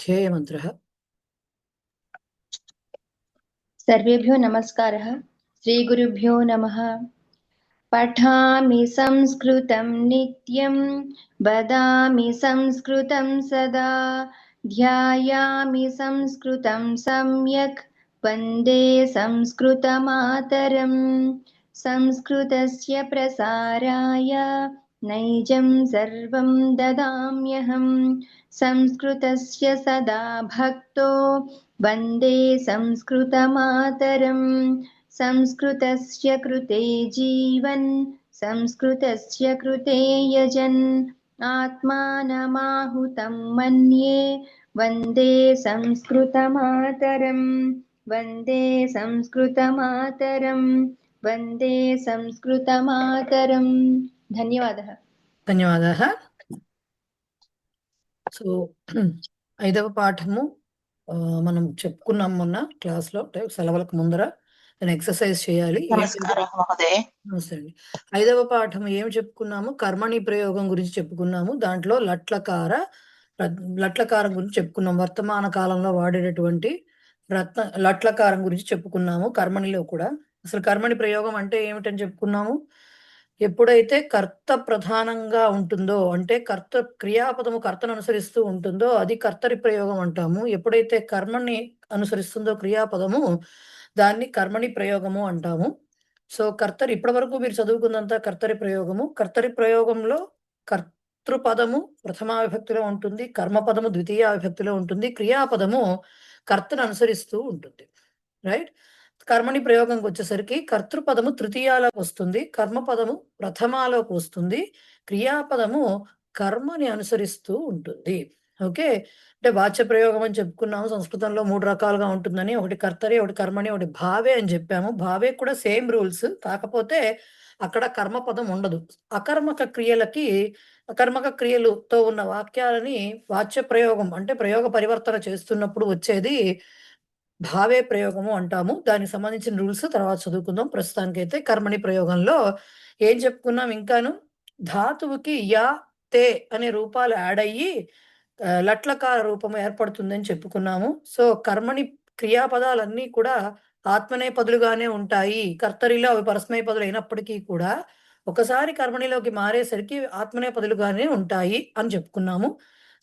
ध्येयमन्त्रः। सर्वेभ्यो नमस्कारः। श्रीगुरुभ्यो नमः। पठामि संस्कृतं नित्यं, वदामि संस्कृतं सदा, ध्यायामि संस्कृतं सम्यक्, वन्दे संस्कृतमातरम्। संस्कृतस्य प्रसाराय नैजं सर्वं ददाम्यहम्। संस्कृतस्य सदा भक्तो वन्दे संस्कृतमातरम्। संस्कृतस्य कृते जीवन्, संस्कृतस्य कृते यजन्, आत्मानमाहुतं मन्ये वन्दे संस्कृतमातरम्। वन्दे संस्कृतमातरम्। वन्दे संस्कृतमातरम्। धन्यवादः। ధన్యవాదాः. సో ఐదవ పాఠము మనం చెప్పుకున్నాం మొన్న క్లాస్లో, సెలవులకు ముందర దాన్ని ఎక్సర్సైజ్ చేయాలి. నమస్తే అండి. ఐదవ పాఠం ఏమి చెప్పుకున్నాము? కర్మణి ప్రయోగం గురించి చెప్పుకున్నాము. దాంట్లో లట్లకారం గురించి చెప్పుకున్నాం. వర్తమాన కాలంలో వాడేటటువంటి లట్లకారం గురించి చెప్పుకున్నాము. కర్మణిలో కూడా అసలు కర్మణి ప్రయోగం అంటే ఏమిటని చెప్పుకున్నాము. ఎప్పుడైతే కర్త ప్రధానంగా ఉంటుందో, అంటే క్రియాపదము కర్తను అనుసరిస్తూ ఉంటుందో అది కర్తరి ప్రయోగం అంటాము. ఎప్పుడైతే కర్మని అనుసరిస్తుందో క్రియాపదము, దాన్ని కర్మణి ప్రయోగము అంటాము. సో కర్తరి ఇప్పటి వరకు మీరు చదువుకున్నంత కర్తరి ప్రయోగము. కర్తరి ప్రయోగంలో కర్తృపదము ప్రథమా విభక్తిలో ఉంటుంది, కర్మపదము ద్వితీయ విభక్తిలో ఉంటుంది, క్రియాపదము కర్తను అనుసరిస్తూ ఉంటుంది. రైట్. కర్మని ప్రయోగంకి వచ్చేసరికి కర్తృపదము తృతీయాలోకి వస్తుంది, కర్మపదము ప్రథమాలోకి వస్తుంది, క్రియాపదము కర్మని అనుసరిస్తూ ఉంటుంది. ఓకే. అంటే వాచ్య ప్రయోగం అని చెప్పుకున్నాము. సంస్కృతంలో 3 రకాలుగా ఉంటుందని. ఒకటి కర్తరి, ఒకటి కర్మని, ఒకటి భావే అని చెప్పాము. భావే కూడా సేమ్ రూల్స్, కాకపోతే అక్కడ కర్మపదం ఉండదు. అకర్మక క్రియలతో ఉన్న వాక్యాలని వాచ్య ప్రయోగం అంటే ప్రయోగ పరివర్తన చేస్తున్నప్పుడు వచ్చేది భావే ప్రయోగము అంటాము. దానికి సంబంధించిన రూల్స్ తర్వాత చదువుకుందాం. ప్రస్తుతానికైతే కర్మణి ప్రయోగంలో ఏం చెప్పుకున్నాం? ఇంకాను ధాతువుకి యా తే అనే రూపాలు యాడ్ అయ్యి లట్లకార రూపం ఏర్పడుతుందని చెప్పుకున్నాము. సో కర్మణి క్రియాపదాలన్నీ కూడా ఆత్మనేపదులుగానే ఉంటాయి. కర్తరిలో అవి పరస్మైపదులు అయినప్పటికీ కూడా ఒకసారి కర్మణిలోకి మారేసరికి ఆత్మనేపదులుగానే ఉంటాయి అని చెప్పుకున్నాము.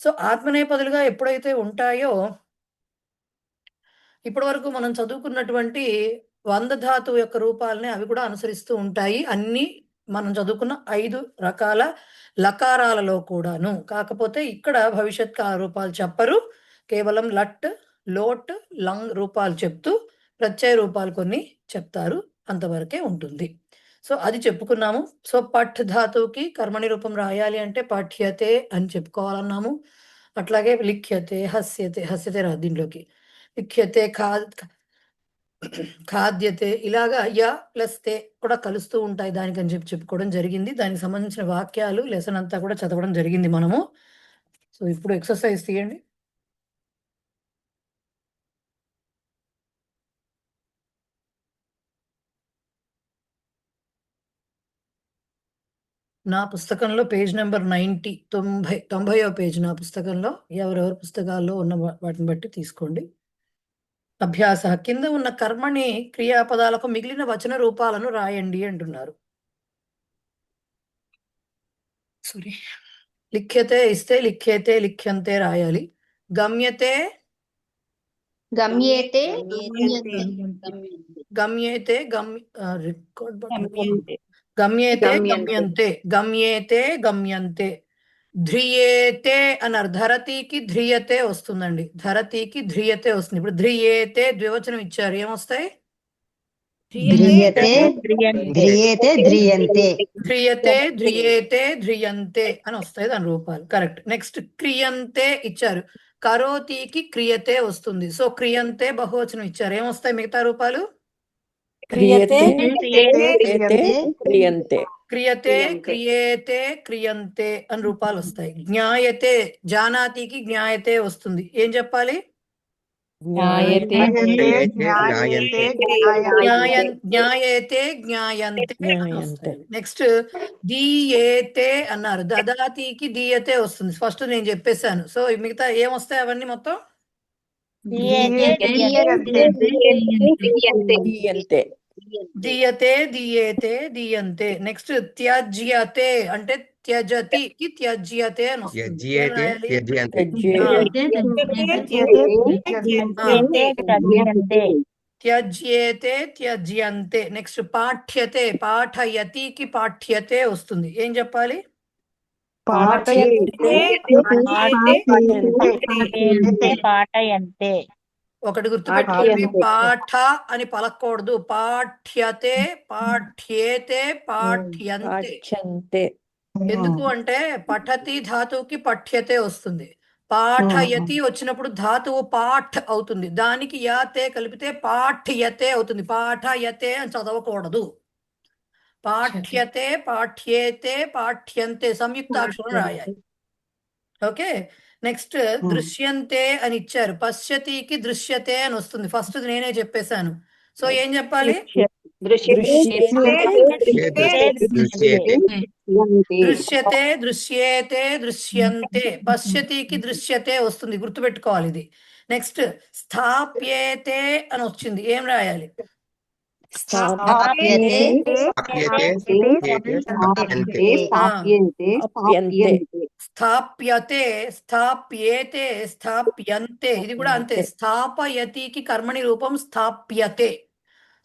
సో ఆత్మనేపదులుగా ఎప్పుడైతే ఉంటాయో, ఇప్పటి వరకు మనం చదువుకున్నటువంటి 100 ధాతువు యొక్క రూపాలని అవి కూడా అనుసరిస్తూ ఉంటాయి. అన్ని మనం చదువుకున్న 5 రకాల లకారాలలో కూడాను. కాకపోతే ఇక్కడ భవిష్యత్ కాల రూపాలు చెప్పరు. కేవలం లట్, లోట్, లంగ్ రూపాలు చెప్తూ ప్రత్యయ రూపాలు కొన్ని చెప్తారు. అంతవరకే ఉంటుంది. సో అది చెప్పుకున్నాము. సో పఠ్ ధాతువుకి కర్మణి రూపం రాయాలి అంటే పఠ్యతే అని చెప్పుకోవాలన్నాము. అట్లాగే లిఖ్యతే, హస్యతే రాదు దీంట్లోకి. లిఖ్యతే, ఖాద్యతే, ఇలాగా య ప్లస్ తే కూడా కలుస్తూ ఉంటాయి దానికని చెప్పుకోవడం జరిగింది. దానికి సంబంధించిన వాక్యాలు లెసన్ అంతా కూడా చదవడం జరిగింది మనము. సో ఇప్పుడు ఎక్సర్సైజ్ తీయండి. నా పుస్తకంలో పేజ్ నెంబర్ 90, 90వ పేజ్ నా పుస్తకంలో. ఎవరెవరి పుస్తకాల్లో ఉన్న వాటిని బట్టి తీసుకోండి. అభ్యాస కింద ఉన్న కర్మని క్రియాపదాలకు మిగిలిన వచన రూపాలను రాయండి అంటున్నారు. సారీ, లిఖ్యతే ఇస్తే లిఖ్యేతే, లిఖ్యంతే రాయాలి. గమ్యతే, గమ్యేతే, గమ్యేతే, గమ్యంతే, గమ్యేతే, గమ్యంతే. ధ్రియేతే అన్నారు. ధరతికి ధ్రియతే వస్తుందండి. ధరతికి ధ్రియతే వస్తుంది. ఇప్పుడు ధ్రియేతే ద్వివచనం ఇచ్చారు, ఏమొస్తాయి? ధ్రియతే, ధ్రియేతే, ధ్రియంతే. ధ్రియతే, ధ్రియేతే, ధ్రియంతే అని వస్తాయి దాని రూపాలు. కరెక్ట్. నెక్స్ట్ క్రియంతే ఇచ్చారు. కరోతికి క్రియతే వస్తుంది. సో క్రియంతే బహువచనం ఇచ్చారు, ఏమొస్తాయి మిగతా రూపాలు? క్రియతే, క్రియంతే, క్రియేతే, క్రియంతే అని రూపాలు వస్తాయి. జ్ఞాయతే, జానాతికి జ్ఞాయతే వస్తుంది. ఏం చెప్పాలి? జ్ఞాయతే జ్ఞాయతే జ్ఞాయేతే జ్ఞాయంతే అని జ్ఞాయంతే. వస్తాయి. నెక్స్ట్ దీయేతే అన్నారు. దదాతికి దీయతే వస్తుంది. ఫస్ట్ నేను చెప్పేశాను. సో మిగతా ఏమొస్తాయి అవన్నీ మొత్తం దీయంతే దీయతే దీయేతే దీయంతే. నెక్స్ట్ త్యజ్యతే అంటే త్యజతికి త్యజ్యతే అని వస్తుంది. ఏం రాయాలి? త్యజ్యేతే త్యజ్యంతే. నెక్స్ట్ పాఠ్యతే పాఠయతికి పాఠ్యతే వస్తుంది. ఏం చెప్పాలి? పాఠయంతే ఒకటి గుర్తుపెట్టుకోండి, పాఠ అని పలకూడదు. పాఠ్యతే పాఠ్యేతే పాఠ్యంతే. పాఠ్యంతే ఎందుకు అంటే పఠతి ధాతువుకి పఠ్యతే వస్తుంది. పాఠయతి వచ్చినప్పుడు ధాతువు పాఠ్ అవుతుంది. దానికి యాతే కలిపితే పాఠ్యతే అవుతుంది. పాఠయతే అని చదవకూడదు. పాఠ్యతే పాఠ్యేతే పాఠ్యంతే సంయుక్తాక్షరం రాయాలి. ఓకే. నెక్స్ట్ దృశ్యంతే అని ఇచ్చారు. పశ్యతికి దృశ్యతే అని వస్తుంది. ఫస్ట్ నేనే చెప్పేశాను. సో ఏం చెప్పాలి? దృశ్యతే దృశ్యేతే దృశ్యంతే. పశ్యతికి దృశ్యతే వస్తుంది. గుర్తుపెట్టుకోవాలి ఇది. నెక్స్ట్ స్థాప్యేతే అని వచ్చింది. ఏం రాయాలి? స్థాప్యతే స్థాప్యేతే స్థాప్యంతే. ఇది కూడా అంతే. స్థాపయతికి కర్మణి రూపం స్థాప్యతే.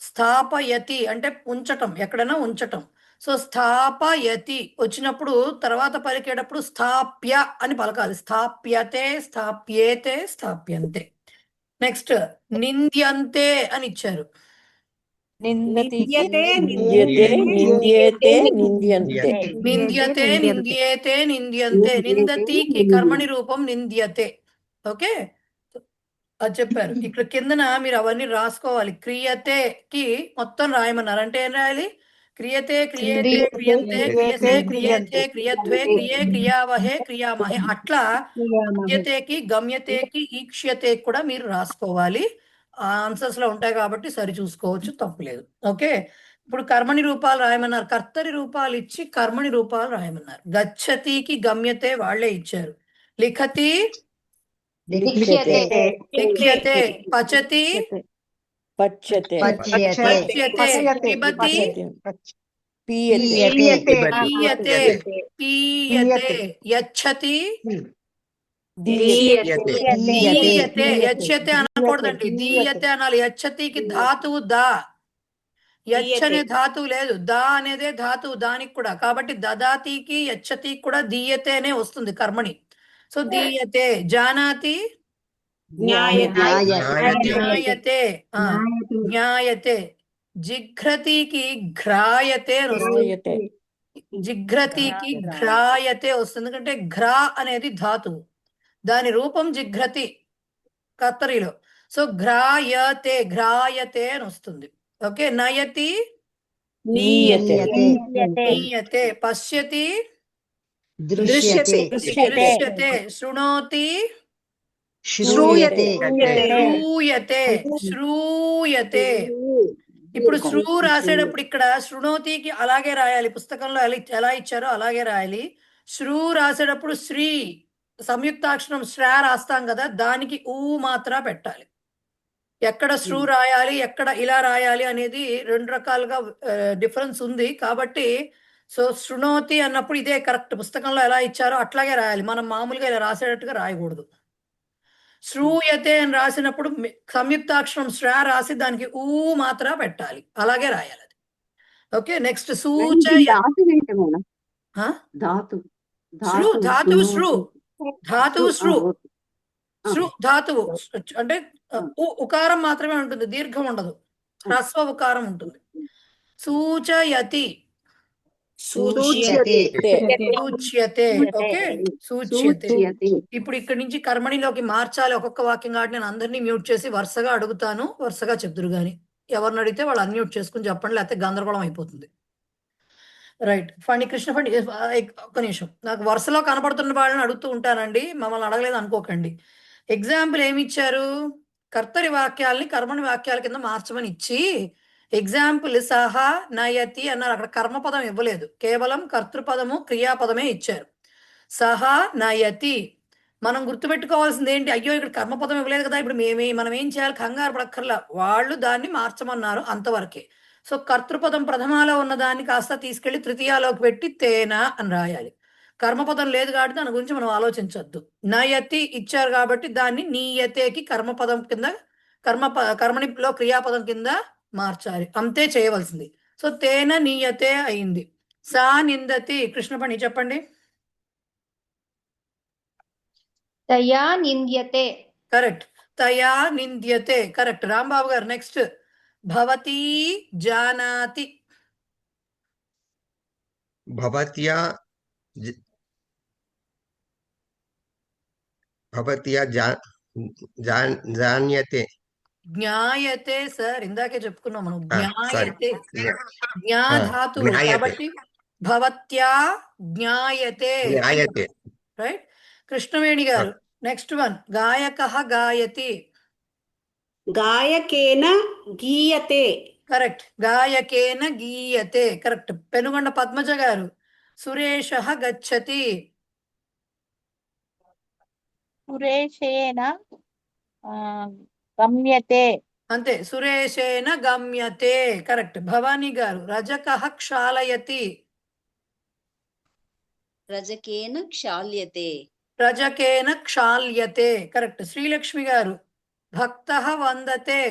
స్థాపయతి అంటే ఉంచటం, ఎక్కడైనా ఉంచటం. సో స్థాపయతి వచ్చినప్పుడు తర్వాత పలికేటప్పుడు స్థాప్య అని పలకాలి. స్థాప్యతే స్థాప్యేతే స్థాప్యంతే. నెక్స్ట్ నింద్యంతే అని ఇచ్చారు. నింద్యతే నింద్యతే నింద్యంతే నింద్యతే నింద్యంతే. నిందతికి కర్మణి రూపం నింద్యతే. ఓకే, అది చెప్పారు. ఇక్కడ కిందన మీరు అవన్నీ రాసుకోవాలి. క్రియతేకి మొత్తం రాయమన్నారు. అంటే ఏం రాయాలి? క్రియతే క్రియేతే క్రియంతే క్రియసే క్రియేతే క్రియధ్వే క్రియే క్రియావహే క్రియామహే. అట్లా క్రియతేకి గమ్యతేకి ఈక్ష్యతే కూడా మీరు రాసుకోవాలి. ఆన్సర్స్ లో ఉంటాయి కాబట్టి సరి చూసుకోవచ్చు, తప్పులేదు. ఓకే, ఇప్పుడు కర్మణి రూపాలు రాయమన్నారు. కర్తరి రూపాలు ఇచ్చి కర్మణి రూపాలు రాయమన్నారు. గచ్చతికి గమ్యతే వాళ్లే ఇచ్చారు. లిఖతి లిఖ్యతే. పచతి పచ్యతే పచ్యతే. పిబతి పీయతే పీయతే పీయతే. యచ్చతి దీయతే దీయతే. యచ్చతే అనకూడదండి, దీయతే అనాలి. యచ్చతికి ధాతువు దా. యచ్చ అనే ధాతువు లేదు, దా అనేదే ధాతువు దానికి కూడా. కాబట్టి దదాతికి యచ్చతికి కూడా దీయతే అనే వస్తుంది కర్మణి. సో దీయతే. జానాతి జ్ఞాయతే. జ్ఞాయతే. జిఘ్రతికి ఘ్రాయతే అని వస్తుంది. జిఘ్రతికి ఘ్రాయతే వస్తుంది. ఎందుకంటే ఘ్రా అనేది ధాతువు, దాని రూపం జిఘ్రతి కత్తరిలో. సో ఘ్రాయతే ఘ్రాయతే అని వస్తుంది. ఓకే. నయతి నీయతే. పశ్యతి దృశ్యతే. శృణోతి శ్రూయతే. శ్రూయతే. ఇప్పుడు శ్రూ రాసేటప్పుడు ఇక్కడ శృణోతికి అలాగే రాయాలి. పుస్తకంలో ఎలా ఇచ్చారో అలాగే రాయాలి. శ్రూ రాసేటప్పుడు శ్రీ సంయుక్తాక్షరం శ్రా రాస్తాం కదా, దానికి ఊ మాత్ర పెట్టాలి. ఎక్కడ శ్రూ రాయాలి, ఎక్కడ ఇలా రాయాలి అనేది రెండు రకాలుగా డిఫరెన్స్ ఉంది. కాబట్టి సో శృణోతి అన్నప్పుడు ఇదే కరెక్ట్. పుస్తకంలో ఎలా ఇచ్చారో అట్లాగే రాయాలి. మనం మామూలుగా ఇలా రాసేటట్టుగా రాయకూడదు. శ్రూయతే అని రాసినప్పుడు సంయుక్తాక్షరం శ్రా రాసి దానికి ఊ మాత్ర పెట్టాలి. అలాగే రాయాలి అది. ఓకే. నెక్స్ట్ సూచయ. శ్రు ధాతువు శ్రు ధాతువు శ్రు శ్రు ధాతువు అంటే ఉకారం మాత్రమే ఉంటుంది, దీర్ఘం ఉండదు. హ్రస్వ ఉకారం ఉంటుంది. సూచయతి సూచ్యతే. ఓకే, సూచ్యతే. ఇప్పుడు ఇక్కడి నుంచి కర్మణిలోకి మార్చాలి ఒక్కొక్క వాక్యం. కాబట్టి నేను అందరినీ మ్యూట్ చేసి వరుసగా అడుగుతాను, వరుసగా చెప్తురు గాని. ఎవరిని అడిగితే వాళ్ళు అన్మ్యూట్ చేసుకుని చెప్పండి, లేకపోతే గందరగోళం అయిపోతుంది. రైట్. ఫణి కృష్ణ ఫణి ఒక్క నిమిషం. నాకు వరుసలో కనబడుతున్న వాళ్ళని అడుగుతూ ఉంటానండి, మమ్మల్ని అడగలేదు అనుకోకండి. ఎగ్జాంపుల్ ఏమి ఇచ్చారు? కర్తరి వాక్యాల్ని కర్మని వాక్యాల కింద మార్చమని ఇచ్చి ఎగ్జాంపుల్ సహా నయతి అన్నారు. అక్కడ కర్మపదం ఇవ్వలేదు, కేవలం కర్తృపదము క్రియాపదమే ఇచ్చారు. సహా నయతి. మనం గుర్తుపెట్టుకోవాల్సింది ఏంటి? అయ్యో ఇక్కడ కర్మపదం ఇవ్వలేదు కదా, ఇప్పుడు మనం ఏం చేయాలి? కంగారు పడక్కర్లా, వాళ్ళు దాన్ని మార్చమన్నారు అంతవరకే. సో కర్తృపదం ప్రథమాలో ఉన్న దాన్ని కాస్త తీసుకెళ్లి తృతీయాలోకి పెట్టి తేన అని రాయాలి. కర్మపదం లేదు కాబట్టి దాని గురించి మనం ఆలోచించొద్దు. నయతి ఇచ్చారు కాబట్టి దాన్ని నీయతేకి కర్మపదం కింద కర్మనిలో క్రియాపదం కింద మార్చాలి, అంతే చేయవలసింది. సో తేన నీయతే అయింది. సా నిందతి. కృష్ణపణి చెప్పండి. తయా నింద్యతే. కరెక్ట్. తయా నింద్యతే. కరెక్ట్. రాంబాబు గారు నెక్స్ట్. భవతీ జానాతి. భవత్యా జ- భవత్యా జాన్యతే. జ్ఞాయతే సార్, ఇందాకే చెప్పుకున్నాం మనం. సారీ, జ్ఞాయతే. జ్ఞా ధాతువు జ్ఞాయతే. కాబట్టి భవత్యా జ్ఞాయతే. జ్ఞాయతే. రైట్. కృష్ణవేణి గారు నెక్స్ట్ వన్. గాయకః గాయతి. గాయకేన గీయతే. కరెక్ట్. గాయకేన గీయతే. కరెక్ట్. పెనుగొండ పద్మజ గారు. సురేషః గచ్చతి. సురేషేణ గమ్యతే. అంతే, సురేషేన గమ్యతే. కరెక్ట్. భవానీ గారు. రజకః క్షాళయతి. రజకేన క్షాళ్యతే. రజకేన క్షాళ్యతే. కరెక్ట్. శ్రీలక్ష్మి గారు. భక్తః వందతే.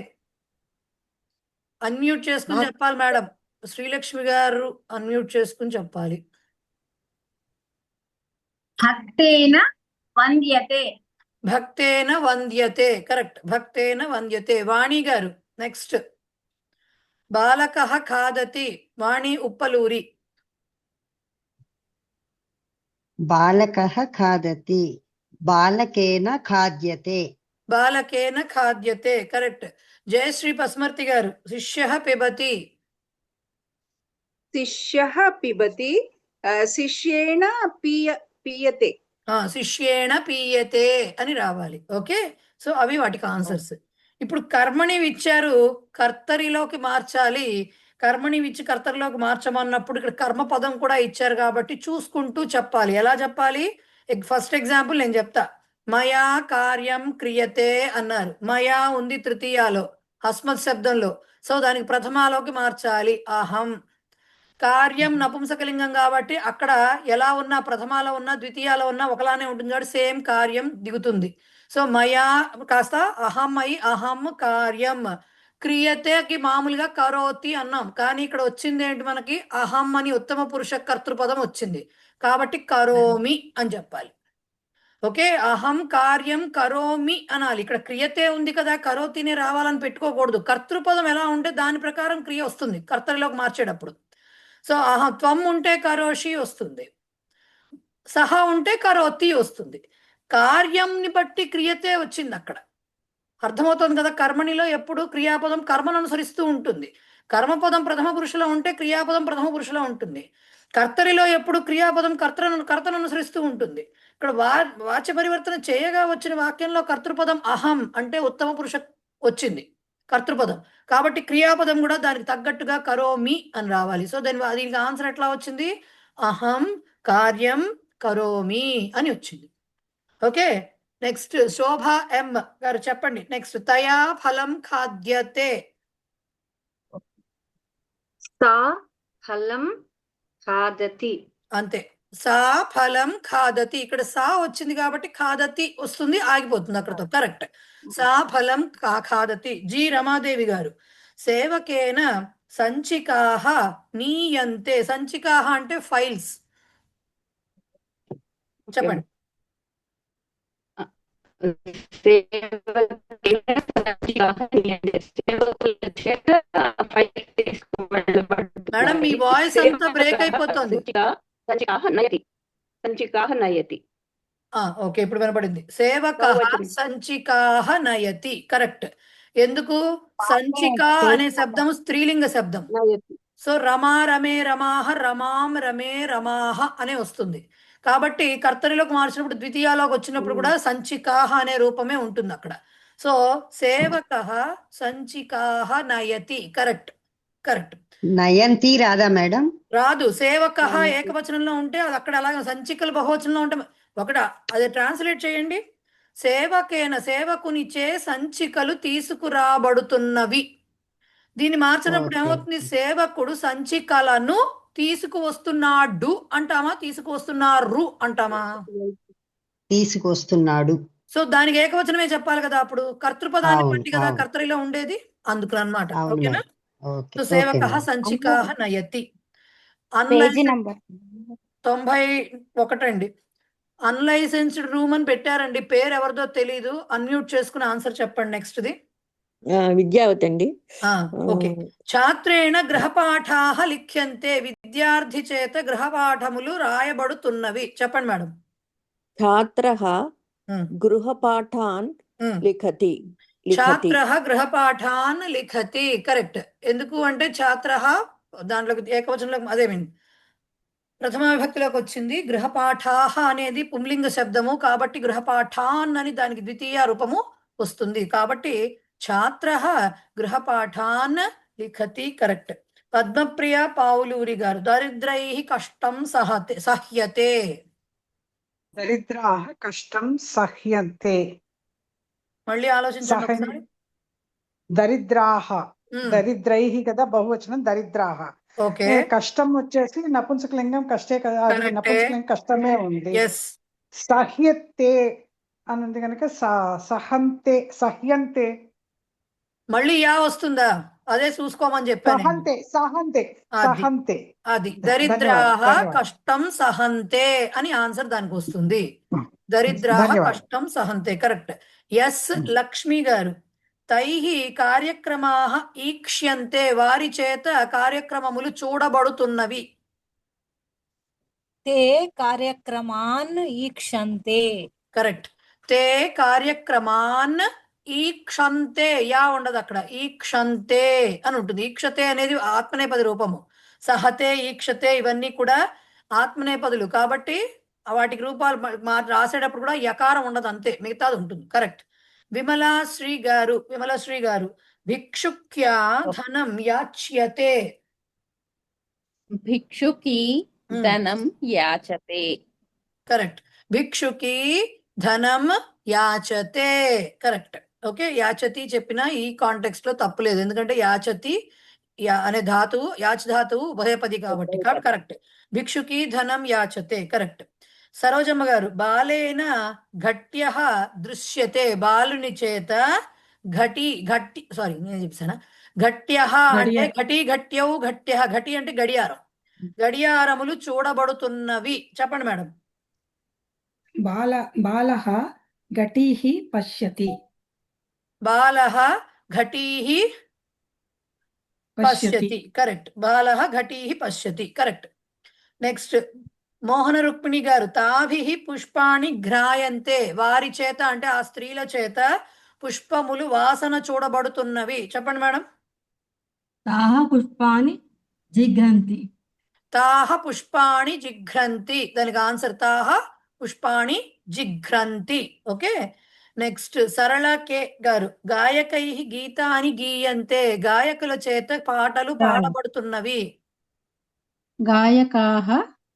అన్మ్యూట్ చేసుకుని చెప్పాలి మేడం. శ్రీలక్ష్మి గారు అన్మ్యూట్ చేసుకుని చెప్పాలి. భక్తేన వంద్యతే. భక్తేన వంద్యతే. కరెక్ట్. భక్తేన వంద్యతే. వాణి గారు నెక్స్ట్. బాలకః ఖాదతి. వాణి ఉప్పలూరి. బాలకః ఖాదతి. బాలకేన ఖాద్యతే. బాలకేన ఖాద్యతే. కరెక్ట్. జయశ్రీ పస్మర్తి గారు. శిష్యః పిబతి. శిష్యః పిబతి. శిష్యేణ పీయతే. శిష్యేణ పీయతే అని రావాలి. ఓకే. సో అవి వాటికి ఆన్సర్స్. ఇప్పుడు కర్మని ఇచ్చారు, కర్తరిలోకి మార్చాలి. కర్మని ఇచ్చి కర్తరిలోకి మార్చమన్నప్పుడు ఇక్కడ కర్మపదం కూడా ఇచ్చారు కాబట్టి చూసుకుంటూ చెప్పాలి. ఎలా చెప్పాలి? ఫస్ట్ ఎగ్జాంపుల్ నేను చెప్తా. మయా కార్యం క్రియతే అన్నారు. మయా ఉంది తృతీయాలో, అస్మత్ శబ్దంలో. సో దానికి ప్రథమాలోకి మార్చాలి. అహం. కార్యం నపుంసకలింగం కాబట్టి అక్కడ ఎలా ఉన్నా, ప్రథమాలో ఉన్నా ద్వితీయాలో ఉన్నా ఒకలానే ఉంటుంది కాబట్టి సేమ్ కార్యం దిగుతుంది. సో మయా కాస్త అహం అయి అహం కార్యం. క్రియతేకి మామూలుగా కరోతి అన్నాం, కానీ ఇక్కడ వచ్చింది ఏంటి? మనకి అహం అని ఉత్తమ పురుష కర్తృపదం వచ్చింది కాబట్టి కరోమి అని చెప్పాలి. ఓకే. అహం కార్యం కరోమి అనాలి. ఇక్కడ క్రియతే ఉంది కదా, కరోతినే రావాలని పెట్టుకోకూడదు. కర్తృపదం ఎలా ఉంటే దాని ప్రకారం క్రియ వస్తుంది కర్తరిలోకి మార్చేటప్పుడు. సో త్వం ఉంటే కరోషి వస్తుంది, సహా ఉంటే కరోతి వస్తుంది. కార్యంని బట్టి క్రియతే వచ్చింది అక్కడ. అర్థమవుతుంది కదా? కర్మణిలో ఎప్పుడు క్రియాపదం కర్మను అనుసరిస్తూ ఉంటుంది. కర్మపదం ప్రథమ పురుషులో ఉంటే క్రియాపదం ప్రథమ పురుషులో ఉంటుంది. కర్తరిలో ఎప్పుడు క్రియాపదం కర్తను అనుసరిస్తూ ఉంటుంది. ఇక్కడ వాచ్య పరివర్తన చేయగా వచ్చిన వాక్యంలో కర్తృపదం అహం అంటే ఉత్తమ పురుష వచ్చింది కర్తృపదం కాబట్టి క్రియాపదం కూడా దానికి తగ్గట్టుగా కరోమి అని రావాలి. సో దీనికి ఆన్సర్ ఎట్లా వచ్చింది? అహం కార్యం కరోమి అని వచ్చింది. ఓకే. నెక్స్ట్ శోభ ఎం గారు చెప్పండి. నెక్స్ట్. తయా ఫలం ఖాద్యతే. సా ఫలం ఖాదతి. అంతే. సా ఫలం ఖాదతి. ఇక్కడ సా వచ్చింది కాబట్టి ఖాదతి వస్తుంది, ఆగిపోతుంది అక్కడతో. కరెక్ట్. సా ఫలం ఖాదతి. జి రమాదేవి గారు. సేవకేన సంచికాహ నీయంతే. సంచికాహ అంటే ఫైల్స్. చెప్పండి. మేడం మీ వాయిస్ అంతా బ్రేక్ అయిపోతుంది. సంచికాహ నయతి. ఓకే, ఇప్పుడు వినపడింది. సేవకః సంచికాహ నయతి. కరెక్ట్. ఎందుకు? సంచిక అనే శబ్దం స్త్రీలింగ శబ్దం. సో రమా రమే రమాహ రమాం రమే రమాహ అనే వస్తుంది కాబట్టి కర్తరిలోకి మార్చినప్పుడు ద్వితీయాలోకి వచ్చినప్పుడు కూడా సంచికాహ అనే రూపమే ఉంటుంది అక్కడ. సో సేవకః సంచికాః నయతి. Correct, correct. నయంతి రాదా మేడం? రాదు. సేవకః నయతి. ఏకవచనంలో ఉంటే అది అక్కడ అలాగే, సంచికలు బహువచనంలో ఉంటే ఒకట. అది ట్రాన్స్లేట్ చేయండి. సేవకేన, సేవకునిచే సంచికలు తీసుకురాబడుతున్నవి. దీన్ని మార్చినప్పుడు ఓకే. ఏమవుతుంది? సేవకుడు సంచికలను తీసుకువస్తున్నాడు అంటామా, తీసుకువస్తున్నారు అంటామా? తీసుకొస్తున్నాడు. సో దానికి ఏకవచనమే చెప్పాలి కదా, అప్పుడు కర్తృపదాన్ని అవును, బట్టి కదా అవును. కర్తరిలో ఉండేది, అందుకు అన్నమాట. అవును ఓకేనా? మేడం. ఓకే, సో ఓకే సేవకః మేడం. సంచికాః నయతి. పేజీ అన్లైసెన్స్ నంబర్ 91 అండి. అన్లైసెన్స్డ్ రూమ్ అని పెట్టారండి. పేరు ఎవరిదో తెలీదు. అన్మ్యూట్ చేసుకుని ఆన్సర్ చెప్పండి. నెక్స్ట్ది. విద్యావతి అండి. ఓకే. ఛాత్రేణ గృహపాఠాః లిఖ్యంతే. విద్యార్థి చేత గృహపాఠములు రాయబడుతున్నవి. చెప్పండి మేడం. ఛాత్రః ఉమ్, గృహపాఠాన్ ఉమ్. లిఖతి. ఛాత్రః గృహపాఠాన్ లిఖతి. కరెక్ట్. ఎందుకు అంటే ఛాత్రః దాంట్లోకి ఏకవచనంలో అదే మీన్ ప్రథమ విభక్తిలోకి వచ్చింది. గృహపాఠాః అనేది పుంలింగ శబ్దము కాబట్టి గృహపాఠాన్ అని దానికి ద్వితీయ రూపము వస్తుంది. కాబట్టి ఛాత్రః గృహపాఠాన్ లిఖతి. కరెక్ట్. పద్మప్రియ పావులూరి గారు, దరిద్రైః కష్టం సహ్యతే. దరిద్రాः కష్టం సహ్యంతే. మళ్ళీ ఆలోచించండి సహన్ ఒకసారి. దరిద్రాः, ఉమ్, దరిద్రైః కదా బహువచనం, దరిద్రాः. ఓకే, కష్టం వచ్చేసి నపుంసకలింగం కష్టే కదా, అది కరెక్టే. నపుంసకలింగం కష్టమే ఉంది. ఎస్. సహ్యతే అని ఉంది కనుక సహంతే, సహ్యంతే, మళ్ళీ యా వస్తుందా? అదే చూసుకోమని చెప్పాను నేను. సహంతే, సహంతే, అది సహంతే. అది దరిద్రాః ధన్యవాదాలు. కష్టం సహంతే అని ఆన్సర్ దానికి వస్తుంది. దరిద్రాః ధన్యవాదాలు. కష్టం సహంతే. కరెక్ట్. ఎస్ లక్ష్మి గారు, తైః కార్యక్రమాః ఈక్ష్యంతే. వారి చేత కార్యక్రమములు చూడబడుతున్నవి. ते कार्यक्रमान् ईक्षन्ते. కరెక్ట్. తే కార్యక్రమాన్ ఈక్షంతే. యా ఉండదు అక్కడ, ఈక్షంతే అని ఉంటుంది. ఈక్షతే అనేది ఆత్మనేపది రూపము. సహతే, ఈక్షతే ఇవన్నీ కూడా ఆత్మనేపదులు కాబట్టి వాటికి రూపాలు రాసేటప్పుడు కూడా యకారం ఉండదు, అంతే, మిగతాది ఉంటుంది. కరెక్ట్. విమలాశ్రీ గారు, భిక్షుక్యా ధనం యాచ్యతే. భిక్షుకి ధనం యాచతే. కరెక్ట్. భిక్షుకి ధనం యాచతే. కరెక్ట్. ఓకే. యాచతి చెప్పిన ఈ కాంటెక్స్ట్ లో తప్పులేదు, ఎందుకంటే యాచతి అనే ధాతువు, యాచ ధాతువు ఉభయపది కాబట్టి. కరెక్ట్. భిక్షుకి ధనం యాచతే. కరెక్ట్. సరోజమ్మ గారు, బాలేన ఘట్యః దృశ్యతే. బాలుని చేత నేను చెప్పాను ఘట్యః అంటే ఘట్యౌ ఘట్యః. ఘటి అంటే గడియారం. గడియారములు చూడబడుతున్నవి. చెప్పండి మేడం. బాలః ఘటీః పశ్యతి. బాలః ఘటీః పశ్యతి. కరెక్ట్. బాలః ఘటీః పశ్యతి. కరెక్ట్. నెక్స్ట్ మోహన రుక్మిణి గారు, తాభిః పుష్పాణి ఘ్రాయంతే. వారి చేత అంటే ఆ స్త్రీల చేత పుష్పములు వాసన చూడబడుతున్నవి. చెప్పండి మేడం. తాః పుష్పాణి జిఘ్రంతి. తాః పుష్పాణి జిఘ్రంతి. దానికి ఆన్సర్ తాః పుష్పాణి జిఘ్రంతి. ఓకే. నెక్స్ట్ సరళ కే గారు, గాయకైః గీతాని గీయంతే. గాయకుల చేత పాటలు పాడబడుతున్నవి. గాయకాః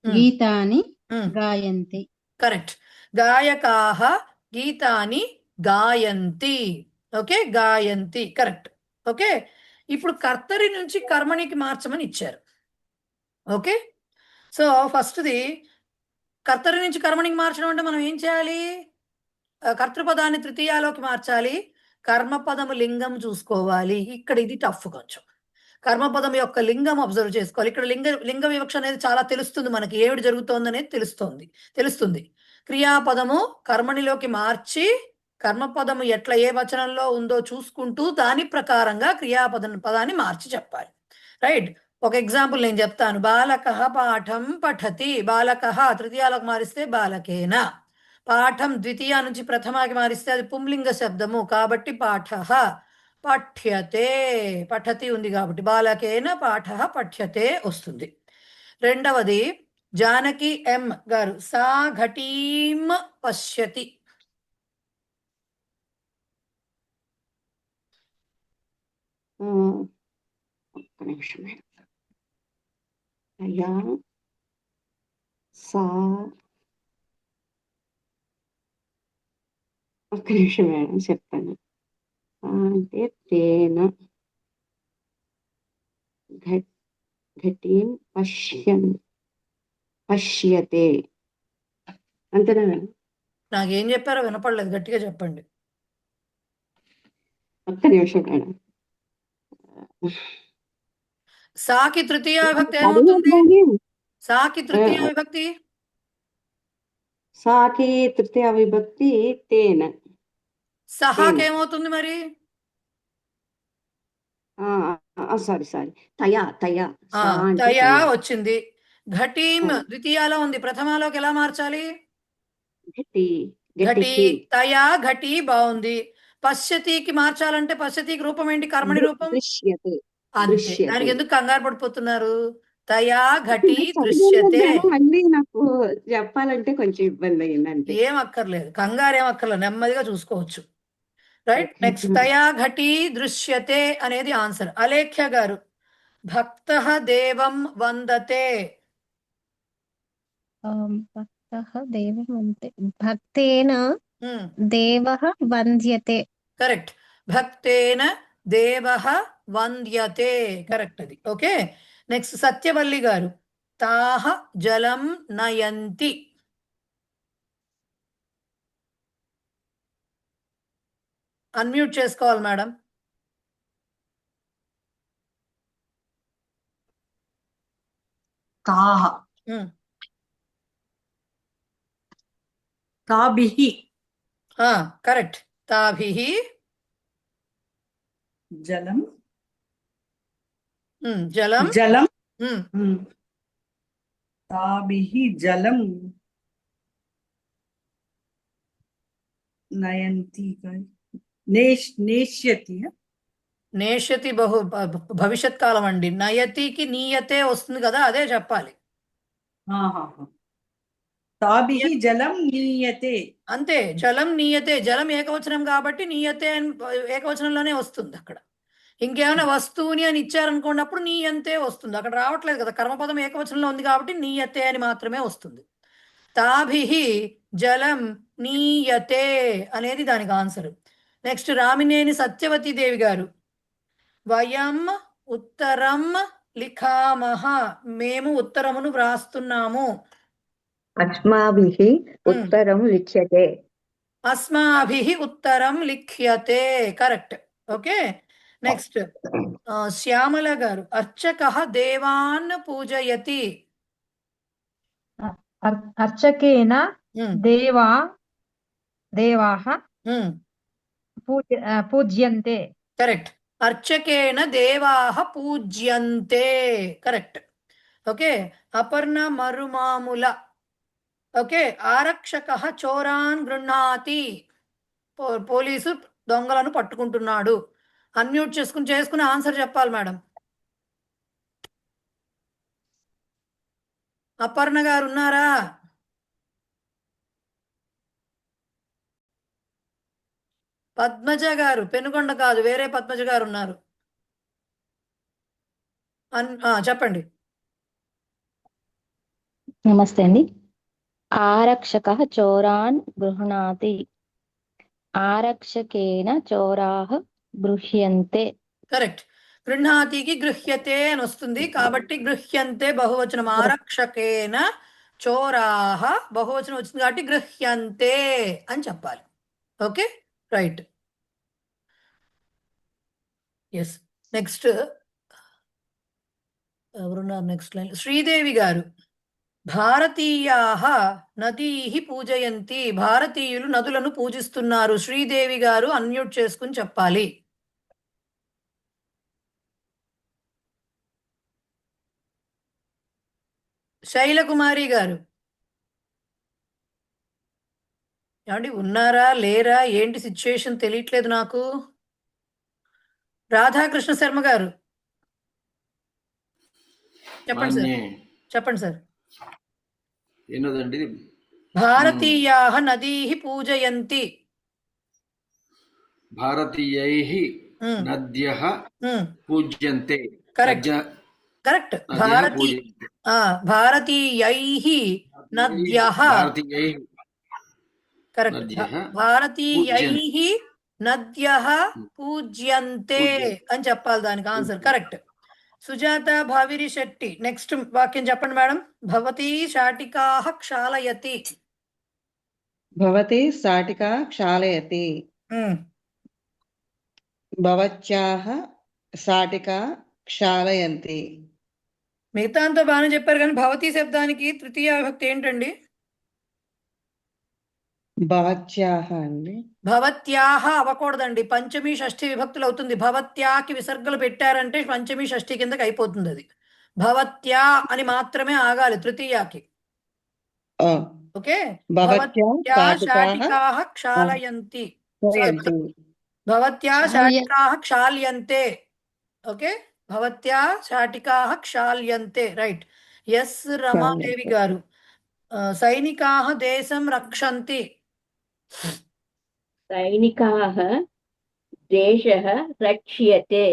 గీతాని గాయంతి. కరెక్ట్. గాయకాః గీతాని గాయంతి. ఓకే, గాయంతి. కరెక్ట్. ఓకే. ఇప్పుడు కర్తరి నుంచి కర్మణికి మార్చమని ఇచ్చారు. ఓకే. సో ఫస్ట్ది కర్తరి నుంచి కర్మణికి మార్చడం అంటే మనం ఏం చేయాలి? కర్తృపదాన్ని తృతీయాలోకి మార్చాలి. కర్మపదము లింగం చూసుకోవాలి. ఇక్కడ ఇది టఫ్ కొంచెం. కర్మపదం యొక్క లింగం అబ్జర్వ్ చేసుకోవాలి. ఇక్కడ లింగ వివక్ష అనేది చాలా తెలుస్తుంది మనకి, ఏమిటి జరుగుతోంది అనేది తెలుస్తుంది. క్రియాపదము కర్మణిలోకి మార్చి కర్మపదము ఎట్లా ఏ వచనంలో ఉందో చూసుకుంటూ దాని ప్రకారంగా పదాన్ని మార్చి చెప్పాలి. రైట్. ఒక ఎగ్జాంపుల్ నేను చెప్తాను. బాలకః పాఠం పఠతి. బాలకః తృతీయాలకు మారిస్తే బాలకేన. పాఠం ద్వితీయ నుంచి ప్రథమాకి మారిస్తే అది పుంలింగ శబ్దము కాబట్టి పాఠః పఠ్యతే. పఠతి ఉంది కాబట్టి బాలకేన పాఠః పఠ్యతే వస్తుంది. రెండవది జానకి ఎం గారు, సా ఘటీం పశ్యతి. ఒక్క నిమిషం మేడం. తయా సా ఒక్క నిమిషం మేడం చెప్తాను. అంటే తేన ఘటీం పశ్యతే అంతేనా మేడం? నాకేం చెప్పారో వినపడలేదు, గట్టిగా చెప్పండి. ఒక్క నిమిషం మేడం. సాకి తృతీయ విభక్తి ఏమవుతుంది? సాకి తృతీయ విభక్తి సాకి తృతీయ విభక్తి తేన. సహాకి ఏమవుతుంది మరి? సారీ తయా తయా ఆ, సా అంటే తయా తయా. వచ్చింది. ఘటీం ద్వితీయాలో ఉంది, ప్రథమాలోకి ఎలా మార్చాలి? ఘటి ఘటి. ఘటికి తయా ఘటి బాగుంది. పశ్యతికి మార్చాలంటే పశ్యతికి రూపం ఏంటి? కర్మణి రూపం. దృశ్యతే. అంతే, దృశ్యతే. దానికి ఎందుకు కంగారు పడిపోతున్నారు? తయా ఘటి చదివాను దృశ్యతే. మేడం, మళ్ళీ నాకు చెప్పాలంటే కొంచెం ఇబ్బంది అయింది అంతే. ఏం అక్కర్లేదు, కంగారు ఏం అక్కర్లేదు, నెమ్మదిగా చూసుకోవచ్చు. రైట్. నెక్స్ట్ తయా ఘటి దృశ్యతే అనేది ఆన్సర్. అలేఖ్య గారు, భక్తః దేవం వందతే. భక్తః దేవం వందే. భక్తేన ఉమ్, దేవః వంద్యతే. కరెక్ట్. భక్తేన దేవః వంద్యతే, కరెక్ట్ అది. ఓకే. నెక్స్ట్ సత్యవల్లి గారు, తాహ జలం నయంతి. అన్మ్యూట్ చేసుకోవాలి మేడం. తాహ ఉమ్, తాభిః కరెక్ట్. తాభిః జలం జలం జలం ఉమ్, తాభిః జలం నయంతి నేష్యతి. నేష్యతి భవిష్యత్ కాలం అండి. నయతికి నీయతే వస్తుంది కదా, అదే చెప్పాలి. తాభిః జలం నీయతే. అంతే, జలం నీయతే. జలం ఏకవచనం కాబట్టి నీయతే అని ఏకవచనంలోనే వస్తుంది. అక్కడ ఇంకేమైనా వస్తువుని అని ఇచ్చారనుకోండి, అప్పుడు నీయంతే వస్తుంది. అక్కడ రావట్లేదు కదా, కర్మపదం ఏకవచనంలో ఉంది కాబట్టి నీయతే అని మాత్రమే వస్తుంది. తాభిః జలం నీయతే అనేది దానికి ఆన్సర్. నెక్స్ట్ రామినేని సత్యవతి దేవి గారు, వయం ఉత్తరం లిఖామహ. మేము ఉత్తరమును వ్రాస్తున్నాము. అస్మాభిః ఉత్తరం లిఖ్యతే. అస్మాభిః ఉత్తరం లిఖ్యతే, కరెక్ట్. ఓకే. నెక్స్ట్ శ్యామల గారు, అర్చకః దేవాన్ పూజయతి. అర్చకేన దేవాః పూజ్యంతే. కరెక్ట్. అర్చకేన దేవాః పూజ్యంతే, correct. Okay. Aparna Marumamula. Okay. ఆరక్షకః చోరాన్ గృహ్ణాతి. పోలీసు దొంగలను పట్టుకుంటున్నాడు. అన్మ్యూట్ చేసుకుని ఆన్సర్ చెప్పాలి మేడం. అపర్ణ గారు ఉన్నారా? పద్మజ గారు, పెనుగొండ కాదు, వేరే పద్మజ గారు ఉన్నారు. చెప్పండి. నమస్తే అండి. ఆరక్షకః చోరాన్ గృహ్ణాతి. ఆరక్షకేన చోరాః గృహ్యంతే. కరెక్ట్. గృహ్ణాతికి గృహ్యతే అని వస్తుంది కాబట్టి గృహ్యంతే బహువచనం. ఆరక్షకేన చోరాః బహువచనం వచ్చింది కాబట్టి గృహ్యంతే అని చెప్పాలి. Okay, right. ఎస్. నెక్స్ట్ ఎవరున్నారు నెక్స్ట్ లైన్? శ్రీదేవి గారు, భారతీయాః నదీః పూజయంతి. భారతీయులు నదులను పూజిస్తున్నారు. శ్రీదేవి గారు అన్మ్యూట్ చేసుకుని చెప్పాలి. శైలకుమారి గారు, ఏమండి ఉన్నారా లేరా ఏంటి సిచ్యుయేషన్ తెలియట్లేదు నాకు. రాధాకృష్ణ శర్మ గారు చెప్పండి సార్. చెప్పండి సార్. ಏನದಂడి? భారతీయాః నదీః పూజయంతి. భారతీయైః నద్యః పూజ్యంతే. పూజ్యంతే. Correct correct. నద్యః పూజ్యంతే. భారతీయైః నద్యః. భారతీయైః కరెక్ట్. నద్యః భారతీయైః నద్యః పూజ్యంతే అని చెప్పాలి దానికి answer. Correct. Sujatha Bhaviri Shetty next వాక్యం చెప్పండి మేడం. భవతి శాటికాః క్షాళయతి. భవతి శాటికా క్షాళయతి. భవత్యాః శాటికా క్షాళయంతి. మిగతా అంతా బాగానే చెప్పారు కానీ భవతి శబ్దానికి తృతీయ విభక్తి ఏంటండి? భవత్యాః అండి. భవత్యాహ అవ్వకూడదండి, పంచమి షష్ఠి విభక్తులు అవుతుంది. భవత్యాకి విసర్గలు పెట్టారంటే పంచమి షష్ఠి కిందకి అయిపోతుంది అది. భవత్యా అని మాత్రమే ఆగాలి తృతీయాకి. ఓకే. భవత్యా శాటికాః క్షాళయంతి. భవత్యా శాటికాః క్షాళ్యంతే. ఓకే. భవత్యా శాటికాః క్షాళ్యంతే. రైట్. ఎస్ రమాదేవి గారు సైనికాః దేశం రక్షంతి. సైనికాః దేశః రక్ష్యతే.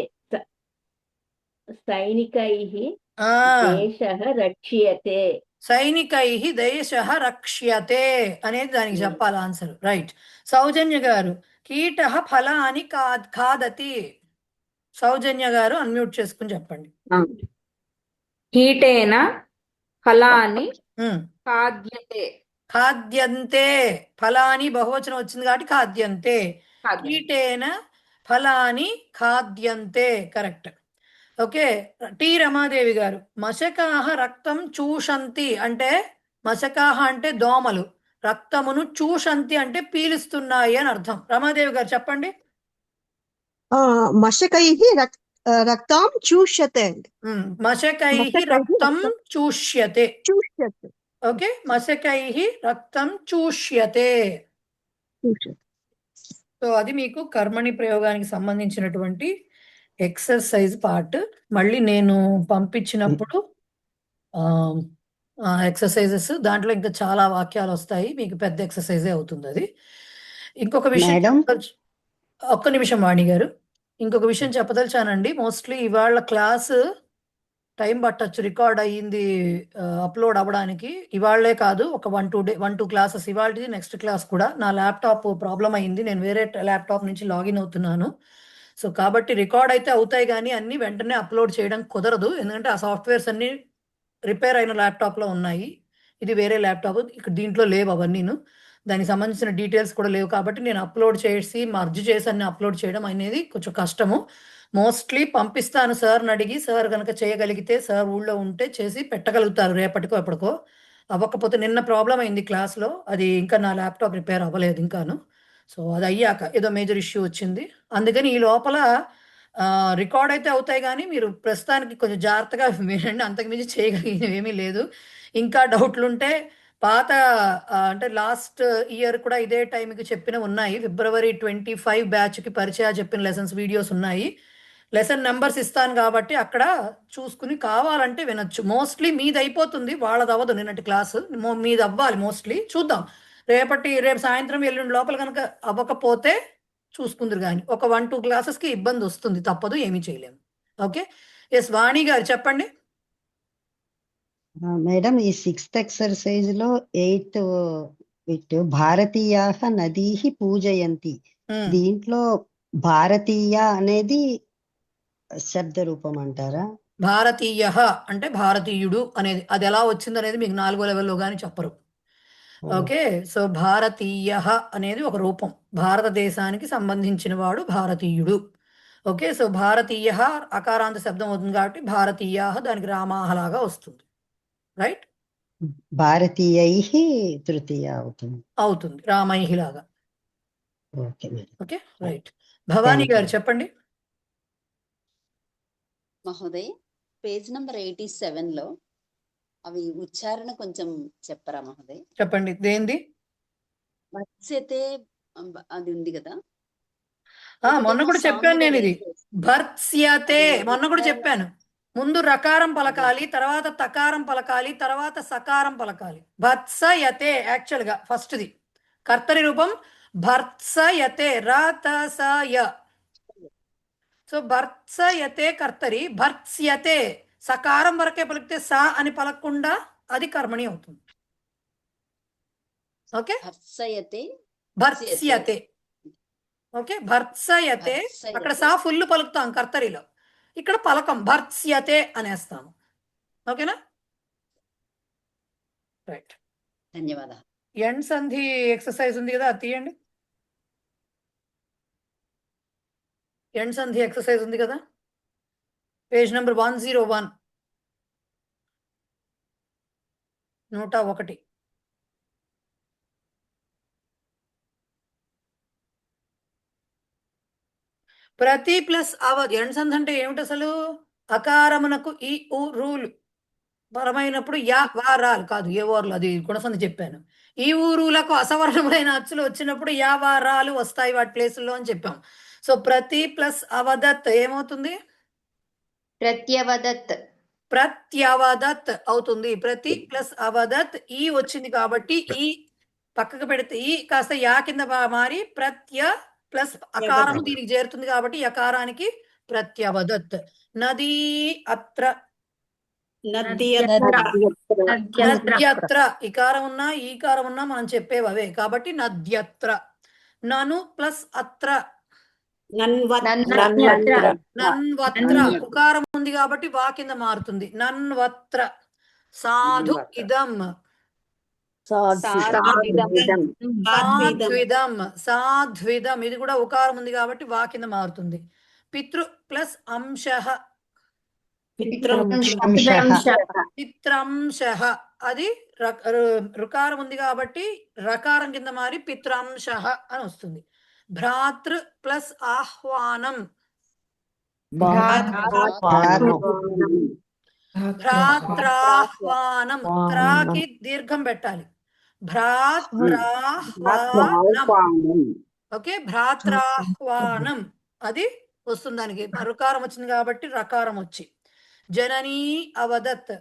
సైనికైః దేశః రక్ష్యతే. సైనికైః దేశః రక్ష్యతే అనేది దానికి చెప్పాలి ఆన్సర్. రైట్. సౌజన్య గారు కీటః ఫలాని ఖాదతి. సౌజన్య గారు అన్మ్యూట్ చేసుకుని చెప్పండి. కీటేన ఫలాని ఖాద్యతే. ఖాద్యంతే. ఫలాని బహువచనం వచ్చింది కాబట్టి ఖాద్యంతే. కీటేన ఫలాని ఖాద్యంతే. కరెక్ట్. ఓకే. టి రమాదేవి గారు మశకాహ రక్తం చూషంతి అంటే మశకాహ అంటే దోమలు, రక్తమును చూషంతి అంటే పీలుస్తున్నాయి అని అర్థం. రమాదేవి గారు చెప్పండి. మశకైః రక్తం చూష్యతే. మశకైః రక్తం చూష్యతే. ఓకే. మశకైః రక్తం చూష్యతే. సో అది మీకు కర్మణి ప్రయోగానికి సంబంధించినటువంటి ఎక్సర్సైజ్ పార్ట్. మళ్ళీ నేను పంపించినప్పుడు ఎక్సర్సైజెస్ దాంట్లో ఇంకా చాలా వాక్యాలు వస్తాయి, మీకు పెద్ద ఎక్సర్సైజే అవుతుంది అది. ఇంకొక విషయం ఒక్క నిమిషం వాణి గారు, ఇంకొక విషయం చెప్పదలిచానండి. మోస్ట్లీ ఇవాళ క్లాస్ టైం పట్టచ్చు రికార్డ్ అయ్యింది అప్లోడ్ అవ్వడానికి. ఇవాళ్లే కాదు, ఒక 1-2 క్లాసెస్ ఇవాళది, నెక్స్ట్ క్లాస్ కూడా. నా ల్యాప్టాప్ ప్రాబ్లం అయింది, నేను వేరే ల్యాప్టాప్ నుంచి లాగిన్ అవుతున్నాను. సో కాబట్టి రికార్డ్ అయితే అవుతాయి కానీ అన్ని వెంటనే అప్లోడ్ చేయడం కుదరదు, ఎందుకంటే ఆ సాఫ్ట్వేర్స్ అన్ని రిపేర్ అయిన ల్యాప్టాప్లో ఉన్నాయి. ఇది వేరే ల్యాప్టాప్, ఇక్కడ దీంట్లో లేవు అవన్నీను, దానికి సంబంధించిన డీటెయిల్స్ కూడా లేవు. కాబట్టి నేను అప్లోడ్ చేసి మర్జ్ చేసి అన్ని అప్లోడ్ చేయడం అనేది కొంచెం కష్టము. మోస్ట్లీ పంపిస్తాను సార్ని అడిగి, సార్ కనుక చేయగలిగితే, సార్ ఊళ్ళో ఉంటే చేసి పెట్టగలుగుతారు రేపటికో ఎప్పటికో. అవ్వకపోతే నిన్న ప్రాబ్లం అయింది క్లాస్లో, అది ఇంకా నా ల్యాప్టాప్ రిపేర్ అవ్వలేదు ఇంకాను. సో అది అయ్యాక ఏదో మేజర్ ఇష్యూ వచ్చింది, అందుకని ఈ లోపల రికార్డ్ అయితే అవుతాయి కానీ మీరు ప్రస్తుతానికి కొంచెం జాగ్రత్తగా వినండి, అంతకుమించి చేయగలిగినవి ఏమీ లేదు. ఇంకా డౌట్లు ఉంటే పాత అంటే లాస్ట్ ఇయర్ కూడా ఇదే టైంకి చెప్పిన ఉన్నాయి. February 25 బ్యాచ్కి పరిచయ చెప్పిన లెసన్స్ వీడియోస్ ఉన్నాయి. లెసన్ నెంబర్స్ ఇస్తాను కాబట్టి అక్కడ చూసుకుని కావాలంటే వినొచ్చు. మోస్ట్లీ మీది అయిపోతుంది, వాళ్ళది అవ్వదు. నిన్నటి క్లాసు మీది అవ్వాలి మోస్ట్లీ. చూద్దాం రేపు సాయంత్రం ఎల్లుండి లోపల కనుక అవ్వకపోతే చూసుకుందరు కానీ ఒక 1-2 క్లాసెస్కి ఇబ్బంది వస్తుంది, తప్పదు, ఏమీ చేయలేము. ఓకే. ఎస్ వాణి గారు చెప్పండి. మేడం ఈ 6th ఎక్సర్సైజ్ లో 8th బిట్ భారతీయాః నదీః పూజయంతి. దీంట్లో భారతీయ అనేది శబ్ద రూపం అంటారా? భారతీయ అంటే భారతీయుడు అనేది, అది ఎలా వచ్చింది అనేది మీకు 4వ లెవెల్లో కానీ చెప్పరు. ఓకే. సో భారతీయ అనేది ఒక రూపం, భారతదేశానికి సంబంధించిన వాడు భారతీయుడు. ఓకే. సో భారతీయ అకారాంత శబ్దం అవుతుంది కాబట్టి భారతీయ దానికి రామాహ లాగా వస్తుంది. రైట్. భారతీయైః తృతీయ అవుతుంది రామైహ లాగా. ఓకే. ఓకే. రైట్. భవానీ గారు చెప్పండి. మహోదయ్, పేజ్ నంబర్ 87లో అవి ఉచ్చారణ కొంచెం చెప్పరా మహోదయ్? చెప్పండి. దేంది? మత్స్యతే అది ఉంది కదా, మొన్న కూడా చెప్పాను నేను ఇది. భర్త్స్యతే మొన్న కూడా చెప్పాను. ముందు రకారం పలకాలి, తర్వాత తకారం పలకాలి, తర్వాత సకారం పలకాలి. భర్త్సయతే యాక్చువల్ గా ఫస్ట్ది కర్తరి రూపం భర్త్సయతే. రతసయ సో భర్త్సయతే కర్తరి, భర్త్స్యతే సకారం వరకే పలికితే సా అని పలకకుండా అది కర్మణి అవుతుంది. ఓకే, భర్త్స్యతే. ఓకే, భర్త్సయతే అక్కడ సా ఫుల్ పలుకుతాం కర్తరిలో, ఇక్కడ పలకం భర్త్స్యతే అనేస్తాము. ఓకేనా, రైట్. ధన్యవాదాలు. ఎండ్ సంధి ఎక్సర్సైజ్ ఉంది కదా, అది తీయండి. ఎండ్ సంధి ఎక్సర్సైజ్ ఉంది కదా, పేజ్ నెంబర్ 101, 101. ప్రతి ప్లస్ అవధి. ఎండ్ సంధి అంటే ఏమిటి అసలు? అకారమునకు ఈ ఊ రూలు పరమైనప్పుడు యా వారాలు కాదు, ఏ ఓర్లు, అది గుణసంధి చెప్పాను. ఈ ఊరులకు అసవర్ణములైన అచ్చులు వచ్చినప్పుడు యా వారాలు వస్తాయి వాటి ప్లేసుల్లో అని చెప్పాం. సో ప్రతి ప్లస్ అవదత్ ఏమవుతుంది? ప్రత్యవదత్. ప్రత్యవదత్ అవుతుంది. ప్రతి ప్లస్ అవదత్ ఈ వచ్చింది కాబట్టి ఈ పక్కకు పెడితే ఈ కాస్త యా కింద మారి ప్రత్య ప్లస్ అకారము దీనికి చేరుతుంది కాబట్టి యకారానికి ప్రత్యవదత్. నదీ అత్ర, నద్యత్ర ఇకారం ఉన్నా ఈకారం ఉన్నా మనం చెప్పేవి అవే కాబట్టి నద్యత్ర. నను ప్లస్ అత్ర, నన్వత్ర ఉకారం ఉంది కాబట్టి వా కింద మారుతుంది. నన్వత్ర. సాధు ఇదం, సాధ్విదం, సాధ్విదం ఇది కూడా ఉకారం ఉంది కాబట్టి వా కింద మారుతుంది. పితృ ప్లస్ అంశః, పిత్రంశః అది రుకారం ఉంది కాబట్టి రకారం కింద మారి పిత్రంశః అని వస్తుంది. భ్రాతృ ప్లస్ ఆహ్వానం, భ్రాత్రాహ్వానం, త్రాకి దీర్ఘం పెట్టాలి. భ్రాత్రాహ్వానం. ఓకే, భ్రాత్రాహ్వానం అది వస్తుంది. దానికి రుకారం వచ్చింది కాబట్టి రకారం వచ్చి. జననీ అవదత్,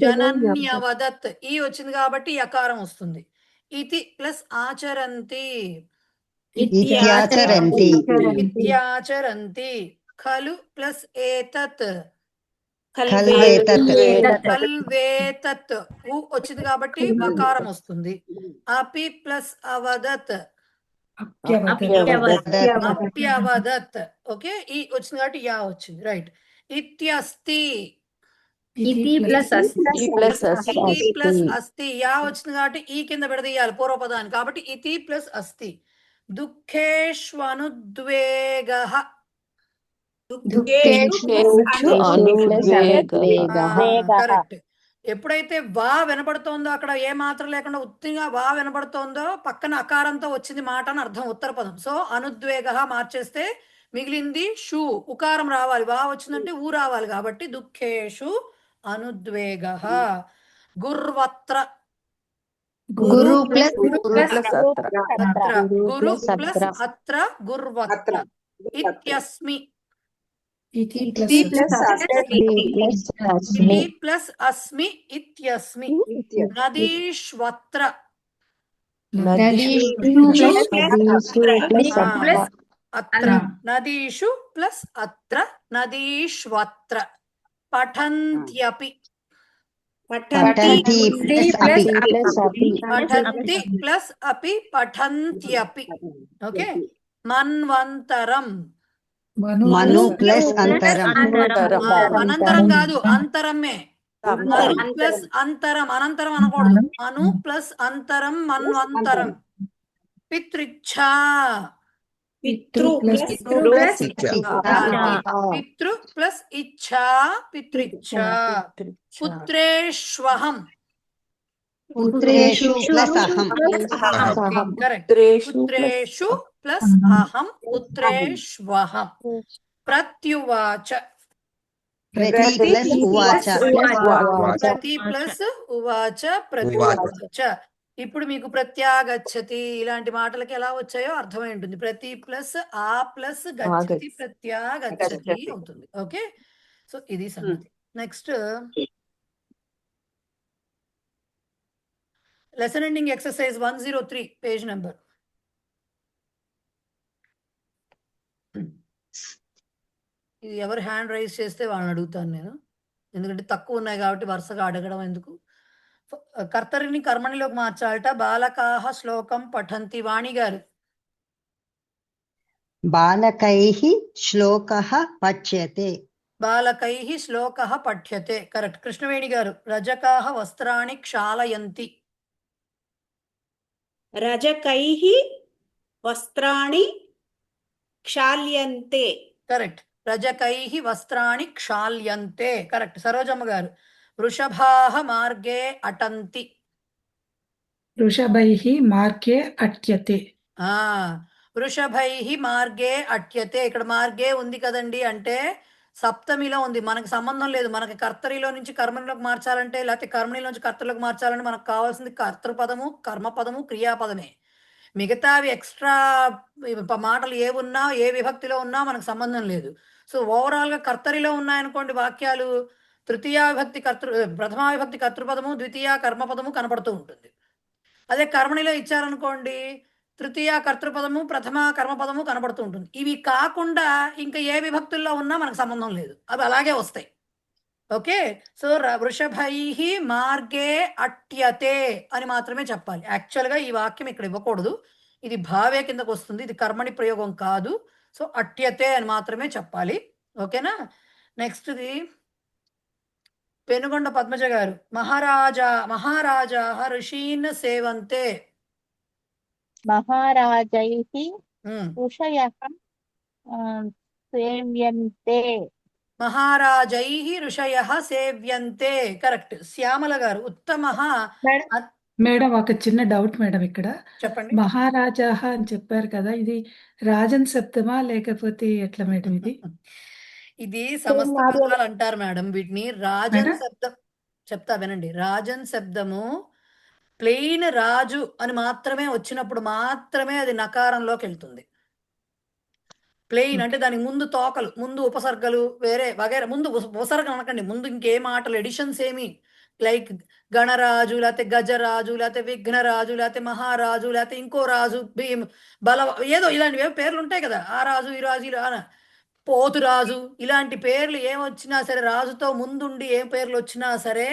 జనన్యవదత్ ఈ వచ్చింది కాబట్టి యకారం వస్తుంది. ఇతి ప్లస్ ఆచరంతి, ఇత్యాచరంతి. ఖలు ప్లస్ ఏతత్, కల్వేతత్ ఉ వచ్చింది కాబట్టి వకారం వస్తుంది. అపి ప్లస్ అవదత్, అప్యవదత్. ఓకే, ఈ వచ్చింది కాబట్టి యా వచ్చింది. రైట్. ఇత్యస్తి, ఇతి ప్లస్ అస్తి యా వచ్చింది కాబట్టి ఈ కింద విడదీయాలి పూర్వపదాన్ని కాబట్టి ఇతి ప్లస్ అస్తి. దుఃఖేష్వనుద్వేగః, కరెక్ట్. ఎప్పుడైతే వా వినబడుతోందో అక్కడ ఏ మాత్రం లేకుండా ఉత్తిగా వా వినబడుతోందో పక్కన అకారంతో వచ్చింది మాట అని అర్థం ఉత్తర పదం. సో అనుద్వేగ మార్చేస్తే మిగిలింది షు, ఉకారం రావాలి. వా వచ్చిందంటే ఊ రావాలి కాబట్టి దుఃఖేషు అనుద్వేగ. గుర్వత్ర, గురు ప్లస్ అత్ర గుర్వత్ర. ఇత్యస్మి, ఇతి ప్లస్ అస్మి ఇత్యస్మి. నదీష్వత్ర, అత్ర నదీషు ప్లస్ అత్ర నదీష్వత్ర. పఠంత్యపి, పఠంతి ప్లస్ అపి పఠంత్యపి. ఓకే, మన్వంతరం, అనంతరం కాదు అంతరమే. అను ప్లస్ అంతరం, అనంతరం అనకూడదు. అను ప్లస్ అంతరం మన్వంతరం. పితృచ్ఛా, పితృ ప్లస్ ఇచ్ఛా పితృచ్ఛా. పుత్రేష్వహం, కరెక్ట్. పుత్రేషు ప్లస్ అహం, పుత్రేష్వహం. ప్రత్యువాచ, ప్రతి ప్లస్ ఉవాచ ప్రత్యువాచ. ఇప్పుడు మీకు ప్రత్యాగచ్చతి ఇలాంటి మాటలకి ఎలా వచ్చాయో అర్థమై ఉంటుంది. ప్రతి ప్లస్ ఆ ప్లస్ గచ్చతి ప్రత్యాగచ్చతి అవుతుంది. ఓకే, సో ఇది సంగతి. Next lesson ending exercise 103 page number. ఇది ఎవరు హ్యాండ్ రైజ్ చేస్తే వాళ్ళని అడుగుతాను నేను, ఎందుకంటే తక్కువ ఉన్నాయి కాబట్టి వరుసగా అడగడం ఎందుకు. కర్తరిని కర్మణిలోకి మార్చాలట. బాలకాహ శ్లోకం పఠంతి. వాణి గారు. బాలకైః శ్లోకః పఠ్యతే. బాలకైః శ్లోకః పఠ్యతే. కరెక్ట్. కృష్ణవేణి గారు. రజకాహ వస్త్రాణి క్షాళయంతి. రజకైః వస్త్రాణి క్షాళ్యంతే. కరెక్ట్. రజకైః వస్త్రాణి క్షాళ్యంతే. కరెక్ట్. సరోజమ్మ గారు. వృషభాః మార్గే అటంతి. వృషభైః మార్గే అట్యతే. వృషభైః మార్గే అట్యతే. ఇక్కడ మార్గే ఉంది కదండి, అంటే సప్తమిలో ఉంది, మనకు సంబంధం లేదు. మనకి కర్తరిలో నుంచి కర్మనిలోకి మార్చాలంటే, లేకపోతే కర్మనిలో నుంచి కర్తలోకి మార్చాలంటే మనకు కావాల్సింది కర్తృపదము, కర్మపదము, క్రియాపదమే. మిగతావి ఎక్స్ట్రా మాటలు ఏ ఉన్నా, ఏ విభక్తిలో ఉన్నా మనకు సంబంధం లేదు. సో ఓవరాల్గా కర్తరిలో ఉన్నాయనుకోండి వాక్యాలు, తృతీయ విభక్తి ప్రథమా విభక్తి కర్తృపదము, ద్వితీయ కర్మపదము కనపడుతూ ఉంటుంది. అదే కర్మణిలో ఇచ్చారనుకోండి, తృతీయ కర్తృపదము, ప్రథమ కర్మపదము కనబడుతూ ఉంటుంది. ఇవి కాకుండా ఇంకా ఏ విభక్తుల్లో ఉన్నా మనకు సంబంధం లేదు, అవి అలాగే వస్తాయి. ఓకే. సో వృషభైః మార్గే అట్యతే అని మాత్రమే చెప్పాలి. యాక్చువల్గా ఈ వాక్యం ఇక్కడ ఇవ్వకూడదు, ఇది భావే కిందకు వస్తుంది, ఇది కర్మణి ప్రయోగం కాదు. సో అట్యతే అని మాత్రమే చెప్పాలి. ఓకేనా. నెక్స్ట్ది పెనుగొండ పద్మజ గారు. మహారాజా ఋషీన్ సేవంతే. మహారాజైః ఋషయః సేవ్యంతే. మహారాజైః ఋషయః సేవ్యంతే. కరెక్ట్. శ్యామల గారు. ఉత్తమః. మేడం ఒక చిన్న డౌట్ మేడం ఇక్కడ. చెప్పండి. మహారాజా అని చెప్పారు కదా, ఇది రాజన్ శబ్దమా లేకపోతే ఎట్లా మేడం ఇది? ఇది సమస్త పదాలు అంటారు మేడం వీటిని. రాజన్ శబ్దం చెప్తా వినండి. రాజన్ శబ్దము ప్లెయిన్ రాజు అని మాత్రమే వచ్చినప్పుడు మాత్రమే అది నకారంలోకి వెళ్తుంది. ప్లెయిన్ అంటే దానికి ముందు తోకలు, ముందు ఉపసర్గలు వేరే వగేరా, ముందు ఉపసర్గం అనకండి, ముందు ఇంకే మాటలు ఎడిషన్స్ ఏమి, లైక్ గణరాజు, లేకపోతే గజరాజు, లేకపోతే విఘ్నరాజు, లేకపోతే మహారాజు, లేకపోతే ఇంకో రాజు, బల ఏదో ఇలాంటివి పేర్లు ఉంటాయి కదా, ఆ రాజు ఈ రాజు ఇలా, పోతురాజు, ఇలాంటి పేర్లు ఏమొచ్చినా సరే, రాజుతో ముందుండి ఏ పేర్లు వచ్చినా సరే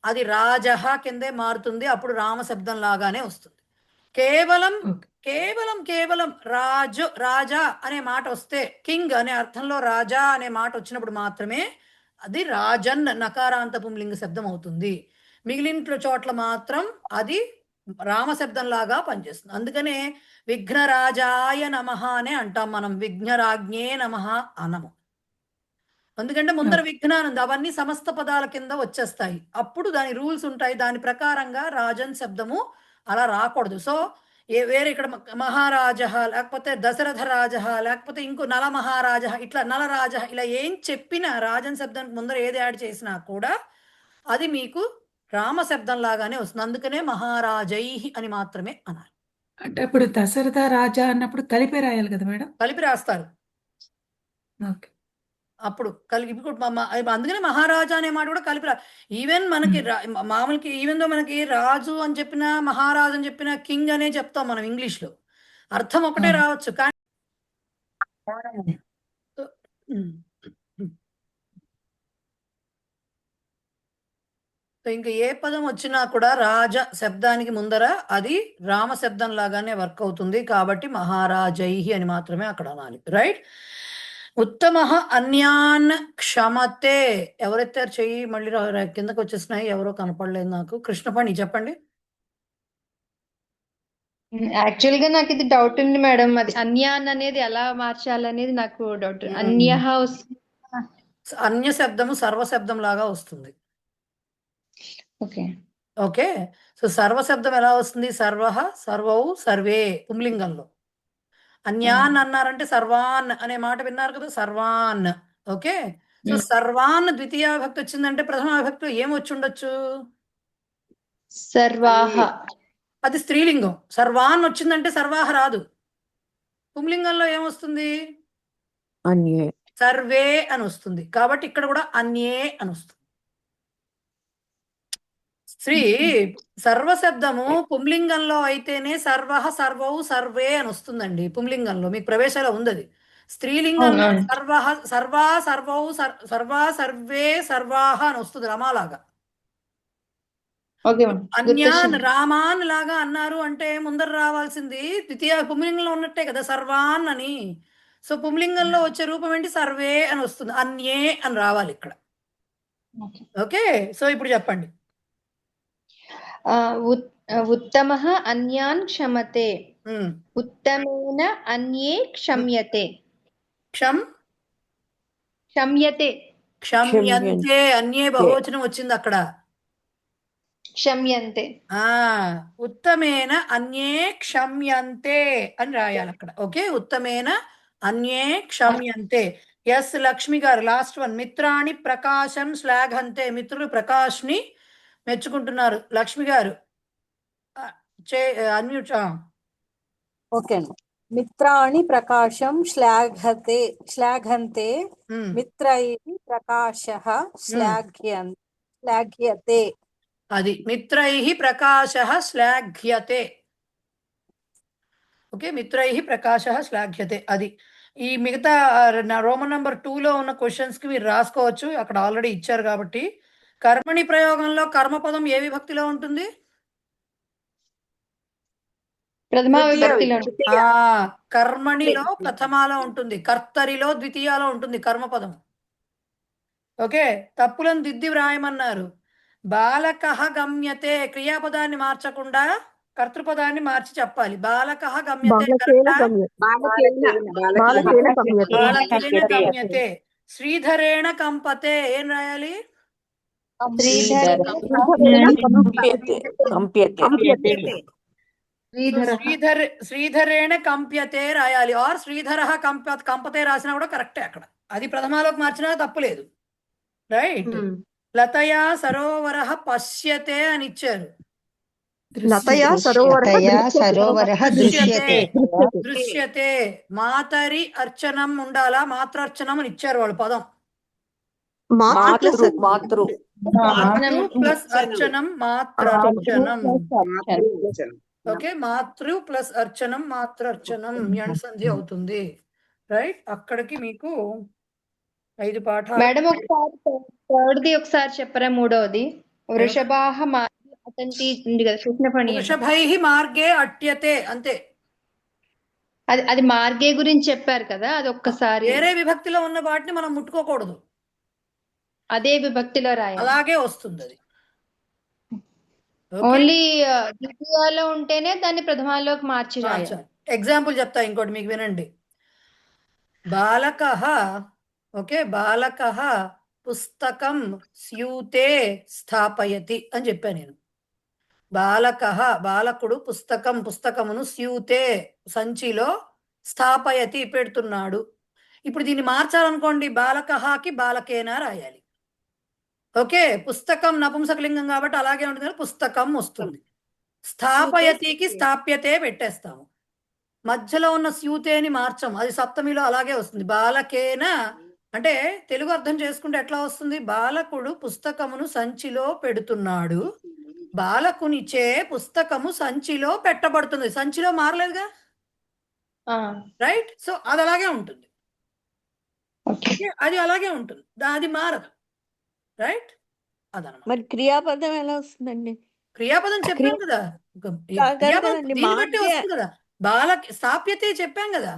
అది రాజహ కిందే మారుతుంది. అప్పుడు రామశబ్దం లాగానే వస్తుంది. కేవలం కేవలం కేవలం రాజా అనే మాట వస్తే, కింగ్ అనే అర్థంలో రాజా అనే మాట వచ్చినప్పుడు మాత్రమే అది రాజన్ నకారాంత పుంలింగ శబ్దం అవుతుంది. మిగిలిన చోట్ల మాత్రం అది రామశబ్దం లాగా పనిచేస్తుంది. అందుకనే విఘ్నరాజాయ నమః అనే అంటాం మనం, విఘ్నరాజ్ఞే నమః అనము. ఎందుకంటే ముందర విఘ్నానంద అవన్నీ సమస్త పదాల కింద వచ్చేస్తాయి. అప్పుడు దాని రూల్స్ ఉంటాయి, దాని ప్రకారంగా రాజన్ శబ్దము అలా రాకూడదు. సో వేరే ఇక్కడ మహారాజ, లేకపోతే దశరథ రాజ, లేకపోతే ఇంకో నల మహారాజ, ఇట్లా నలరాజ, ఇలా ఏం చెప్పినా రాజన్ శబ్దానికి ముందర ఏది యాడ్ చేసినా కూడా అది మీకు రామశబ్దం లాగానే వస్తుంది. అందుకనే మహారాజైః అని మాత్రమే అనాలి. అంటే ఇప్పుడు దశరథ రాజా అన్నప్పుడు కలిపి రాయాలి కదా మేడం? కలిపి రాస్తారు. ఓకే. అప్పుడు కలిపి ఇప్పుడు అందుకనే మహారాజా అనే మాట కూడా కలిపి ఈవెన్ మనకి మామూలుకి ఈవెన్ దో మనకి రాజు అని చెప్పిన, మహారాజు అని చెప్పిన, కింగ్ అనే చెప్తాం మనం ఇంగ్లీష్ లో, అర్థం ఒకటే రావచ్చు కానీ ఇంకా ఏ పదం వచ్చినా కూడా రాజ శబ్దానికి ముందర అది రామ శబ్దం లాగానే వర్క్ అవుతుంది. కాబట్టి మహారాజైః అని మాత్రమే అక్కడ అనాలి. రైట్. ఉత్తమః అన్యాన్ క్షమతే. ఎవరెత్తారు చెయ్యి? మళ్ళీ కిందకు వచ్చేసినాయి, ఎవరో కనపడలేదు నాకు. కృష్ణపణి చెప్పండి. యాక్చువల్ గా నాకు ఇది డౌట్ ఉంది మేడం, అది అన్యాన్ అనేది ఎలా మార్చాలనేది నాకు డౌట్. అన్యః అన్య శబ్దము సర్వశబ్దం లాగా వస్తుంది. Okay okay. సో సర్వశబ్దం ఎలా వస్తుంది? సర్వః, సర్వౌ, సర్వే పుంలింగంలో. అన్యాన్ అన్నారంటే సర్వాన్ అనే మాట విన్నారు కదా, సర్వాన్. ఓకే. సో సర్వాన్ ద్వితీయ విభక్తి వచ్చిందంటే ప్రథమ విభక్తిలో ఏం వచ్చి ఉండొచ్చు? సర్వాహ. అది స్త్రీలింగం. సర్వాన్ వచ్చిందంటే సర్వాహ రాదు. పుంలింగంలో ఏమొస్తుంది? అన్యే. సర్వే అని వస్తుంది. కాబట్టి ఇక్కడ కూడా అన్యే అని వస్తుంది. శ్రీ సర్వశబ్దము పుంలింగంలో అయితేనే సర్వః, సర్వౌ, సర్వే అని వస్తుందండి. పుంలింగంలో మీకు ప్రవేశంలో ఉంది అది. స్త్రీలింగంలో అవునవును. సర్వః సర్వా సర్వౌ సర్వా సర్వే సర్వాహ అని వస్తుంది రమాలాగా. ఓకే మేడం అన్యాన్ గుర్తొచ్చింది. రామాన్ లాగా అన్నారు అంటే ముందర రావాల్సింది ద్వితీయ పుంలింగంలో ఉన్నట్టే కదా సర్వాన్ అని. సో పుంలింగంలో వచ్చే రూపం ఏంటి సర్వే అని వస్తుంది, అన్యే అని రావాలి ఇక్కడ. ఓకే. ఓకే, సో ఇప్పుడు చెప్పండి. ఉత్తమః అన్యాన్ క్షమతే. ఉమ్. ఉత్తమేన అన్యే క్షమ్యతే. క్షమ్ క్షమ్యతే. క్షమ్యంతే, అన్యే బహువచనం వచ్చింది అక్కడ. క్షమ్యంతే. ఉత్తమేన అన్యే క్షమ్యంతే అని రాయాలి అక్కడ. ఓకే, ఉత్తమేన అన్యే క్షమ్యంతే. ఎస్ లక్ష్మి గారు లాస్ట్ వన్. మిత్రాణి ప్రకాశం శ్లాఘంతే. మిత్రులు ప్రకాష్ ని మెచ్చుకుంటున్నారు. లక్ష్మి గారు అన్మ్యూట్. ఓకే అండి. మిత్రాణి ప్రకాశం శ్లాఘంతే మిత్రైః ప్రకాశః శ్లాఘ్యతే. అది మిత్రైః ప్రకాశః శ్లాఘ్యతే. ఓకే, మిత్రైః ప్రకాశః శ్లాఘ్యతే. అది ఈ మిగతా రోమన్ నంబర్ 2లో ఉన్న క్వశ్చన్స్ కి మీరు రాసుకోవచ్చు, అక్కడ ఆల్రెడీ ఇచ్చారు కాబట్టి. కర్మణి ప్రయోగంలో కర్మపదం ఏ విభక్తిలో ఉంటుంది? ప్రథమ విభక్తిలో. కర్మణిలో ప్రథమాలో ఉంటుంది, కర్తరిలో ద్వితీయాలో ఉంటుంది కర్మపదం. ఓకే, తప్పులను దిద్ది వ్రాయమన్నారు. బాలకః గమ్యతే, క్రియాపదాన్ని మార్చకుండా కర్తృపదాన్ని మార్చి చెప్పాలి. బాలకః గమ్యతే బాలకేన గమ్యతే. శ్రీధరేణ కంపతే ఏం రాయాలి? శ్రీధరేణ కంప్యతే రాయాలి. ఆర్ శ్రీధర కంపతే రాసినా కూడా కరెక్టే అక్కడ. అది ప్రథమాలోకి మార్చినా తప్పులేదు. రైట్. లతయా సరోవర పశ్యతే అని ఇచ్చారు. దృశ్యతే. మాతరి అర్చనం ఉండాలా? మాత్రార్చనం అని ఇచ్చారు వాళ్ళు పదం. మాతృ ప్లస్ అర్చనం మాత్రార్చనం. ఓకే, మాతృ ప్లస్ అర్చనం మాత్రార్చనం సంధి అవుతుంది. రైట్, అక్కడికి మీకు 5 పాఠాలు. మేడం ఒకసారి థర్డ్ది ఒకసారి చెప్పరా? మూడవది వృషభాః మార్గే అటంతి ఉంది కదా, కృష్ణపణి. వృషభైః మార్గే అట్యతే అంతే. అది మార్గే గురించి చెప్పారు కదా, అది ఒక్కసారి. వేరే విభక్తిలో ఉన్న వాటిని మనం ముట్టుకోకూడదు, అదే విభక్తిలో రాయాలి. అలాగే వస్తుంది అది. ఓన్లీ ద్వితీయాలో ఉంటేనే దాన్ని ప్రథమాల్లోకి మార్చి రాయాలి. ఎగ్జాంపుల్ చెప్తా ఇంకోటి మీకు, వినండి. బాలకః, ఓకే, బాలకః పుస్తకం స్యూతే స్థాపయతి అని చెప్పాను నేను. బాలకః బాలకుడు పుస్తకమును స్యూతే సంచిలో స్థాపయతి పెడుతున్నాడు. ఇప్పుడు దీన్ని మార్చాలనుకోండి, బాలకహాకి బాలకేనా రాయాలి. ఓకే, పుస్తకం నపుంసకలింగం కాబట్టి అలాగే ఉంటుంది, పుస్తకం వస్తుంది. స్థాపయతికి స్థాప్యతే పెట్టేస్తాము. మధ్యలో ఉన్న స్యూతేని మార్చం, అది సప్తమిలో అలాగే వస్తుంది. బాలకేన అంటే తెలుగు అర్థం చేసుకుంటే ఎట్లా వస్తుంది? బాలకుడు పుస్తకమును సంచిలో పెడుతున్నాడు, బాలకునిచే పుస్తకము సంచిలో పెట్టబడుతుంది. సంచిలో మారలేదుగా, రైట్? సో అది అలాగే ఉంటుంది, అది అలాగే ఉంటుంది, అది మారదు. రైట్, అదనమాట. మరి క్రియాపదం ఎలా వస్తుందండి? క్రియాపదం చెప్పాం కదా, క్రియాపదం దీన్ని బట్టి వస్తుంది కదా. స్థాప్యతే చెప్పాం కదా.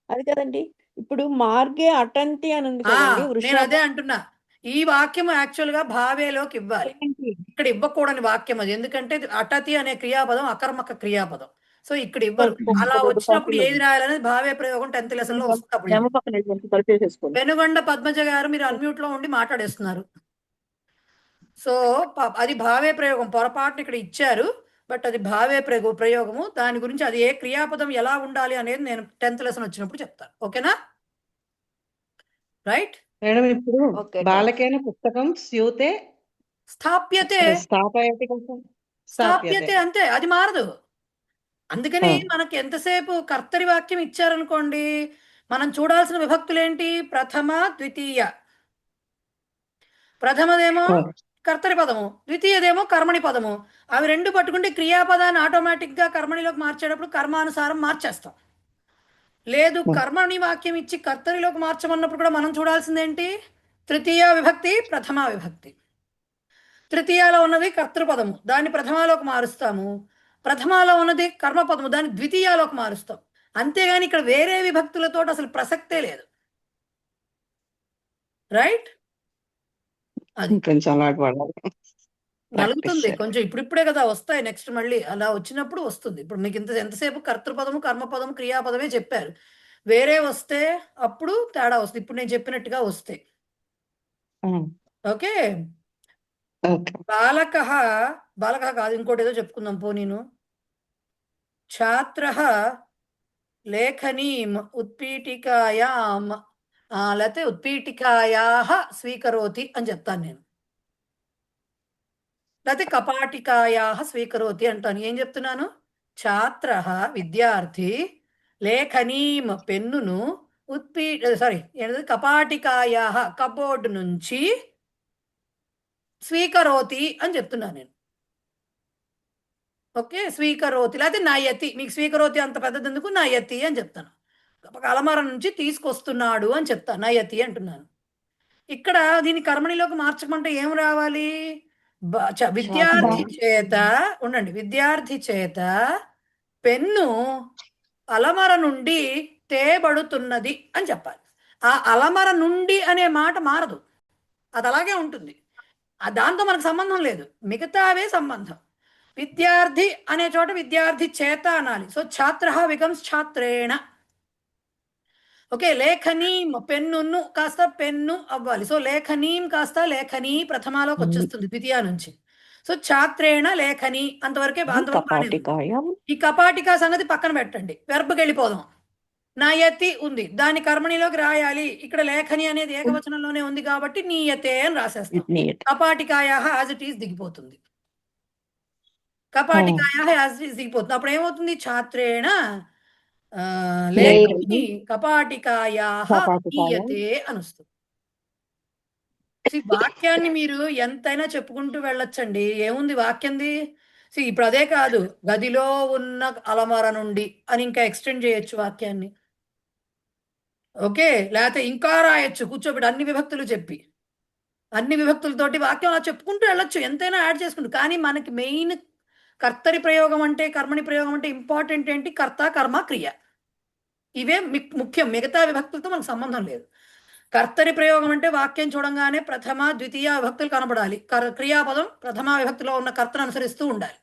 అది కదండి, ఇప్పుడు మార్గే అటంతి అని ఉంది కదండి. నేను అదే అంటున్నా, ఈ వాక్యం యాక్చువల్ గా భావేలోకి ఇవ్వాలి, ఇక్కడ ఇవ్వకూడని వాక్యం అది. ఎందుకంటే అటతి అనే క్రియాపదం అకర్మక క్రియాపదం. సో ఇక్కడ ఇవ్వరు. అలా వచ్చినప్పుడు ఏది రాయాలనేది భావే ప్రయోగం 10th లెసన్ లో వస్తుంది. పెనుగొండ పద్మజ గారు మీరు అన్మ్యూట్ లో ఉండి మాట్లాడేస్తున్నారు. సో అది భావే ప్రయోగం, పొరపాటున ఇక్కడ ఇచ్చారు, బట్ అది భావే ప్రయోగము. దాని గురించి అది ఏ క్రియాపదం ఎలా ఉండాలి అనేది నేను 10th లెసన్ వచ్చినప్పుడు చెప్తాను. ఓకేనా? రైట్ మేడం, ఇప్పుడు బాలకేన పుస్తకం స్యూతే స్థాప్యతే స్థాప్యతే అంతే, అది మారదు. అందుకని మనకి ఎంతసేపు కర్తరి వాక్యం ఇచ్చారనుకోండి, మనం చూడాల్సిన విభక్తులు ఏంటి? ప్రథమ ద్వితీయ. ప్రథమదేమో కర్తరి పదము, ద్వితీయదేమో కర్మణి పదము. అవి రెండు పట్టుకుంటే క్రియాపదాన్ని ఆటోమేటిక్ గా కర్మణిలోకి మార్చేటప్పుడు కర్మానుసారం మార్చేస్తాం. లేదు కర్మని వాక్యం ఇచ్చి కర్తరిలోకి మార్చమన్నప్పుడు కూడా మనం చూడాల్సిందేంటి? తృతీయ విభక్తి, ప్రథమా విభక్తి. తృతీయాలో ఉన్నది కర్తృపదము, దాన్ని ప్రథమాలోకి మారుస్తాము. ప్రథమాలో ఉన్నది కర్మపదము, దాన్ని ద్వితీయాలోకి మారుస్తాం. అంతేగాని ఇక్కడ వేరే విభక్తులతో అసలు ప్రసక్తే లేదు. రైట్? అది కొంచెం అలవాటు పడాలి. నలుగుతుంది కొంచెం, ఇప్పుడిప్పుడే కదా వస్తాయి. నెక్స్ట్ మళ్ళీ అలా వచ్చినప్పుడు వస్తుంది. ఇప్పుడు మీకు ఎంతసేపు కర్తృపదము, కర్మపదము, క్రియాపదమే చెప్పారు. వేరే వస్తే అప్పుడు తేడా వస్తుంది. ఇప్పుడు నేను చెప్పినట్టుగా వస్తే. ఓకే. బాలక కాదు, ఇంకోటి ఏదో చెప్పుకుందాం పో. నేను ఛాత్ర లేఖనీం ఉత్పీఠికాయాం లేకపోతే ఉత్పీఠికాయా స్వీకరోతి అని చెప్తాను నేను. లేకపోతే కపాటికాయా స్వీకరోతి అంటాను. ఏం చెప్తున్నాను? ఛాత్ర విద్యార్థి లేఖనీం పెన్నును కపాటికాయా కబోర్డ్ నుంచి స్వీకరోతి అని చెప్తున్నాను నేను. ఓకే, స్వీకరోతి లేకపోతే నయతి. మీకు స్వీకరోతి అంత పెద్దది ఎందుకు, నయతి అని చెప్తాను. అలమార నుంచి తీసుకొస్తున్నాడు అని చెప్తాను, నయతి అంటున్నాను. ఇక్కడ దీన్ని కర్మణిలోకి మార్చమంటే ఏం రావాలి? విద్యార్థి చేత విద్యార్థి చేత పెన్ను అలమర నుండి తేబడుతున్నది అని చెప్పాలి. ఆ అలమర నుండి అనే మాట మారదు, అది అలాగే ఉంటుంది. దాంతో మనకు సంబంధం లేదు, మిగతావే సంబంధం. విద్యార్థి అనే చోట విద్యార్థి చేత అనాలి. సో ఛాత్ర బికమ్స్ ఛాత్రేణ. ఓకే, లేఖనీం పెన్నును కాస్త పెన్ను అవ్వాలి. సో లేఖనీం కాస్త లేఖనీ ప్రథమాలోకి వచ్చేస్తుంది ద్వితీయ నుంచి. సో ఛాత్రేణ లేఖని అంతవరకే. ఈ కపాటికా సంగతి పక్కన పెట్టండి, వెర్బ్కి వెళ్ళిపోదాం. నయతి ఉంది, దాని కర్మణిలోకి రాయాలి. ఇక్కడ లేఖని అనేది ఏకవచనంలోనే ఉంది కాబట్టి నీయతే అని రాసేస్తాం. కపాటికాయ యాజ్ ఇట్ ఈస్ దిగిపోతుంది. కపాటికాయ యాజ్ ఇట్ ఈస్ దిగిపోతుంది. అప్పుడు ఏమవుతుంది? ఛాత్రేణ లేఖని కపాటికాయా నీయతే అని వస్తుంది. వాక్యాన్ని మీరు ఎంతైనా చెప్పుకుంటూ వెళ్ళొచ్చండి. ఏముంది వాక్యంది? ఇప్పుడు అదే కాదు, గదిలో ఉన్న అలమార నుండి అని ఇంకా ఎక్స్టెండ్ చేయొచ్చు వాక్యాన్ని. ఓకే, లేకపోతే ఇంకా రాయొచ్చు కూర్చోబెట్టి అన్ని విభక్తులు చెప్పి, అన్ని విభక్తులతోటి వాక్యం అలా చెప్పుకుంటూ వెళ్ళొచ్చు, ఎంతైనా యాడ్ చేసుకుంటూ. కానీ మనకి మెయిన్ కర్తరి ప్రయోగం అంటే, కర్మని ప్రయోగం అంటే ఇంపార్టెంట్ ఏంటి? కర్త, కర్మ, క్రియ. ఇవే ముఖ్యం, మిగతా విభక్తులతో మనకు సంబంధం లేదు. కర్తరి ప్రయోగం అంటే వాక్యం చూడంగానే ప్రథమ ద్వితీయ విభక్తులు కనబడాలి. క్రియాపదం ప్రథమ విభక్తిలో ఉన్న కర్తను అనుసరిస్తూ ఉండాలి.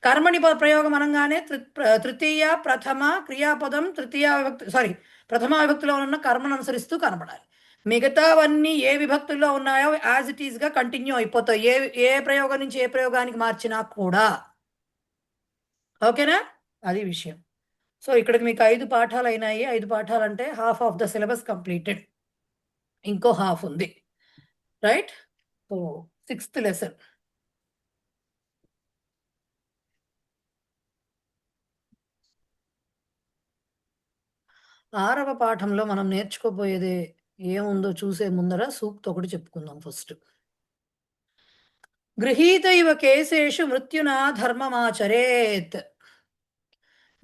కర్మణి ప్రయోగం అనగానే తృతీయ ప్రథమ క్రియాపదం ప్రథమ విభక్తిలో ఉన్న కర్మను అనుసరిస్తూ కనబడాలి. మిగతావన్నీ ఏ విభక్తుల్లో ఉన్నాయో యాజ్ ఇట్ ఈస్ గా కంటిన్యూ అయిపోతాయి, ఏ ప్రయోగం నుంచి ఏ ప్రయోగానికి మార్చినా కూడా. ఓకేనా? అది విషయం. సో ఇక్కడికి మీకు 5 పాఠాలు అయినాయి. 5 పాఠాలు అంటే half of the syllabus completed, ఇంకో హాఫ్ ఉంది. రైట్? So 6th lesson. ఆరవ పాఠంలో మనం నేర్చుకోబోయేది ఏముందో చూసే ముందర సూక్తి ఒకటి చెప్పుకుందాం ఫస్ట్. గృహీత ఇవ కేసేషు మృత్యునా ధర్మమాచరేత్.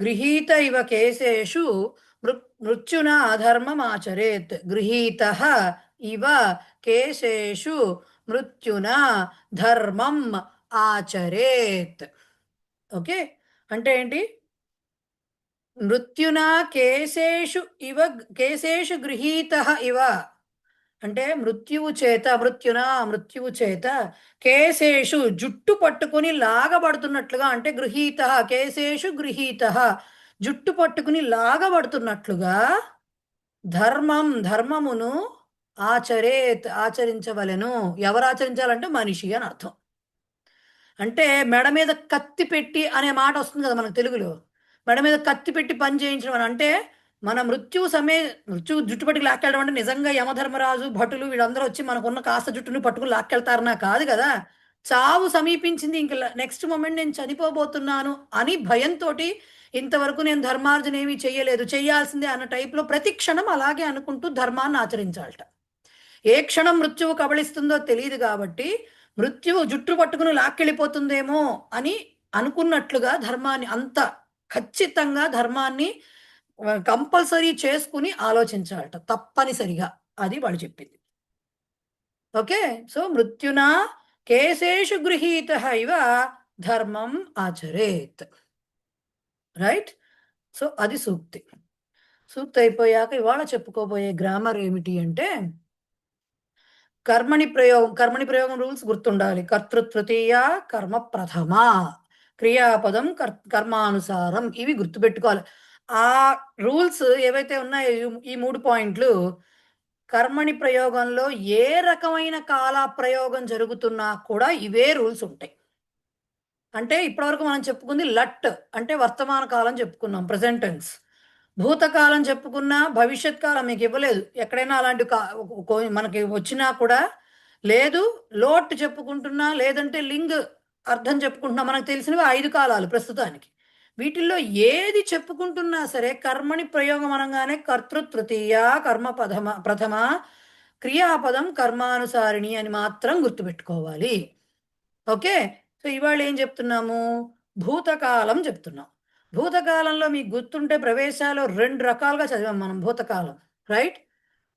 గృహీత ఇవ కేసేషు మృత్యునా ధర్మమాచరేత్. గృహీత ఇవ కేసేషు మృత్యునా ధర్మం ఆచరేత్. ఓకే, అంటే ఏంటి? మృత్యునా కేసేషు ఇవ, కేసేషు గృహీత ఇవ అంటే మృత్యువు చేత కేసేషు జుట్టు పట్టుకుని లాగబడుతున్నట్లుగా, అంటే గృహీత కేసేషు గృహీత జుట్టు పట్టుకుని లాగబడుతున్నట్లుగా ధర్మమును ఆచరించవలెను. ఎవరు ఆచరించాలంటే మనిషి అని అర్థం. అంటే మెడ మీద కత్తి పెట్టి అనే మాట వస్తుంది కదా మనకు తెలుగులో. మెడ మీద కత్తి పెట్టి పని చేయించడం అని అంటే, మన మృత్యు జుట్టు పట్టుకు లాక్కెళ్ళడం అంటే నిజంగా యమధర్మరాజు భటులు వీళ్ళందరూ వచ్చి మనకున్న కాస్త జుట్టుని పట్టుకుని లాక్కెళ్తారనా? కాదు కదా. చావు సమీపించింది, ఇంక నెక్స్ట్ మూమెంట్ నేను చనిపోబోతున్నాను అని భయంతో ఇంతవరకు నేను ధర్మార్జన ఏమీ చెయ్యలేదు, చెయ్యాల్సిందే అన్న టైప్లో ప్రతి క్షణం అలాగే అనుకుంటూ ధర్మాన్ని ఆచరించాలట. ఏ క్షణం మృత్యువు కబళిస్తుందో తెలియదు కాబట్టి మృత్యువు జుట్టు పట్టుకుని లాక్కెళ్ళిపోతుందేమో అని అనుకున్నట్లుగా ధర్మాన్ని, అంత ఖచ్చితంగా ధర్మాన్ని కంపల్సరీ చేసుకుని ఆలోచించాలట తప్పనిసరిగా. అది వాళ్ళు చెప్పింది. ఓకే. సో మృత్యునా కేశేషు గృహీత ఇవ ధర్మం ఆచరేత్. రైట్. సో అది సూక్తి. సూక్తి అయిపోయాక ఇవాళ చెప్పుకోబోయే గ్రామర్ ఏమిటి అంటే కర్మణి ప్రయోగం రూల్స్ గుర్తుండాలి. కర్తృతృతీయ, కర్మ ప్రథమ, క్రియాపదం కర్మానుసారం, ఇవి గుర్తుపెట్టుకోవాలి. ఆ రూల్స్ ఏవైతే ఉన్నాయో ఈ 3 పాయింట్లు కర్మణి ప్రయోగంలో ఏ రకమైన కాల ప్రయోగం జరుగుతున్నా కూడా ఇవే రూల్స్ ఉంటాయి. అంటే ఇప్పటివరకు మనం చెప్పుకుంది లట్ అంటే వర్తమాన కాలం చెప్పుకున్నాం, ప్రెజెంట్ టెన్స్. భూతకాలం చెప్పుకున్నా, భవిష్యత్ కాలం మీకు ఇవ్వలేదు. ఎక్కడైనా అలాంటి మనకి వచ్చినా కూడా లేదు. లోట్ చెప్పుకుంటున్నా, లేదంటే లింగ్ అర్థం చెప్పుకుంటున్నా. మనకు తెలిసినవి 5 కాలాలు ప్రస్తుతానికి. వీటిల్లో ఏది చెప్పుకుంటున్నా సరే కర్మని ప్రయోగం అనగానే కర్తృతృతీయ, కర్మ ప్రథమ, క్రియాపదం కర్మానుసారిణి అని మాత్రం గుర్తుపెట్టుకోవాలి. ఓకే. సో ఇవాళ ఏం చెప్తున్నాము? భూతకాలం చెప్తున్నాం. భూతకాలంలో మీకు గుర్తుంటే ప్రవేశాలు 2 రకాలుగా చదివాం మనం భూతకాలం. రైట్.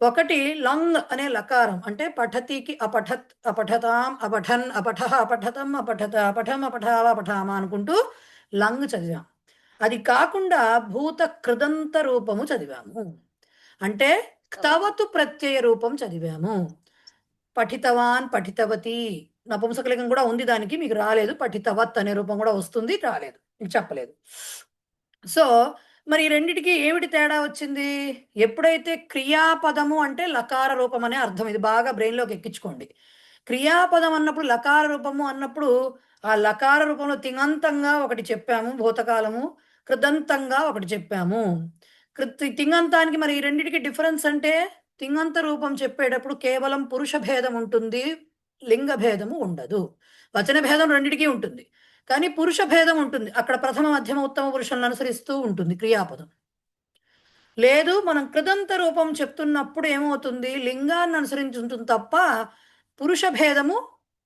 ఒకటి లంగ్ అనే లకారం, అంటే పఠతికి అపఠత్, అపఠతాం, అపఠన్, అపఠ, అపఠతం, అపఠత, అపఠం, అపఠావ, అపఠామ అనుకుంటూ లంగ్ చదివాం. అది కాకుండా భూత కృదంత రూపము చదివాము, అంటే క్తవతు ప్రత్యయ రూపం చదివాము. పఠితవాన్, పఠితవతి, నపుంసకలింగం కూడా ఉంది దానికి, మీకు రాలేదు. పఠితవత్ అనే రూపం కూడా వస్తుంది, రాలేదు, మీకు చెప్పలేదు. సో మరి రెండిటికి ఏమిటి తేడా వచ్చింది? ఎప్పుడైతే క్రియాపదము అంటే లకార రూపం అనే అర్థం, ఇది బాగా బ్రెయిన్లోకి ఎక్కించుకోండి. క్రియాపదం అన్నప్పుడు లకార రూపము అన్నప్పుడు ఆ లకార రూపంలో తింగంతంగా ఒకటి చెప్పాము భూతకాలము, కృదంతంగా ఒకటి చెప్పాము. తింగంతానికి మరి ఈ రెండిటికి డిఫరెన్స్ అంటే తింగంత రూపం చెప్పేటప్పుడు కేవలం పురుష భేదం ఉంటుంది, లింగ భేదము ఉండదు. వచన భేదం రెండిటికి ఉంటుంది, కానీ పురుష భేదం ఉంటుంది. అక్కడ ప్రథమ, మధ్యమ, ఉత్తమ పురుషులను అనుసరిస్తూ ఉంటుంది క్రియాపదం. లేదు, మనం కృదంత రూపం చెప్తున్నప్పుడు ఏమవుతుంది? లింగాన్ని అనుసరించి ఉంటుంది తప్ప పురుష భేదము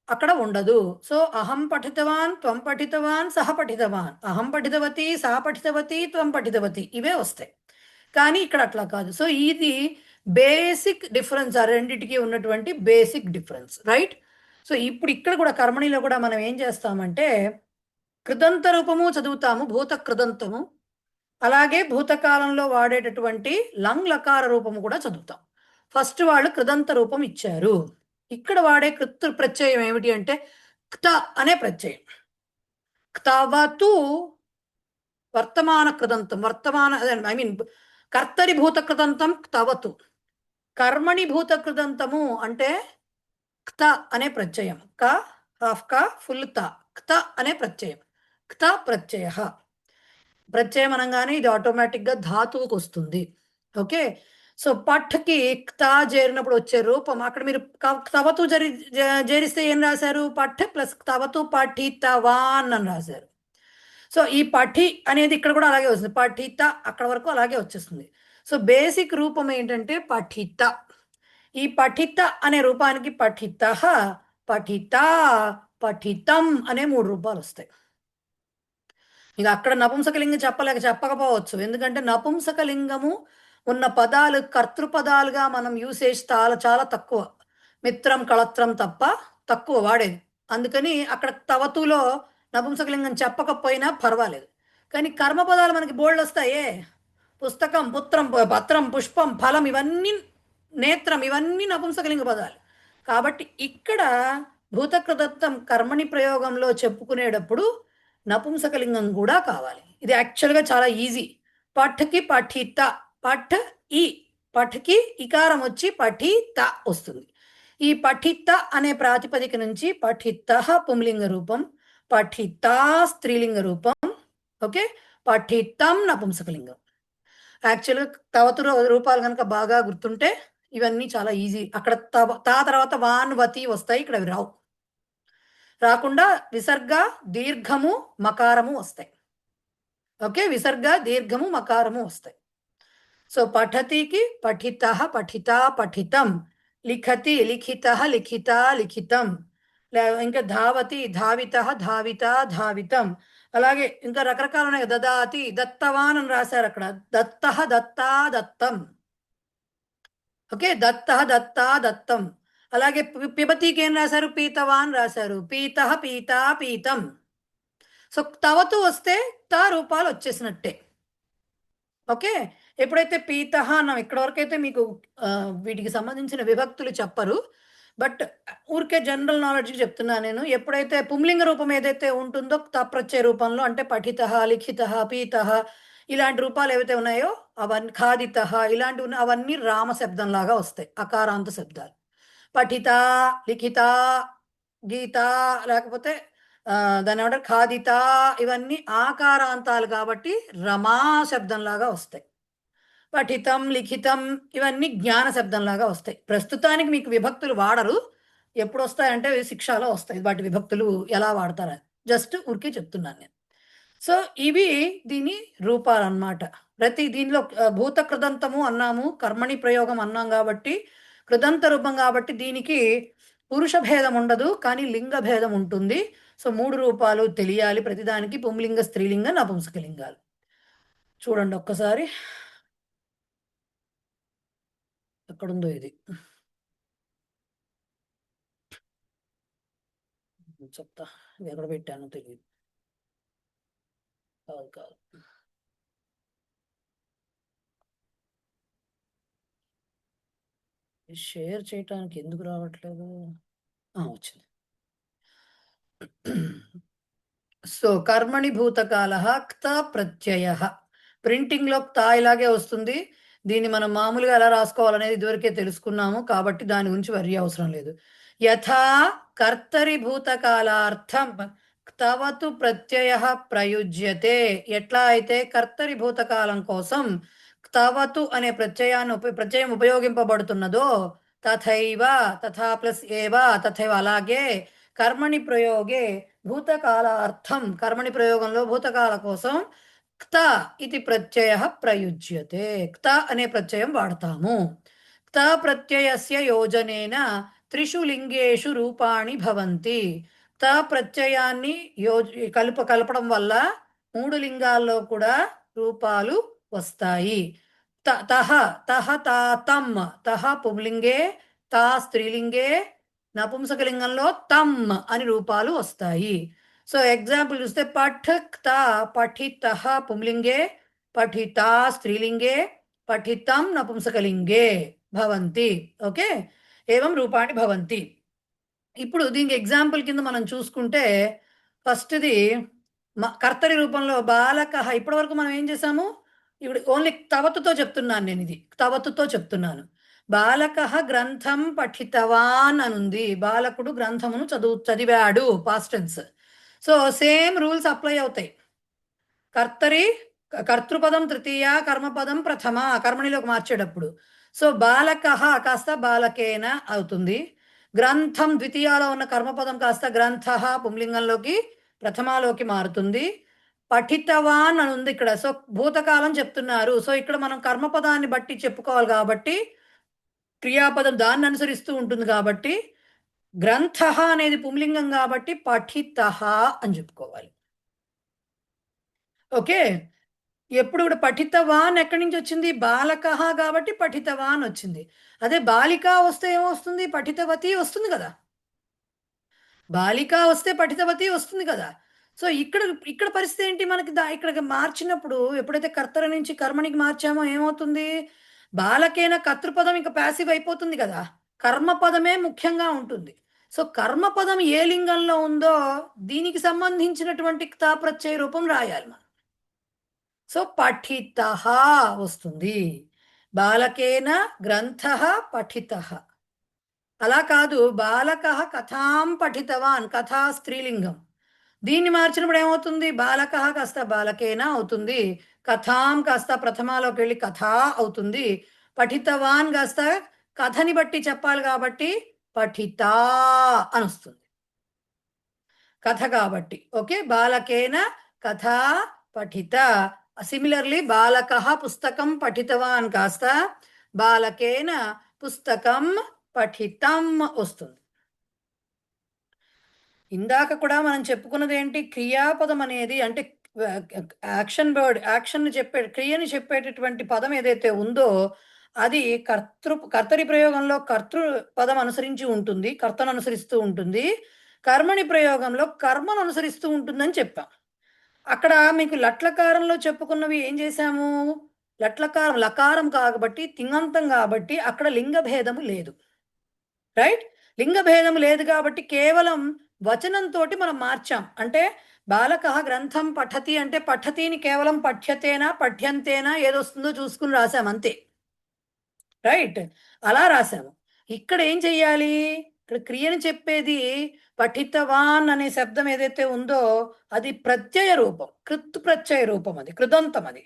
అక్కడ ఉండదు. సో అహం పఠితవాన్, త్వం పఠితవాన్, సహ పఠితవాన్, అహం పఠితవతి, సహ పఠితవతి, త్వం పఠితవతి, ఇవే వస్తాయి. కానీ ఇక్కడ అట్లా కాదు. సో ఇది బేసిక్ డిఫరెన్స్, ఆ రెండిటికి ఉన్నటువంటి బేసిక్ డిఫరెన్స్. రైట్. సో ఇప్పుడు ఇక్కడ కూడా కర్మణిలో కూడా మనం ఏం చేస్తామంటే కృదంత రూపము చదువుతాము, భూత కృదంతము. అలాగే భూతకాలంలో వాడేటటువంటి లంగ్ లకార రూపము కూడా చదువుతాం. ఫస్ట్ వాళ్ళు కృదంత రూపం ఇచ్చారు. ఇక్కడ వాడే కృత్ ప్రత్యయం ఏమిటి అంటే క్త అనే ప్రత్యయం. క్తవతు వర్తమాన కృదంతం, కర్తరి భూత కృదంతం క్తవతు. కర్మణి భూత కృదంతము అంటే క్త అనే ప్రత్యయం, క హాఫ్ క ఫుల్ త, క్త అనే ప్రత్యయం. క్త ప్రత్యయ, ప్రత్యయం అనగానే ఇది ఆటోమేటిక్గా ధాతువుకు వస్తుంది. ఓకే. సో పఠ్కి క్త చేరినప్పుడు వచ్చే రూపం, అక్కడ మీరు క్తవతు చేరిస్తే ఏం రాశారు? పఠ్ ప్లస్ క్తవతు పఠితవాన్ అని రాశారు. సో ఈ పఠి అనేది ఇక్కడ కూడా అలాగే వస్తుంది, పఠిత అక్కడ వరకు అలాగే వచ్చేస్తుంది. సో బేసిక్ రూపం ఏంటంటే పఠిత. ఈ పఠిత అనే రూపానికి పఠిత, పఠిత, పఠితం అనే 3 రూపాలు వస్తాయి. ఇక అక్కడ నపుంసకలింగం చెప్పకపోవచ్చు, ఎందుకంటే నపుంసకలింగము ఉన్న పదాలు కర్తృపదాలుగా మనం యూసేజ్ చాలా తక్కువ. మిత్రం, కళత్రం తప్ప తక్కువ వాడేది. అందుకని అక్కడ తవతులో నపుంసకలింగం చెప్పకపోయినా పర్వాలేదు. కానీ కర్మపదాలు మనకి బోల్డ్ వస్తాయే, పుస్తకం, పుత్రం, పత్రం, పుష్పం, ఫలం, ఇవన్నీ, నేత్రం, ఇవన్నీ నపుంసకలింగ పదాలు. కాబట్టి ఇక్కడ భూతకృదత్తం కర్మణి ప్రయోగంలో చెప్పుకునేటప్పుడు నపుంసకలింగం కూడా కావాలి. ఇది యాక్చువల్గా చాలా ఈజీ. పఠ్కి పఠిత, పఠ్ ఈ, పఠ్కి ఇకారం వచ్చి పఠిత వస్తుంది. ఈ పఠిత అనే ప్రాతిపదిక నుంచి పఠిత పుంలింగ రూపం, పఠిత స్త్రీలింగ రూపం, ఓకే, పఠితం నపుంసకలింగం. యాక్చువల్గా తవతు రూపాలు కనుక బాగా గుర్తుంటే ఇవన్నీ చాలా ఈజీ. అక్కడ తా తర్వాత వాన్, వతి వస్తాయి, ఇక్కడ అవి రావు. రాకుండా విసర్గ, దీర్ఘము, మకారము వస్తాయి. ఓకే, విసర్గ, దీర్ఘము, మకారము వస్తాయి. సో పఠతికి పఠిత, పఠిత, పఠితం, లిఖతి, లిఖిత, లిఖిత, లిఖితం, ఇంకా ధావతి, ధావిత, ధావిత, ధావితం. అలాగే ఇంకా రకరకాలు ఉన్నాయి. దదాతి, దత్తవాన్ అని రాశారు అక్కడ. దత్త, దత్తా, దత్తం. ఓకే, దత్త, దత్తా, దత్తం. అలాగే పిబతికి ఏం రాశారు? పీతవాన్ రాశారు. పీత, పీత, పీతం. సో తవతు వస్తే తా రూపాలు వచ్చేసినట్టే. ఓకే, ఎప్పుడైతే పీత అన్నాం, ఇక్కడ వరకు అయితే మీకు వీటికి సంబంధించిన విభక్తులు చెప్పరు, బట్ ఊరికే జనరల్ నాలెడ్జ్కి చెప్తున్నా నేను. ఎప్పుడైతే పుంలింగ రూపం ఏదైతే ఉంటుందో తప్రత్యయ రూపంలో, అంటే పఠిత, లిఖిత, పీత ఇలాంటి రూపాలు ఏవైతే ఉన్నాయో అవన్నీ, ఖాదిత ఇలాంటివి అవన్నీ రామ శబ్దం లాగా వస్తాయి, అకారాంత శబ్దాలు. పఠిత, లిఖిత, గీత, లేకపోతే దాని ఏమంటారు ఖాదిత, ఇవన్నీ ఆకారాంతాలు కాబట్టి రమా శబ్దంలాగా వస్తాయి. పఠితం, లిఖితం ఇవన్నీ జ్ఞాన శబ్దంలాగా వస్తాయి. ప్రస్తుతానికి మీకు విభక్తులు వాడరు, ఎప్పుడు వస్తాయంటే శిక్షలో వస్తాయి వాటి విభక్తులు ఎలా వాడతారని, జస్ట్ ఊరికే చెప్తున్నాను నేను. సో ఇవి దీని రూపాలు అన్నమాట. ప్రతి దీనిలో భూత కృదంతము అన్నాము, కర్మణి ప్రయోగం అన్నాం కాబట్టి కృదంత రూపం కాబట్టి దీనికి పురుష భేదం ఉండదు, కానీ లింగ భేదం ఉంటుంది. సో 3 రూపాలు తెలియాలి ప్రతిదానికి, పుంలింగ, స్త్రీలింగ, నపుంసకలింగాలు. చూడండి ఒక్కసారి ఎక్కడుందో ఇది చెప్తా, ఎక్కడ పెట్టానో తెలియదు. కాదు షేర్ చేయటానికి ఎందుకు రావట్లేదు? వచ్చింది. సో కర్మణి భూతకాల క్త ప్రత్యయ. ప్రింటింగ్ లో క్త ఇలాగే వస్తుంది. దీన్ని మనం మామూలుగా ఎలా రాసుకోవాలనేది ఇదివరకే తెలుసుకున్నాము, కాబట్టి దాని గురించి వరి అవసరం లేదు. యథా కర్తరి భూతకాలార్థం క్తవతు ప్రత్యయ ప్రయుజ్యతే. ఎట్లా అయితే కర్తరి భూతకాలం కోసం క్తవతు అనే ప్రత్యయం ఉపయోగింపబడుతున్నదో, తథైవ, తథా ప్లస్ ఏవ, తథైవ అలాగే కర్మణి ప్రయోగే భూతకాలార్థం, కర్మణి ప్రయోగంలో భూతకాల కోసం క్త ఇది ప్రత్యయ ప్రయుజ్యతే. క్త అనే ప్రత్యయం వాడతాము. క్త ప్రత్యయస్య యోజనేన 3 లింగేషు రూపాణి భవంతి. క్త ప్రత్యయాన్ని కలపడం వల్ల 3 లింగాల్లో కూడా రూపాలు వస్తాయి. తహ, తహ, తాతం. తహ పుంలింగే, తా స్త్రీలింగే, నపుంసకలింగంలో తమ్ అని రూపాలు వస్తాయి. సో ఎగ్జాంపుల్ చూస్తే పఠక్త, పఠిత పుంలింగే, పఠిత స్త్రీలింగే, పఠితం నపుంసకలింగే భవంతి. ఓకే, ఏవం రూపాణి భవంతి. ఇప్పుడు దీనికి ఎగ్జాంపుల్ కింద మనం చూసుకుంటే ఫస్ట్ది కర్తరి రూపంలో బాలక. ఇప్పటి వరకు మనం ఏం చేసాము? ఇప్పుడు ఓన్లీ తవతుతో చెప్తున్నాను నేను, ఇది తవతుతో చెప్తున్నాను. బాలక గ్రంథం పఠితవాన్ అనుంది. బాలకుడు గ్రంథమును చదివాడు, past tense. So same rules apply అవుతాయి. కర్తృపదం తృతీయ, కర్మపదం ప్రథమ, కర్మణిలోకి మార్చేటప్పుడు. సో బాలక కాస్త బాలకేన అవుతుంది. గ్రంథం ద్వితీయాలో ఉన్న కర్మపదం కాస్త గ్రంథ పుంలింగంలోకి ప్రథమాలోకి మారుతుంది. పఠితవాన్ అని ఉంది ఇక్కడ. సో భూతకాలం చెప్తున్నారు. సో ఇక్కడ మనం కర్మపదాన్ని బట్టి చెప్పుకోవాలి కాబట్టి క్రియాపదం దాన్ని అనుసరిస్తూ ఉంటుంది కాబట్టి గ్రంథ అనేది పుంలింగం కాబట్టి పఠిత అని చెప్పుకోవాలి. ఓకే, ఎప్పుడు కూడా పఠితవాన్ ఎక్కడి నుంచి వచ్చింది? బాలక కాబట్టి పఠితవాన్ వచ్చింది. అదే బాలిక వస్తే ఏమొస్తుంది? పఠితవతి వస్తుంది కదా. బాలిక వస్తే పఠితవతి వస్తుంది కదా. సో ఇక్కడ పరిస్థితి ఏంటి? మనకి ఇక్కడ మార్చినప్పుడు ఎప్పుడైతే కర్తర నుంచి కర్మనికి మార్చామో ఏమవుతుంది? బాలకేన కర్తృపదం ఇంకా ప్యాసివ్ అయిపోతుంది కదా, కర్మపదమే ముఖ్యంగా ఉంటుంది. సో కర్మపదం ఏ లింగంలో ఉందో దీనికి సంబంధించినటువంటి క్తా ప్రత్యయ రూపం రాయాలి మనం. సో పఠిత వస్తుంది. బాలకేన గ్రంథ పఠిత. అలా కాదు, బాలక కథాం పఠితవాన్, కథా స్త్రీలింగం. దీన్ని మార్చినప్పుడు ఏమవుతుంది? బాలక కాస్త బాలకేన అవుతుంది, కథాం కాస్త ప్రథమాలోకి వెళ్ళి కథా అవుతుంది, పఠితవాన్ కాస్త కథని బట్టి చెప్పాలి కాబట్టి పఠిత అని వస్తుంది, కథ కాబట్టి. ఓకే, బాలకేన కథా పఠిత. సిమిలర్లీ బాలక పుస్తకం పఠితవాన్ కాస్త బాలకేన పుస్తకం పఠితం వస్తుంది. ఇందాక కూడా మనం చెప్పుకున్నది ఏంటి, క్రియాపదం అనేది అంటే యాక్షన్ వర్డ్, యాక్షన్ క్రియని చెప్పేటటువంటి పదం ఏదైతే ఉందో అది కర్తరి ప్రయోగంలో కర్తృ పదం అనుసరించి ఉంటుంది, కర్తను అనుసరిస్తూ ఉంటుంది. కర్మణి ప్రయోగంలో కర్మను అనుసరిస్తూ ఉంటుందని చెప్పాం. అక్కడ మీకు లట్లకారంలో చెప్పుకున్నవి ఏం చేశాము, లట్లకారం లకారం కాబట్టి తింగంతం కాబట్టి అక్కడ లింగ భేదము లేదు. రైట్, లింగ భేదము లేదు కాబట్టి కేవలం వచనంతో మనం మార్చాం. అంటే బాలక గ్రంథం పఠతి అంటే పఠతిని కేవలం పఠ్యతేనా పఠ్యంతేనా ఏదొస్తుందో చూసుకుని రాసాం అంతే. రైట్, అలా రాసాము. ఇక్కడ ఏం చెయ్యాలి, ఇక్కడ క్రియని చెప్పేది పఠితవాన్ అనే శబ్దం ఏదైతే ఉందో అది ప్రత్యయ రూపం, కృత్ ప్రత్యయ రూపం, అది కృదంతం అది.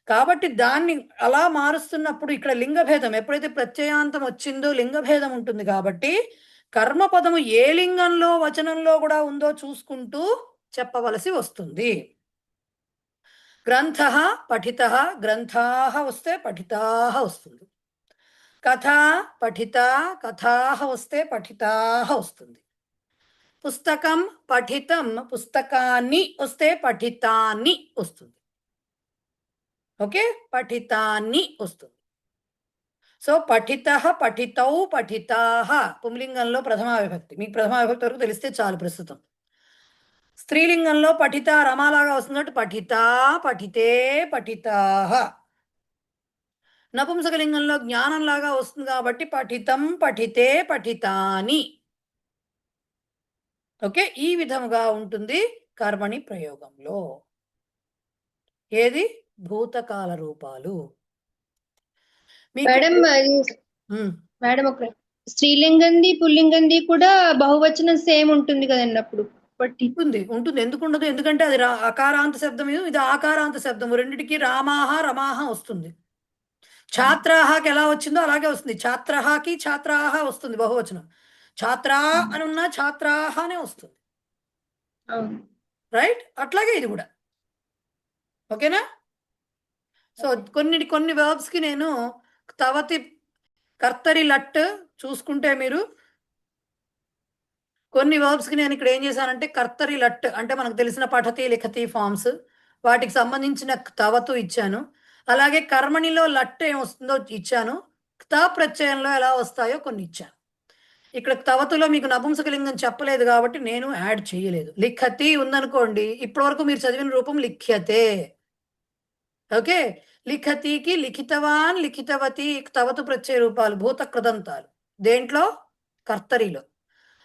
కాబట్టి దాన్ని అలా మారుస్తున్నప్పుడు ఇక్కడ లింగభేదం ఎప్పుడైతే ప్రత్యయాంతం వచ్చిందో లింగభేదం ఉంటుంది. కాబట్టి కర్మపదము ఏ లింగంలో వచనంలో కూడా ఉందో చూసుకుంటూ చెప్పవలసి వస్తుంది. గ్రంథ పఠిత, గ్రంథాః వస్తే పఠితాః వస్తుంది. కథ పఠిత, కథాః వస్తే పఠితాః వస్తుంది. పుస్తకం పఠితం, పుస్తకాన్ని వస్తే పఠితాన్ని వస్తుంది. ఓకే, పఠితాన్ని వస్తుంది. సో పఠిత, పఠితౌ, పఠితాః పుంలింగంలో ప్రథమా విభక్తి. మీకు ప్రథమా విభక్తి వరకు తెలిస్తే చాలు. ప్రస్తుతం స్త్రీలింగంలో పఠిత రమాలాగా వస్తుంది కాబట్టి పఠిత, పఠితే, పఠితాః. నపుంసకలింగంలో జ్ఞానంలాగా వస్తుంది కాబట్టి పఠితం, పఠితే, పఠితాని. ఓకే, ఈ విధముగా ఉంటుంది కర్మణి ప్రయోగంలో. ఏది భూతకాల రూపాలు. మేడం మేడం ఒక స్త్రీలింగంది పుల్లింగంది కూడా బహువచనం సేమ్ ఉంటుంది కదండి అప్పుడు. ఉంటుంది ఉంటుంది, ఎందుకు ఉండదు, ఎందుకంటే అది అకారాంత శబ్దం, ఇది ఆకారాంత శబ్దం. రెండిటికి రామాహ రమాహ వస్తుంది. ఛాత్రాహకి ఎలా వచ్చిందో అలాగే వస్తుంది. ఛాత్రహాకి ఛాత్రాహ వస్తుంది బహువచనం. ఛాత్రా అని ఉన్నా ఛాత్రాహ అనే వస్తుంది. రైట్, అట్లాగే ఇది కూడా. ఓకేనా. సో కొన్ని వర్బ్స్ కి నేను తవతి కర్తరి లట్ చూసుకుంటే మీరు కొన్ని వర్బ్స్ కి నేను ఇక్కడ ఏం చేశానంటే కర్తరి లట్ అంటే మనకు తెలిసిన పఠతి లిఖతి ఫార్మ్స్ వాటికి సంబంధించిన తవతు ఇచ్చాను. అలాగే కర్మణిలో లట్ ఏం వస్తుందో ఇచ్చాను. తా ప్రత్యయంలో ఎలా వస్తాయో కొన్ని ఇచ్చాను. ఇక్కడ తవతులో మీకు నపుంసకలింగం చెప్పలేదు కాబట్టి నేను యాడ్ చేయలేదు. లిఖతి ఉందనుకోండి, ఇప్పటి వరకు మీరు చదివిన రూపం లిఖ్యతే. ఓకే, లిఖతికి లిఖితవాన్, లిఖితవతి తవతు ప్రత్యయ రూపాలు భూత కృదంతాలు దేంట్లో, కర్తరిలో.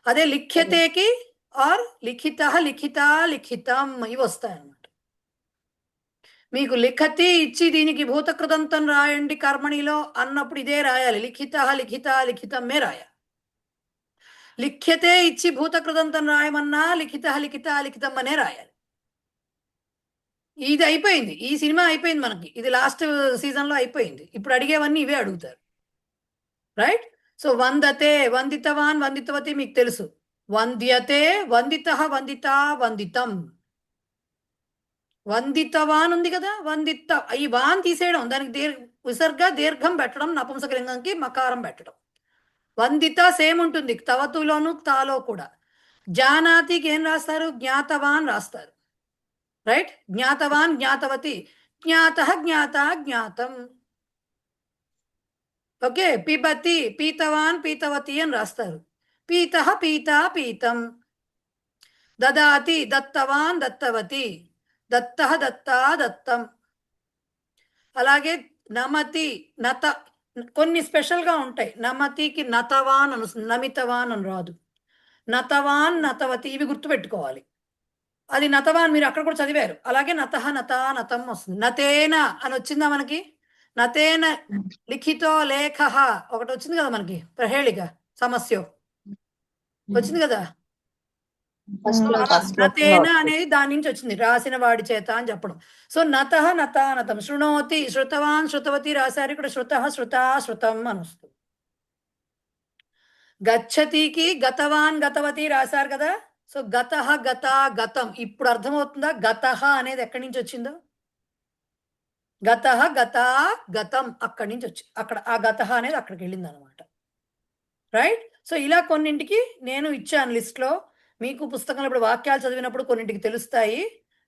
అదే లిఖ్యతేకి ఆర్ లిఖిత, లిఖిత, లిఖితం ఇవి వస్తాయి అన్నమాట. మీకు లిఖతి ఇచ్చి దీనికి భూతకృదంతం రాయండి కర్మణిలో అన్నప్పుడు ఇదే రాయాలి, లిఖిత, లిఖిత, లిఖితమే రాయాలి. లిఖ్యతే ఇచ్చి భూతకృదంతం రాయమన్నా లిఖిత, లిఖిత, లిఖితం అనే రాయాలి. ఇది అయిపోయింది, ఈ సినిమా అయిపోయింది మనకి. ఇది లాస్ట్ సీజన్లో అయిపోయింది. ఇప్పుడు అడిగేవన్నీ ఇవే అడుగుతారు. రైట్. సో వందతే, వందితవాన్, వందితవతి మీకు తెలుసు. వంద్యతే, వందిత, వందిత, వందితం. వందితవాన్ ఉంది కదా, వందిత ఈ వాన్ తీసేయడం, దానికి విసర్గ దీర్ఘం పెట్టడం, నపుంసకలింగంకి మకారం పెట్టడం. వందిత సేమ్ ఉంటుంది తవతులోను తాలో కూడా. జానాతికి ఏం రాస్తారు, జ్ఞాతవాన్ రాస్తారు. రైట్, జ్ఞాతవాన్, జ్ఞాతవతి, జ్ఞాత, జ్ఞాత, జ్ఞాతం. ఓకే, పిబతి, పీతవాన్, పీతవతి అని రాస్తారు. పీత, పీత, పీతం. దదాతి, దత్తవాన్, దత్తవతి. దత్త, దత్త, దత్తం. అలాగే నమతి, నత కొన్ని స్పెషల్గా ఉంటాయి. నమతికి నతవాన్ అని వస్తుంది, నమితవాన్ అని రాదు. నతవాన్, నతవతి ఇవి గుర్తుపెట్టుకోవాలి. అది నతవాన్ మీరు అక్కడ కూడా చదివారు. అలాగే నత, నత, నతం వస్తుంది. నతేన అని వచ్చిందా మనకి, నతేన లిఖితో లేఖ ఒకటి వచ్చింది కదా మనకి, ప్రహేళిక సమస్య వచ్చింది కదా. నతేన అనేది దాని నుంచి వచ్చింది, రాసిన వాడి చేత అని చెప్పడం. సో నత, నత, నతం. శృణోతి, శృతవాన్, శృతవతి రాశారు. ఇక్కడ శృత, శృత, శృతం అని వస్తుంది. గచ్చతికి గతవాన్, గతవతి రాశారు కదా. సో గత, గత, గతం. ఇప్పుడు అర్థమవుతుందా గత అనేది ఎక్కడి నుంచి వచ్చిందో. గత, గత, గతం అక్కడి నుంచి వచ్చి అక్కడ ఆ గత అనేది అక్కడికి వెళ్ళింది అనమాట. రైట్. సో ఇలా కొన్నింటికి నేను ఇచ్చాను లిస్ట్లో. మీకు పుస్తకంలో ఇప్పుడు వాక్యాలు చదివినప్పుడు కొన్నింటికి తెలుస్తాయి,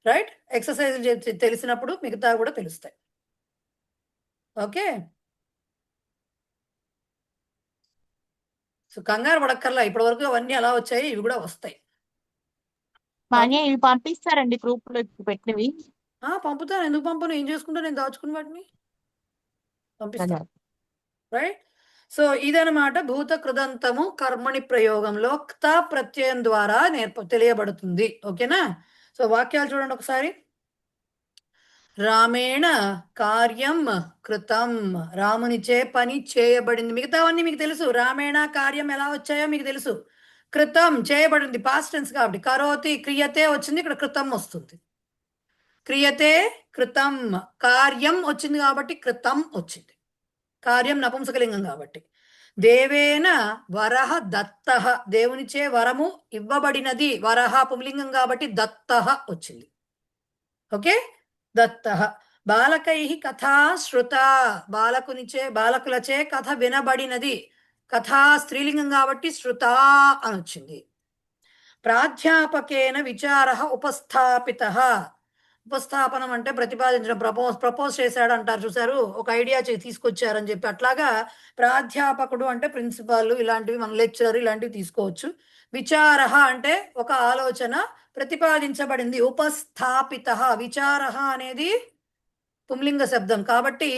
రైట్? ఎక్సర్సైజ్ తెలిసినప్పుడు మిగతా కూడా తెలుస్తాయి. ఓకే, సో కంగారు పడక్కర్లా, ఇప్పటి వరకు అవన్నీ ఎలా వచ్చాయి ఇవి కూడా వస్తాయి. ఇవి పంపిస్తారండి గ్రూప్ లో పెట్టినవి. పంపుతాను, ఎందుకు పంపను, ఏం చేసుకుంటా, నేను దాచుకుని వాటిని పంపిస్తాను, రైట్? సో ఇదనమాట భూత కృదంతము కర్మణి ప్రయోగంలో క్త ప్రత్యయం ద్వారా తెలియబడుతుంది. ఓకేనా? సో వాక్యాలు చూడండి ఒకసారి. రామేణ కార్యం కృతం, రామునిచే పని చేయబడింది. మిగతావన్నీ మీకు తెలుసు. రామేణ కార్యం ఎలా వచ్చాయో మీకు తెలుసు. కృతం చేయబడింది, పాస్ట్ టెన్స్ కాబట్టి. కరోతి క్రియతే వచ్చింది, ఇక్కడ కృతం వస్తుంది. క్రియతే కృతం, కార్యం వచ్చింది కాబట్టి కృతం వచ్చింది. కార్యం నపుంసకలింగం కాబట్టి. దేవేన వరహ దత్త, దేవునిచే వరము ఇవ్వబడినది. వరహ పుంలింగం కాబట్టి దత్త వచ్చింది. ఓకే, దత్త. బాలకై కథా శృత, బాలకులచే కథ వినబడినది. కథా స్త్రీలింగం కాబట్టి శృత అని వచ్చింది. ప్రాధ్యాపకేన విచార ఉపస్థాపిత, ఉపస్థాపనం అంటే ప్రతిపాదించడం, ప్రపోజ్ చేశాడు అంటారు చూసారు, ఒక ఐడియా తీసుకొచ్చారని చెప్పి. అట్లాగా ప్రాధ్యాపకుడు అంటే ప్రిన్సిపాల్, ఇలాంటివి మన లెక్చరర్ ఇలాంటివి తీసుకోవచ్చు. విచార అంటే ఒక ఆలోచన ప్రతిపాదించబడింది. ఉపస్థాపిత, విచార అనేది పుంలింగ శబ్దం కాబట్టి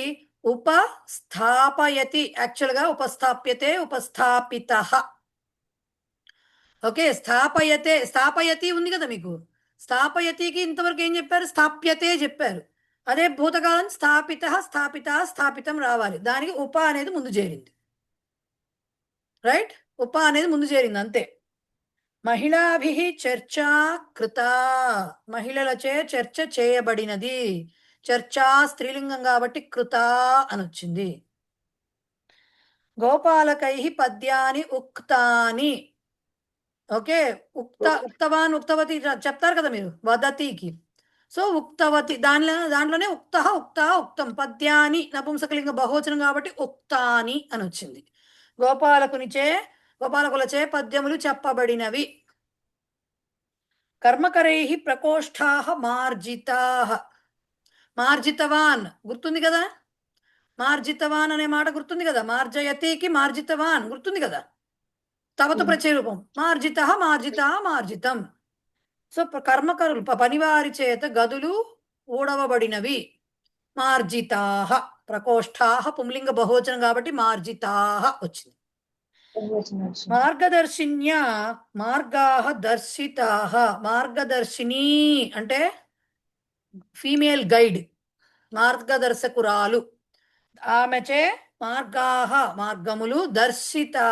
ఉపస్థాపయతి, యాక్చువల్గా ఉపస్థాప్యతే, ఉపస్థాపిత. ఓకే, స్థాపయతే, స్థాపయతి ఉంది కదా మీకు. స్థాపయతికి ఇంతవరకు ఏం చెప్పారు? స్థాప్యతే చెప్పారు. అదే భూతకాలం స్థాపిత, స్థాపిత, స్థాపితం రావాలి. దానికి ఉప అనేది ముందు చేరింది, రైట్? ఉప అనేది ముందు చేరింది, అంతే. మహిళాభి చర్చా కృత, మహిళలచే చర్చ చేయబడినది. చర్చా స్త్రీలింగం కాబట్టి కృత అని వచ్చింది. గోపాలకై పద్యాని ఉక్తాని. ఓకే, ఉక్తవాన్ ఉక్తవతి చెప్తారు కదా మీరు వదతికి. సో ఉక్తవతి దాంట్లోనే ఉక్త ఉక్త ఉక్తం. పద్యాని నపుంసకలింగ బహువచనం కాబట్టి ఉక్తాని అని వచ్చింది. గోపాలకులచే పద్యములు చెప్పబడినవి. కర్మకరై ప్రకోష్ఠా మార్జితా, మార్జితవాన్ గుర్తుంది కదా. మార్జితవాన్ అనే మాట గుర్తుంది కదా. మార్జయతికి మార్జితవాన్ గుర్తుంది కదా. తవతు ప్రత్యయ రూపం. మార్జిత, మార్జిత, మార్జితం. సో కర్మకరులు పనివారి చేత గదులు ఊడవబడినవి. మార్జితా, ప్రకోష్ఠా పుంలింగ బహువచనం కాబట్టి మార్జితా వచ్చింది. మార్గదర్శిన్య మార్గా దర్శితా, మార్గదర్శిని అంటే ఫీమేల్ గైడ్, మార్గదర్శకురాలు. ఆమెచే మార్గా మార్గములు దర్శితా,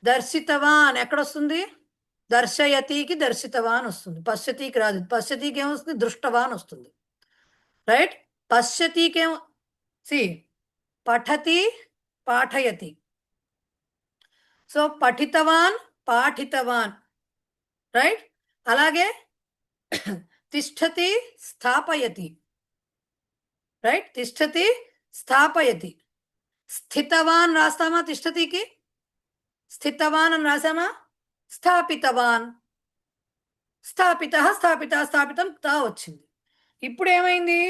దర్శితవాన్ ఎక్కడొస్తుంది? దర్శయతికి దర్శితవాన్ వస్తుంది, పశ్యతికి రాదు. పశ్యతికి ఏమొస్తుంది? దృష్టవాన్ వస్తుంది, రైట్? పశ్యతికి ఏమో పఠతి పాఠయతి. So పఠితవాన్ పాఠితవాన్, right? అలాగే తిష్టతి స్థాపయతి, రైట్? తిష్టతి స్థాపయతి. స్థితవాన్ రాస్తామా? తిష్టతికి స్థితవాన్ అని రాసామా? స్థాపితవాన్, స్థాపిత, స్థాపిత, స్థాపితం తా వచ్చింది. ఇప్పుడు ఏమైంది?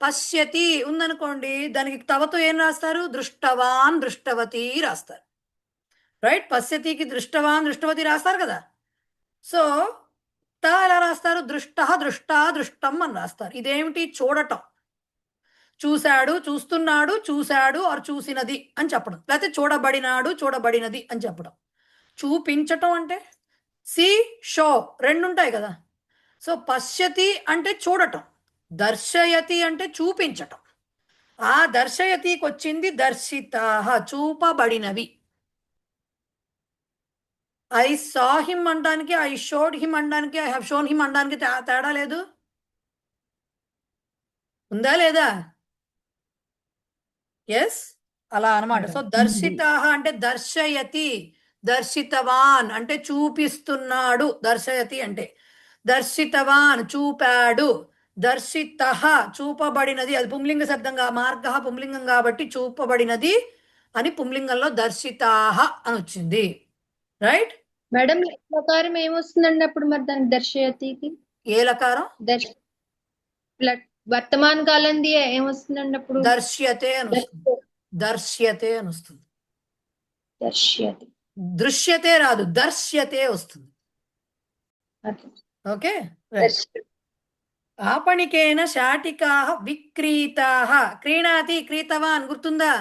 పశ్యతి ఉందనుకోండి, దానికి తవతో ఏం రాస్తారు? దృష్టవాన్ దృష్టవతి రాస్తారు, రైట్? పశ్యతికి దృష్టవాన్ దృష్టవతి రాస్తారు కదా. సో తా ఎలా రాస్తారు? దృష్ట దృష్టా దృష్టం అని రాస్తారు. ఇదేమిటి? చూడటం. చూశాడు, చూస్తున్నాడు, చూశాడు ఆర్ చూసినది అని చెప్పడం, లేకపోతే చూడబడినాడు, చూడబడినది అని చెప్పడం. చూపించటం అంటే సి షో రెండు ఉంటాయి కదా. సో పశ్యతి అంటే చూడటం, దర్శయతి అంటే చూపించటం. ఆ దర్శయతికి వచ్చింది దర్శితా, చూపబడినవి. ఐ సా హిమ్ అనడానికి, ఐ షోడ్ హిమ్ అనడానికి, ఐ హ్యావ్ షోన్ హిమ్ అనడానికి తేడా లేదు, ఉందా లేదా? ఎస్, అలా అనమాట. సో దర్శితా అంటే దర్శయతి, దర్శితవాన్ అంటే చూపిస్తున్నాడు, దర్శయతి అంటే. దర్శితవాన్ చూపాడు, దర్శిత చూపబడినది. అది పుంలింగ శబ్దంగా, మార్గ పుంలింగం కాబట్టి చూపబడినది అని పుంలింగంలో దర్శితా అని వచ్చింది, రైట్? మేడం లకారం ఏమొస్తుందండి అప్పుడు మరి దానికి దర్శయతికి ఏ లకారం? వర్తమాన కాలంది ఏమొస్తుందండి అప్పుడు? దర్శ్యతే అని వస్తుంది. దర్శ్యతే అని వస్తుంది. దర్శ్యతే, దృశ్యతే రాదు, దర్శ్యతే వస్తుంది. ఓకే, ఆపణికేన శాటికాః విక్రీతాః. క్రీణాతి క్రీతవాన్ గుర్తుందా?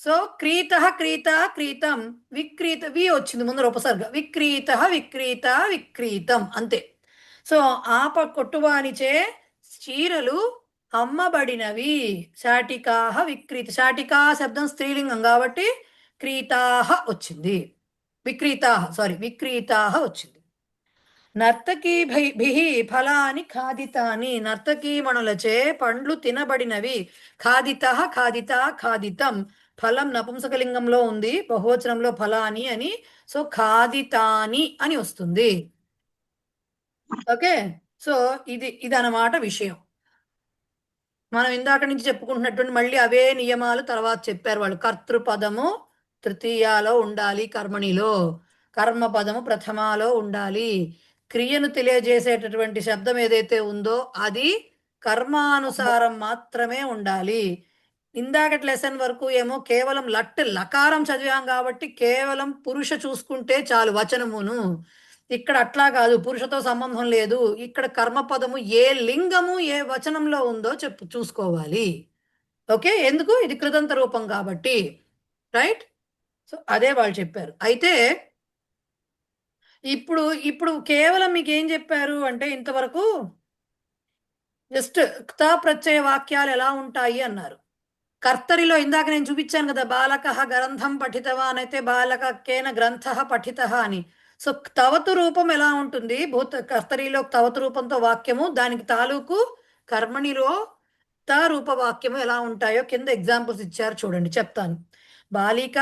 సో క్రీతః క్రీతా క్రీతం విక్రీత వి వచ్చింది ముందర ఉపసర్గ. విక్రీతః విక్రీత విక్రీతం అంతే. సో కొట్టువానిచే చీరలు అమ్మబడినవి. శాటికాః విక్రీత. శాటికా శబ్దం స్త్రీలింగం కాబట్టి క్రీతాః వచ్చింది. విక్రీతాః వచ్చింది. నర్తకీభిః ఫలాని ఖాదితాని. నర్తకీమణులచే పండ్లు తినబడినవి. ఖాదితః ఖాదితా ఖాదితం. ఫలం నపుంసకలింగంలో ఉంది, బహువచనంలో ఫలాని అని. సో ఖాదితాని అని వస్తుంది. ఓకే, సో ఇదన్నమాట విషయం. మనం ఇందాక నుంచి చెప్పుకుంటున్నటువంటి మళ్ళీ అవే నియమాలు తర్వాత చెప్పారు వాళ్ళు. కర్తృపదము తృతీయాలో ఉండాలి, కర్మణిలో. కర్మపదము ప్రథమాలో ఉండాలి. క్రియను తెలియజేసేటటువంటి శబ్దం ఏదైతే ఉందో అది కర్మానుసారం మాత్రమే ఉండాలి. ఇందాకటి లెసన్ వరకు ఏమో కేవలం లకారం చదివాం కాబట్టి కేవలం పురుష చూసుకుంటే చాలు వచనమును. ఇక్కడ అట్లా కాదు, పురుషతో సంబంధం లేదు. ఇక్కడ కర్మపదము ఏ లింగము ఏ వచనంలో ఉందో చూసుకోవాలి. ఓకే, ఎందుకు? ఇది కృతంత రూపం కాబట్టి. రైట్, సో అదే వాళ్ళు చెప్పారు. అయితే ఇప్పుడు కేవలం మీకు ఏం చెప్పారు అంటే ఇంతవరకు జస్ట్ క్తా ప్రత్యయ వాక్యాలు ఎలా ఉంటాయి అన్నారు. కర్తరిలో ఇందాక నేను చూపించాను కదా, బాలకః గ్రంథం పఠితవాన్ అయితే బాలకేన గ్రంథః పఠితః అని. సో తవతు రూపం ఎలా ఉంటుంది? కర్తరిలో తవతు రూపంతో వాక్యము, దానికి తాలూకు కర్మణిలో త రూప వాక్యము ఎలా ఉంటాయో కింద ఎగ్జాంపుల్స్ ఇచ్చారు, చూడండి, చెప్తాను. బాలిక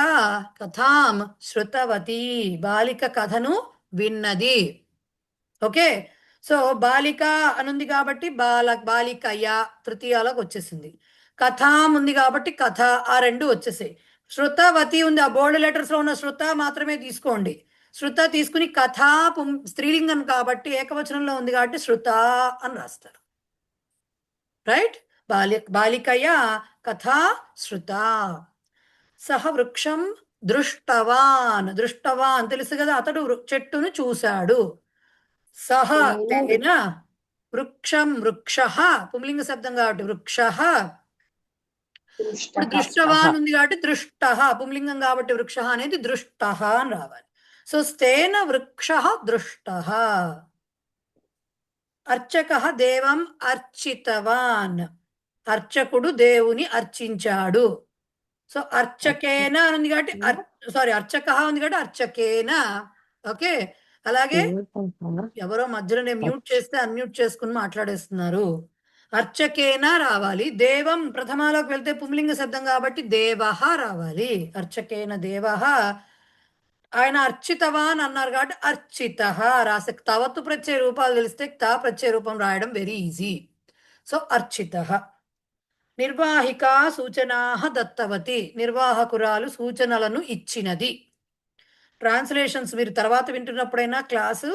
కథాం శృతవతి. బాలిక కథను విన్నది. ఓకే, సో బాలిక అనుంది కాబట్టి బాలికయ తృతీయాలోకి వచ్చేసింది. కథాం ఉంది కాబట్టి కథ, ఆ రెండు వచ్చేసాయి. శృతవతి ఉంది, ఆ బోల్డ్ లెటర్స్ లో ఉన్న శృత మాత్రమే తీసుకోండి. శృత తీసుకుని కథ స్త్రీలింగం కాబట్టి ఏకవచనంలో ఉంది కాబట్టి శృత అని రాస్తారు. రైట్, బాలికయ కథా శృత. సహ వృక్షం దృష్టవాన్. దృష్టవాన్ తెలుసు కదా, అతడు చెట్టును చూశాడు. సహ తేన వృక్షం వృక్షః పుంలింగ శబ్దం కాబట్టి వృక్షః. ఇప్పుడు దృష్టవాన్ ఉంది కాబట్టి దృష్టః పుంలింగం కాబట్టి వృక్షః అనేది దృష్టః అని రావాలి. సో స్తేన వృక్షః దృష్టః. అర్చకః దేవం అర్చితవాన్. అర్చకుడు దేవుని అర్చించాడు. సో అర్చకేన ఉంది కాబట్టి అర్చకః ఉంది కాబట్టి అర్చకేన. ఓకే, అలాగే ఎవరో మధ్యలో నేను మ్యూట్ చేస్తే అన్మ్యూట్ చేసుకుని మాట్లాడేస్తున్నారు. అర్చకేన రావాలి. దేవం ప్రథమాలోకి వెళ్తే పుంలింగ శబ్దం కాబట్టి దేవః రావాలి. అర్చకేన దేవః. ఆయన అర్చితవాన్ అన్నారు కాబట్టి అర్చితః రాసే. తవత్తు ప్రత్యయ రూపాలు తెలిస్తే తా ప్రత్యయ రూపం రాయడం వెరీ ఈజీ. సో అర్చితః. నిర్వాహిక సూచనాః దత్తవతి. నిర్వాహకురాలు సూచనలను ఇచ్చినది. ట్రాన్స్లేషన్స్ మీరు తర్వాత వింటున్నప్పుడైనా క్లాసు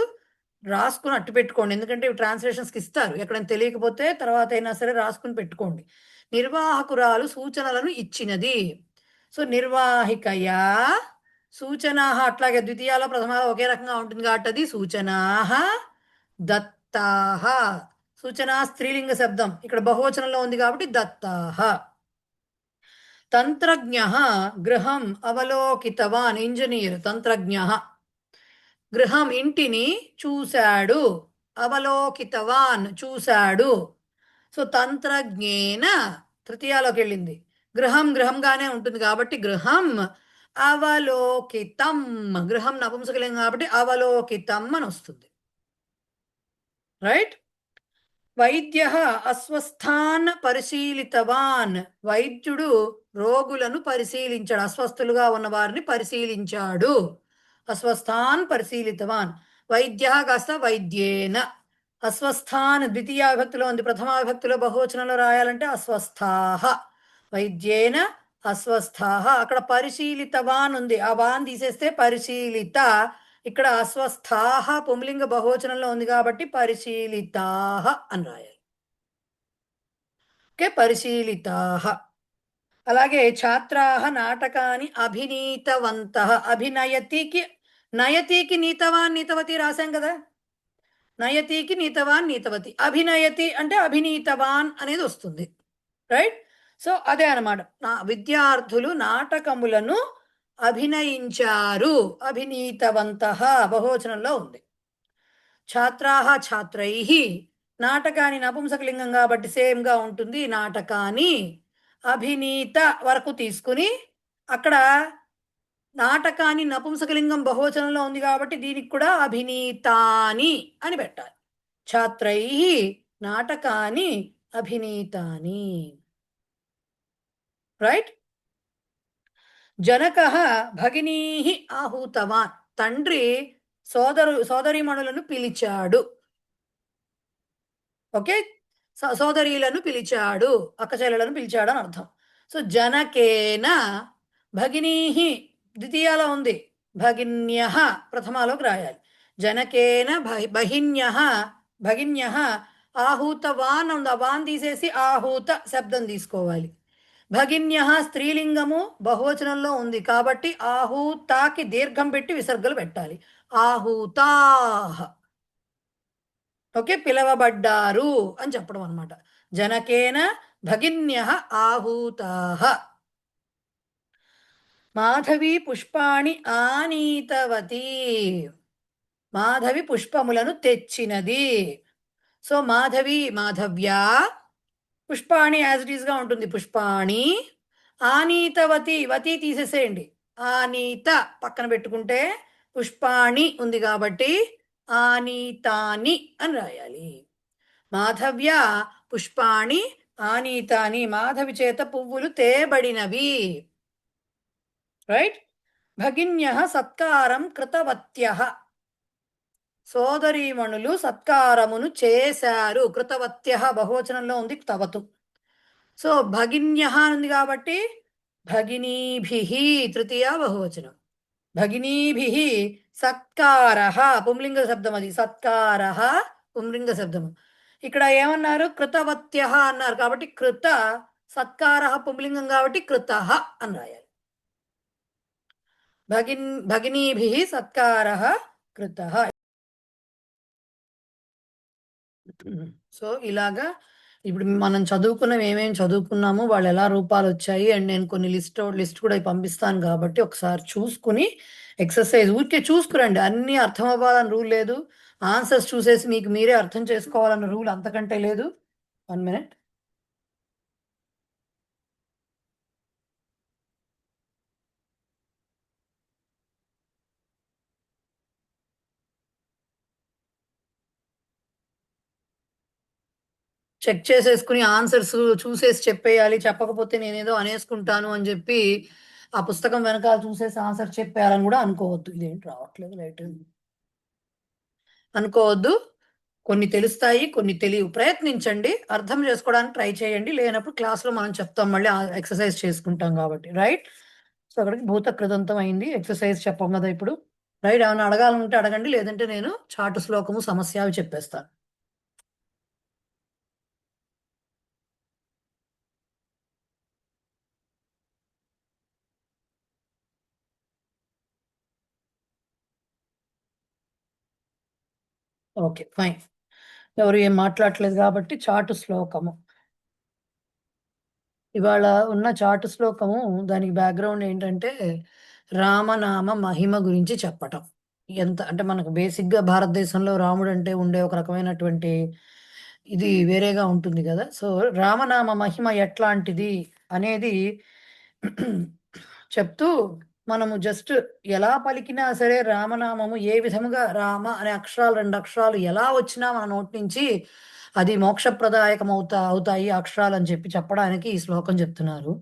రాసుకుని అట్టు పెట్టుకోండి, ఎందుకంటే ఇవి ట్రాన్స్లేషన్స్కి ఇస్తారు. ఎక్కడైనా తెలియకపోతే తర్వాత అయినా సరే రాసుకుని పెట్టుకోండి. నిర్వాహకురాలు సూచనలను ఇచ్చినది. సో నిర్వాహికయా సూచనాః. అట్లాగే ద్వితీయాలో ప్రథమాలో ఒకే రకంగా ఉంటుంది కాబట్టి అది సూచనాః దత్తాః. సూచనా స్త్రీలింగ శబ్దం, ఇక్కడ బహువచనంలో ఉంది కాబట్టి దత్తాః. తంత్రజ్ఞః గృహం అవలోకితవాన్. ఇంజనీర్ తంత్రజ్ఞః. గృహం ఇంటిని చూశాడు. అవలోకితవాన్ చూశాడు. సో తంత్రజ్ఞేన తృతీయాలోకి వెళ్ళింది. గృహం గృహంగానే ఉంటుంది కాబట్టి గృహం అవలోకితం. గృహం నపుంసకలింగం కాబట్టి అవలోకితం అని వస్తుంది. రైట్. వైద్యః అస్వస్థాన్ పరిశీలితవాన్. వైద్యుడు రోగులను పరిశీలించాడు. అస్వస్థులుగా ఉన్న వారిని పరిశీలించాడు. అస్వస్థాన్ పరిశీలితవాన్. వైద్యః కాస్త వైద్యేన. అస్వస్థాన్ ద్వితీయ విభక్తిలో ఉంది, ప్రథమా విభక్తిలో బహువచనంలో రాయాలంటే అస్వస్థాః. వైద్యేన అస్వస్థాహ. అక్కడ పరిశీలితవాన్ ఉంది, ఆ వాన్ తీసేస్తే పరిశీలిత. ఇక్కడ అస్వస్థాహ పుంలింగ బహువచనంలో ఉంది కాబట్టి పరిశీలితాహ అని రాయాలి. ఓకే, పరిశీలితాహ. అలాగే ఛాత్రాహ నాటకాన్ని అభినీతవంతః. అభినయతికి, నయతికి నీతవాన్ నీతవతి రాశాం కదా, నయతికి నీతవాన్ నీతవతి. అభినయతి అంటే అభినీతవాన్ అనేది వస్తుంది, రైట్. సో అదే అనమాట, విద్యార్థులు నాటకములను అభినయించారు. అభినీతవంతః బహువచనంలో ఉంది. ఛాత్రాహ ఛాత్రైః. నాటకాన్ని నపుంసకలింగం కాబట్టి సేమ్గా ఉంటుంది. నాటకాన్ని అభినీత వరకు తీసుకుని అక్కడ నాటకాన్ని నపుంసకలింగం బహువచనంలో ఉంది కాబట్టి దీనికి కూడా అభినీతాని అని పెట్టాలి. ఛాత్రైః నాటకాన్ని అభినీతాని, రైట్. జనకః భగినీః ఆహూతవాన్. తండ్రి సోదరీమణులను పిలిచాడు. ఓకే, సోదరీలను పిలిచాడు, అక్కచెల్లెలను పిలిచాడు అని అర్థం. సో జనకేన భగినీః ద్వితీయాలో ఉంది, భగిన్యః ప్రథమాలోకి రాయాలి. జనకేన భగిన్యః ఆహూతవాన్ ఉంది, ఆ వాన్ తీసేసి ఆహూత శబ్దం తీసుకోవాలి. భగిన్యః స్త్రీలింగము బహువచనంలో ఉంది కాబట్టి ఆహూతాకి దీర్ఘం పెట్టి విసర్గలు పెట్టాలి. ఆహూతాః. ఓకే, పిలవబడ్డారు అని చెప్పడం అనమాట. జనకేన భగిన్యః ఆహూతాః. మాధవి పుష్పాణి ఆనీతవతి. మాధవి పుష్పములను తెచ్చినది. సో మాధవి మాధవ్యా, పుష్పాణి యాజ్ ఇట్ ఈస్గా ఉంటుంది, పుష్పాణి. ఆనీతవతి, వతి తీసేసేయండి, ఆనీత పక్కన పెట్టుకుంటే పుష్పాణి ఉంది కాబట్టి ఆనీతాని అని రాయాలి. మాధవ్య పుష్పాణి ఆనీతాని. మాధవి చేత పువ్వులు తేబడినవి, రైట్. భగిన్యః సత్కారం కృతవత్యః. సోదరీమణులు సత్కారమును చేశారు. కృతవత్యః బహువచనంలో ఉంది తవతు. సో భగిన్యః ఉంది కాబట్టి భగినీభిః తృతీయ బహువచనం. భగినీభిః సత్కారః పుంలింగ శబ్దం, అది సత్కారః పుంలింగ శబ్దము. ఇక్కడ ఏమన్నారు, కృతవత్యః అన్నారు కాబట్టి కృత, సత్కారః పుంలింగం కాబట్టి కృతః అని రాయాలి. భగినీభిః సత్కారః కృతః. సో ఇలాగా ఇప్పుడు మనం చదువుకున్నవి ఏమేమి చదువుకున్నాము, వాళ్ళు ఎలా రూపాలు వచ్చాయి, అండ్ నేను కొన్ని లిస్ట్ కూడా పంపిస్తాను కాబట్టి ఒకసారి చూసుకుని ఎక్సర్సైజ్ ఊరికే చూసుకురండి. అన్నీ అర్థం అవ్వాలని రూల్ లేదు, ఆన్సర్స్ చూసేసి మీకు మీరే అర్థం చేసుకోవాలన్న రూల్ అంతకంటే లేదు. 1 minute. చెక్ చేసేసుకుని ఆన్సర్స్ చూసేసి చెప్పేయాలి. చెప్పకపోతే నేనేదో అనేసుకుంటాను అని చెప్పి ఆ పుస్తకం వెనకాల చూసేసి ఆన్సర్ చెప్పేయాలని కూడా అనుకోవద్దు. ఇదేంటి రావట్లేదు లైట్ అనుకోవద్దు. కొన్ని తెలుస్తాయి, కొన్ని తెలియవు. ప్రయత్నించండి, అర్థం చేసుకోవడానికి ట్రై చేయండి. లేనప్పుడు క్లాస్లో మనం చెప్తాం, మళ్ళీ ఎక్సర్సైజ్ చేసుకుంటాం కాబట్టి, రైట్. సో అక్కడికి భూత కృదంతం అయింది, ఎక్సర్సైజ్ చెప్పం కదా ఇప్పుడు, రైట్. ఏమైనా అడగాలంటే అడగండి, లేదంటే నేను చాటు శ్లోకము సమస్య అవి చెప్పేస్తాను. ఓకే ఫైన్, ఎవరు ఏం మాట్లాడట్లేదు కాబట్టి చాటు శ్లోకము. ఇవాళ ఉన్న చాటు శ్లోకము దానికి బ్యాక్గ్రౌండ్ ఏంటంటే రామనామ మహిమ గురించి చెప్పటం. ఎంత అంటే మనకు బేసిక్గా భారతదేశంలో రాముడు అంటే ఉండే ఒక రకమైనటువంటి ఇది వేరేగా ఉంటుంది కదా. సో రామనామ మహిమ ఎట్లాంటిది అనేది చెప్తూ మనము జస్ట్ ఎలా పలికినా సరే రామనామము ఏ విధముగా రామ అనే అక్షరాలు 2 అక్షరాలు ఎలా వచ్చినా మన నోటి నుంచి అది మోక్షప్రదాయకం అవుతాయి అక్షరాలు అని చెప్పడానికి ఈ శ్లోకం చెప్తున్నారు.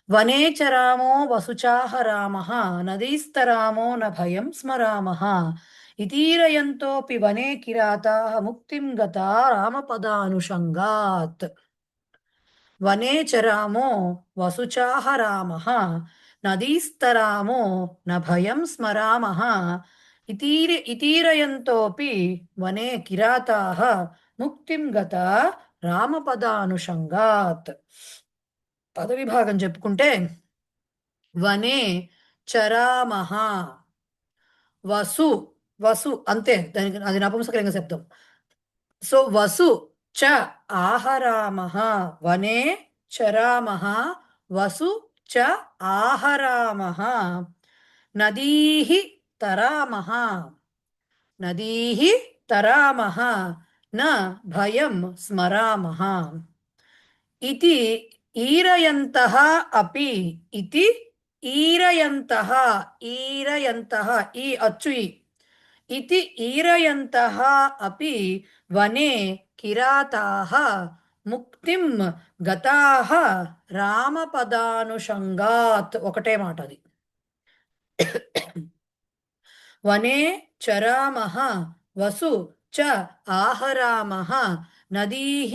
వనేచ రామో వసుచాహ రామః నదీస్తరామో న భయం స్మరామః ఇతీరయంతోపి వనే కిరాతాః ముక్తిం గతా రామపదానుషంగాత్. వనే చరామో వసుచాహరామః నదీస్తరామో న భయం స్మరామః ఇతీరయంతోపి వనే కిరాతాః ముక్తిం గతా రామపదానుషంగాత్. పదవిభాగం చెప్పుకుంటే వనే చరామః వసు వసు అంతే, దానికి అది నపుంసకలింగ శబ్దం. సో వసు చ ఆహరామః వనే చరామః వసు చ ఆహరామః నదీః తరామః నదీః తరామః న భయం స్మరామః ఇతి ఈరయంతః అపి ఇతి ఈరయంతః ఈరయంతః ఈ అచ్చు ఈ ఇతి ఈరయంతః అపి వనే కిరాతాః ముక్తిం గతాః రామపదానుషంగాత్. ఒకటే మాట అది. వనే చరామః వసు చ ఆహరామః నదీః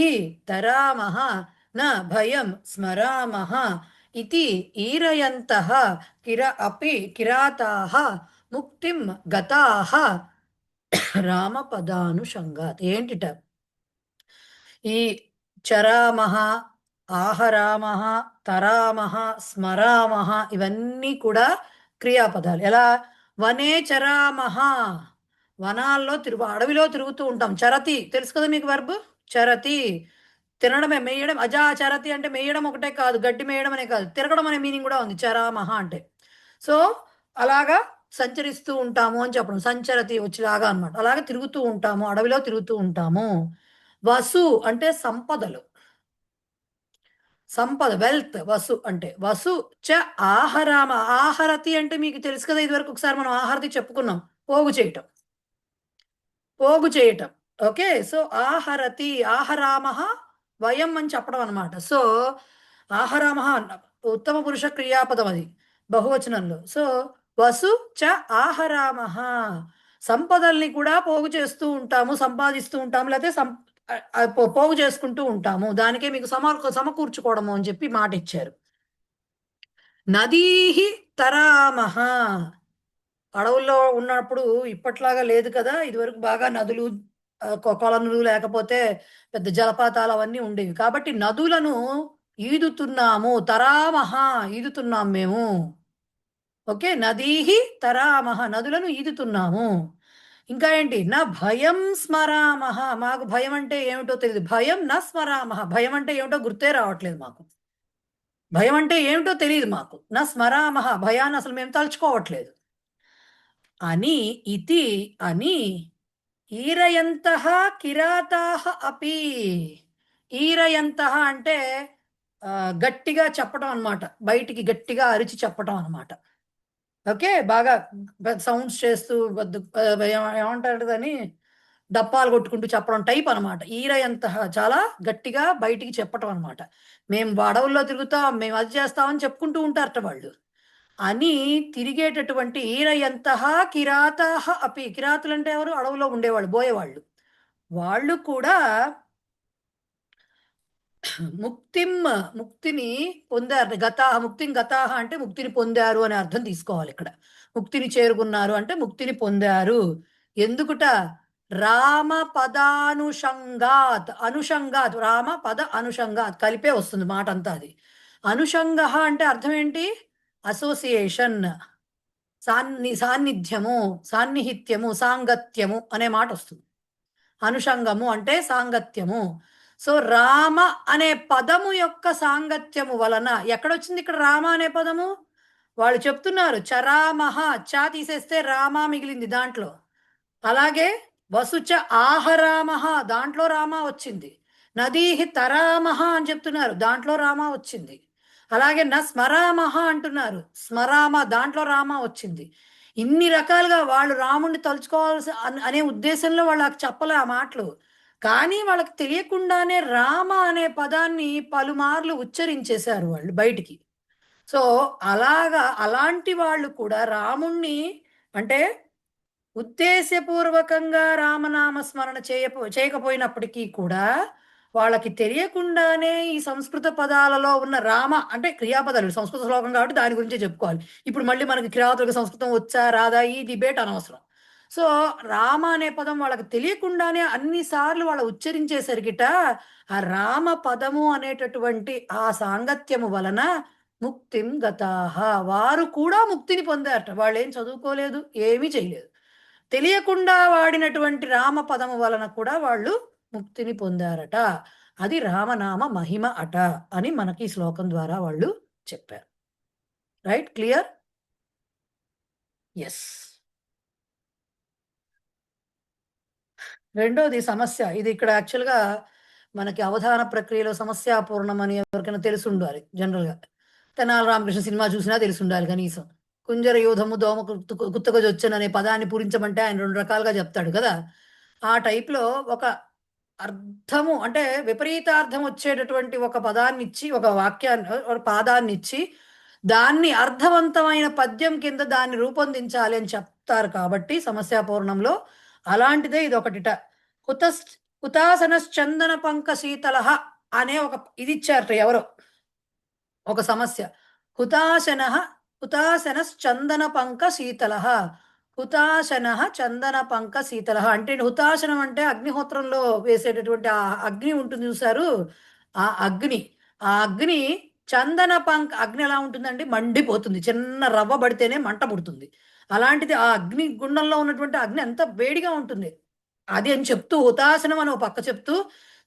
తరామః న భయం స్మరామః ఇతి ఈరయంతః అపి కిరాతాః ముక్తిం గతాః రామపదానుషంగాత్. ఏంటిట ఈ చరామః, ఆహరామః, తరామః, స్మరామః ఇవన్నీ కూడా క్రియాపదాలు. ఎలా? వనే చరామః వనాల్లో అడవిలో తిరుగుతూ ఉంటాం. చరతి తెలుసు కదా మీకు వర్బ్, చరతి తినడమే, మేయడం. అజా చరతి అంటే మేయడం ఒకటే కాదు, గడ్డి మేయడం అనే కాదు, తిరగడం అనే మీనింగ్ కూడా ఉంది చరామః అంటే. సో అలాగా సంచరిస్తూ ఉంటాము అని చెప్పడం, సంచరతి వచ్చేలాగా అనమాట. అలాగే తిరుగుతూ ఉంటాము, అడవిలో తిరుగుతూ ఉంటాము. వసు అంటే సంపదలు, సంపద, వెల్త్. వసు అంటే వసు చ ఆహరామ. ఆహరతి అంటే మీకు తెలుసు కదా, ఇదివరకు ఒకసారి మనం ఆహరతి చెప్పుకున్నాం, పోగు చేయటం, పోగు చేయటం. ఓకే, సో ఆహరతి, ఆహరామః వయం అని చెప్పడం అనమాట. సో ఆహరామః ఉత్తమ పురుష క్రియాపదం, అది బహువచనంలో. సో వసు చ ఆహరామః సంపదల్ని కూడా పోగు చేస్తూ ఉంటాము, సంపాదిస్తూ ఉంటాము, లేకపోతే పోగు చేసుకుంటూ ఉంటాము. దానికే మీకు సమకూర్చుకోవడము అని చెప్పి మాట ఇచ్చారు. నదీః తరామః అడవుల్లో ఉన్నప్పుడు ఇప్పట్లాగా లేదు కదా, ఇదివరకు బాగా నదులు, కొలనులు, లేకపోతే పెద్ద జలపాతాలు అవన్నీ ఉండేవి. కాబట్టి నదులను ఈదుతున్నాము. తరామః ఈదుతున్నాం మేము. ఓకే, నదీః తరామః నదులను ఈదుతున్నాము. ఇంకా ఏంటి? నా భయం స్మరామః మాకు భయం అంటే ఏమిటో తెలియదు. భయం న స్మరామః భయం అంటే ఏమిటో గుర్తే రావట్లేదు మాకు. భయం అంటే ఏమిటో తెలియదు మాకు. నా స్మరామః భయాన్ని అసలు మేము తలుచుకోవట్లేదు. అని ఇతి అని ఈరయంతః కిరాతాః అపి. ఈరయంతః అంటే గట్టిగా చెప్పడం అనమాట, బయటికి గట్టిగా అరిచి చెప్పడం అనమాట. ఓకే, బాగా సౌండ్స్ చేస్తూ ఏమంటారు దాన్ని, డప్పాలు కొట్టుకుంటూ చెప్పడం టైప్ అనమాట. ఈరయంతః చాలా గట్టిగా బయటికి చెప్పటం అనమాట. మేము అడవుల్లో తిరుగుతాం, మేము అది చేస్తామని చెప్పుకుంటూ ఉంటారట వాళ్ళు. అని తిరిగేటటువంటి ఈరయంతః కిరాతాః అపి. కిరాతులు అంటే ఎవరు? అడవులో ఉండేవాళ్ళు, బోయేవాళ్ళు. వాళ్ళు కూడా ముక్తిని పొందారు. గతాహ ముక్తిని గతాహ అంటే ముక్తిని పొందారు అనే అర్థం తీసుకోవాలి ఇక్కడ. ముక్తిని చేరుకున్నారు అంటే ముక్తిని పొందారు. ఎందుకుట? రామ పదానుషంగాత్. అనుషంగాత్, రామ పద అనుషంగాత్ కలిపే వస్తుంది మాట అంతా. అది అనుషంగ అంటే అర్థం ఏంటి? అసోసియేషన్, సాన్నిధ్యము, సాన్నిహిత్యము, సాంగత్యము అనే మాట వస్తుంది. అనుషంగము అంటే సాంగత్యము. సో రామ అనే పదము యొక్క సాంగత్యము వలన ఎక్కడొచ్చింది ఇక్కడ రామ అనే పదము? వాళ్ళు చెప్తున్నారు చరామః, చా తీసేస్తే రామ మిగిలింది దాంట్లో. అలాగే వసుచ ఆహరామః దాంట్లో రామ వచ్చింది. నదీః తరామః అని చెప్తున్నారు, దాంట్లో రామ వచ్చింది. అలాగే న స్మరామః అంటున్నారు, స్మరామ దాంట్లో రామ వచ్చింది. ఇన్ని రకాలుగా వాళ్ళు రాముడిని తలుచుకోవాల్సి అనే ఉద్దేశంలో వాళ్ళకి చెప్పలే ఆ మాటలు. కానీ వాళ్ళకి తెలియకుండానే రామ అనే పదాన్ని పలుమార్లు ఉచ్చరించేశారు వాళ్ళు బయటికి. సో అలాంటి వాళ్ళు కూడా రాముణ్ణి అంటే ఉద్దేశపూర్వకంగా రామనామ స్మరణ చేయకపోయినప్పటికీ కూడా వాళ్ళకి తెలియకుండానే ఈ సంస్కృత పదాలలో ఉన్న రామ అంటే క్రియాపదాలు సంస్కృత శ్లోకం కాబట్టి దాని గురించే చెప్పుకోవాలి. ఇప్పుడు మళ్ళీ మనకి క్రియాపదాలకు సంస్కృతం వచ్చా రాదా ఈ డిబేట్ అనవసరం. సో రామ అనే పదం వాళ్ళకి తెలియకుండానే అన్నిసార్లు వాళ్ళు ఉచ్చరించేసరికిట ఆ రామ పదము అనేటటువంటి ఆ సాంగత్యము వలన ముక్తిం గతాహ, వారు కూడా ముక్తిని పొందారట. వాళ్ళు ఏం చదువుకోలేదు, ఏమీ చేయలేదు, తెలియకుండా వాడినటువంటి రామ పదము వలన కూడా వాళ్ళు ముక్తిని పొందారట. అది రామనామ మహిమ అట అని మనకి ఈ శ్లోకం ద్వారా వాళ్ళు చెప్పారు. Right, clear? ఎస్. రెండోది సమస్య. ఇది ఇక్కడ యాక్చువల్గా మనకి అవధాన ప్రక్రియలో సమస్యాపూర్ణం అని ఎవరికైనా తెలిసి ఉండాలి. జనరల్గా తెనాలి రామకృష్ణ సినిమా చూసినా తెలిసి ఉండాలి కనీసం. కుంజర యూధము దోమ గుత్తగజొచ్చను అనే పదాన్ని పూరించమంటే ఆయన 2 రకాలుగా చెప్తాడు కదా. ఆ టైప్లో ఒక అర్థము అంటే విపరీతార్థం వచ్చేటటువంటి ఒక పదాన్ని ఇచ్చి, ఒక వాక్యాన్ని, ఒక పాదాన్ని ఇచ్చి దాన్ని అర్థవంతమైన పద్యం కింద దాన్ని రూపొందించాలి అని చెప్తారు. కాబట్టి సమస్యాపూర్ణంలో అలాంటిదే ఇది ఒకటిట. హుతాసనశ్చందన పంక శీతలః అనే ఒక ఇది ఇచ్చారట ఎవరో ఒక సమస్య. హుతాశనశ్చందన పంక శీతలః, హుతాశనః చందన పంక శీతలః అంటే హుతాశనం అంటే అగ్నిహోత్రంలో వేసేటటువంటి ఆ అగ్ని ఉంటుంది చూసారు, ఆ అగ్ని చందన పంక అగ్ని ఎలా ఉంటుందండి, మండిపోతుంది. చిన్న రవ్వ పడితేనే మంట పుడుతుంది. అలాంటిది ఆ అగ్ని గుండంలో ఉన్నటువంటి అగ్ని ఎంత వేడిగా ఉంటుంది అది అని చెప్తూ హుతాశనం అని ఒక పక్క చెప్తూ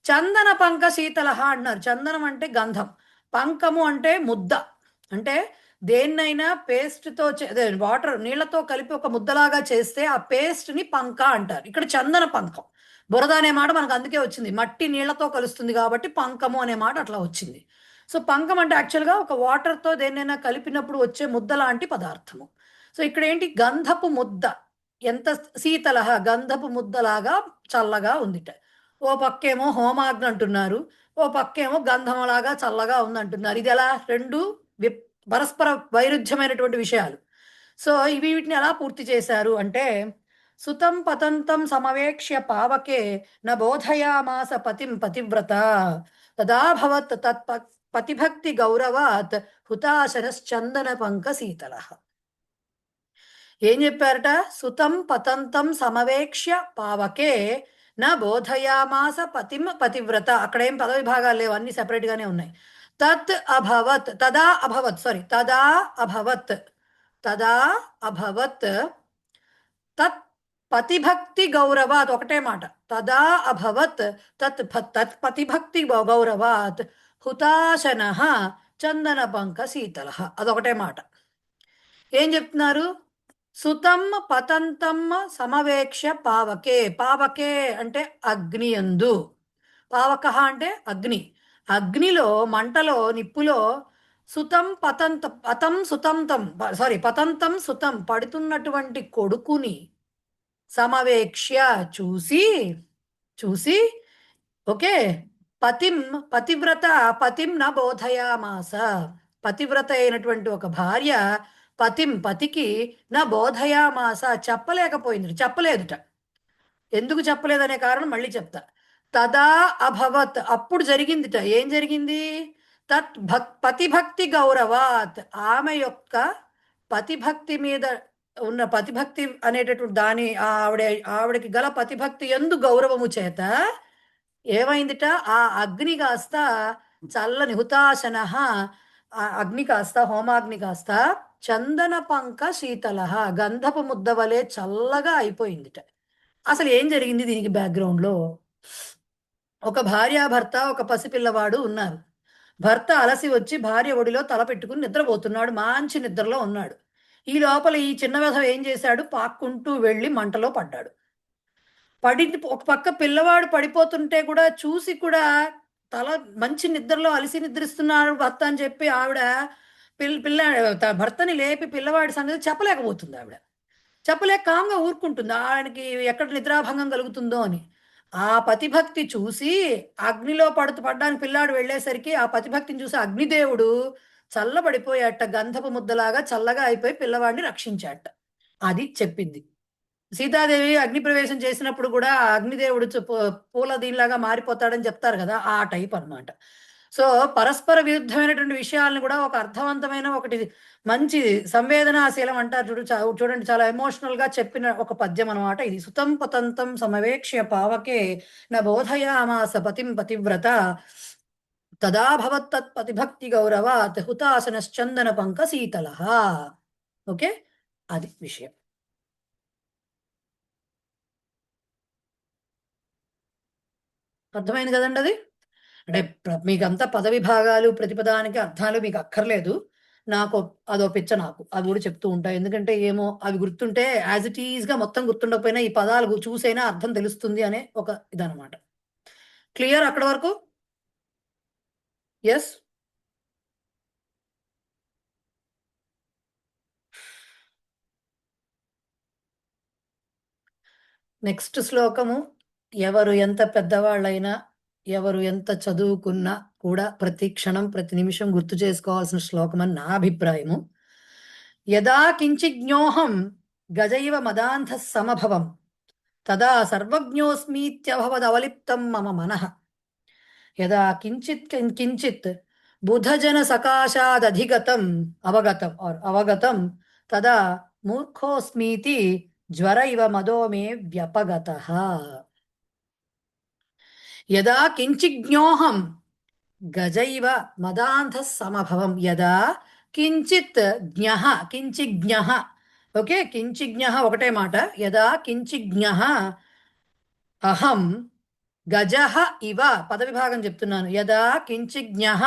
చందన పంక శీతలః అన్నారు. చందనం అంటే గంధం, పంకము అంటే ముద్ద. అంటే దేన్నైనా పేస్ట్తో వాటర్ నీళ్లతో కలిపి ఒక ముద్దలాగా చేస్తే ఆ పేస్ట్ని పంక అంటారు. ఇక్కడ చందన పంకం. బురద అనే మాట మనకు అందుకే వచ్చింది, మట్టి నీళ్లతో కలుస్తుంది కాబట్టి పంకము అనే మాట అట్లా వచ్చింది. సో పంకం అంటే యాక్చువల్గా ఒక వాటర్తో దేన్నైనా కలిపినప్పుడు వచ్చే ముద్ద లాంటి పదార్థము. సో ఇక్కడ ఏంటి, గంధపు ముద్ద. ఎంత శీతలః, గంధపు ముద్దలాగా చల్లగా ఉందిట. ఓ పక్కేమో హోమాగ్ని అంటున్నారు, ఓ పక్కేమో గంధంలాగా చల్లగా ఉందంటున్నారు. ఇది ఎలా, రెండు పరస్పర వైరుధ్యమైనటువంటి విషయాలు. సో వీటిని ఎలా పూర్తి చేశారు అంటే సుతం పతంతం సమవేక్ష్య పావకే న బోధయామాస పతిం పతివ్రత తదాభవత్ తత్ పతిభక్తి గౌరవాత్ హుతాశనశ్చందన పంక శీతలః. ఏం చెప్పారట, సుతం పతంతం సమవేక్ష్య పావకే నా బోధయామాస పతిం పతివ్రత. అక్కడేం పద విభాగాలు లేవు, అన్ని సెపరేట్ గానే ఉన్నాయి. తత్ అభవత్ తదా అభవత్ తత్ పతిభక్తి గౌరవాత్, ఒకటే మాట, తదా అభవత్ తత్ పతిభక్తి గౌరవాత్ హుతాశనః చందన పంక శీతలః. అదొకటే మాట. ఏం చెప్తున్నారు, సుతం పతంతం సమవేక్ష పావకే. పావకే అంటే అగ్ని యందు, పావక అంటే అగ్ని, అగ్నిలో మంటలో నిప్పులో సుతం పతంతం సుతం పడుతున్నటువంటి కొడుకుని సమవేక్ష చూసి ఓకే పతివ్రత పతిం న బోధయామాస. పతివ్రత అయినటువంటి ఒక భార్య పతికి నా బోధయామాస చెప్పలేదుట. ఎందుకు చెప్పలేదనే కారణం మళ్ళీ చెప్తా. తదా అభవత్ అప్పుడు జరిగిందిట. ఏం జరిగింది, తత్ పతిభక్తి గౌరవాత్, ఆమె యొక్క పతిభక్తి మీద ఉన్న పతిభక్తి అనేటటువంటి దాని ఆవిడకి గల పతిభక్తి యందు గౌరవము చేత ఏమైందిట, ఆ అగ్ని కాస్త చల్లని హుతాశనః, ఆ అగ్ని కాస్త హోమాగ్ని కాస్త చందన పంక శీతలః, గంధపు ముద్ద వలె చల్లగా అయిపోయిందిట. అసలు ఏం జరిగింది దీనికి బ్యాక్గ్రౌండ్లో, ఒక భార్యాభర్త ఒక పసిపిల్లవాడు ఉన్నారు. భర్త అలసి వచ్చి భార్య ఒడిలో తల పెట్టుకుని నిద్రపోతున్నాడు, మంచి నిద్రలో ఉన్నాడు. ఈ లోపల ఈ చిన్న వెధవ ఏం చేశాడు, పాక్కుంటూ వెళ్ళి మంటలో పడ్డాడు. ఒక పక్క పిల్లవాడు పడిపోతుంటే కూడా చూసి కూడా తల మంచి నిద్రలో అలసి నిద్రిస్తున్నాడు భర్త అని చెప్పి ఆవిడ భర్తని లేపి పిల్లవాడి సంగతి చెప్పలేకపోతుంది. ఆవిడ చెప్పలేక కామ్గా ఊరుకుంటుంది, ఆయనకి ఎక్కడ నిద్రాభంగం కలుగుతుందో అని. ఆ పతిభక్తి చూసి అగ్నిలో పడ్డానికి పిల్లాడు వెళ్ళేసరికి ఆ పతిభక్తిని చూసి అగ్నిదేవుడు చల్లబడిపోయాట, గంధపు ముద్దలాగా చల్లగా అయిపోయి పిల్లవాడిని రక్షించాట. అది చెప్పింది. సీతాదేవి అగ్ని ప్రవేశం చేసినప్పుడు కూడా ఆ అగ్నిదేవుడు పూల దీనిలాగా మారిపోతాడని చెప్తారు కదా, ఆ టైప్ అన్నమాట. సో పరస్పర విరుద్ధమైనటువంటి విషయాలను కూడా ఒక అర్థవంతమైన ఒకటి మంచి సంవేదనాశీలం అంటారు చూడు, చూడండి చాలా ఎమోషనల్ గా చెప్పిన ఒక పద్యం అనమాట ఇది. సుతం పతంతం సమవేక్ష్య పావకే న బోధయామాస పతిం పతివ్రత తదా భవత్తత్ పతిభక్తి గౌరవాత్ హుతాసనశ్చందన పంక శీతల. ఓకే, అది విషయం. అర్థమైంది కదండి అది. అంటే మీకంతా పద విభాగాలు ప్రతిపదానికి అర్థాలు మీకు అక్కర్లేదు, నాకు అదో పిచ్చ, నాకు అవి కూడా చెప్తూ ఉంటాయి. ఎందుకంటే ఏమో అవి గుర్తుంటే యాజ్ ఇట్ ఈజ్ గా మొత్తం గుర్తుండకపోయినా ఈ పదాలు చూసైనా అర్థం తెలుస్తుంది అనే ఒక ఇదనమాట. క్లియర్ అక్కడ వరకు? ఎస్. నెక్స్ట్ శ్లోకము, ఎవరు ఎంత పెద్దవాళ్ళైనా ఎవరు ఎంత చదువుకున్నా కూడా ప్రతి క్షణం ప్రతి నిమిషం గుర్తు చేసుకోవాల్సిన శ్లోకం అని నా అభిప్రాయము. యదా కించిజ్ఞోహం గజైవ మదాంధ సమభవం తదా సర్వజ్ఞోస్మీత్యభవదవలిప్తం మమ మనః. యదా కించిత్ కించిత్ బుధజన సకాశాదధిగతం అవగతం తదా మూర్ఖోస్మీతి జ్వర ఇవ మదో మే వ్యపగతః. యదా కించిజ్ఞోహం గజైవ మదాంధ సమభవం. యదా కించిత్ జ్ఞః, కించిజ్ఞః, ఓకే, కించిజ్ఞః ఒకటే మాట. యదా కించిజ్ఞః అహం గజః ఇవ, పద విభాగం చెప్తున్నాను. యదా కించిజ్ఞః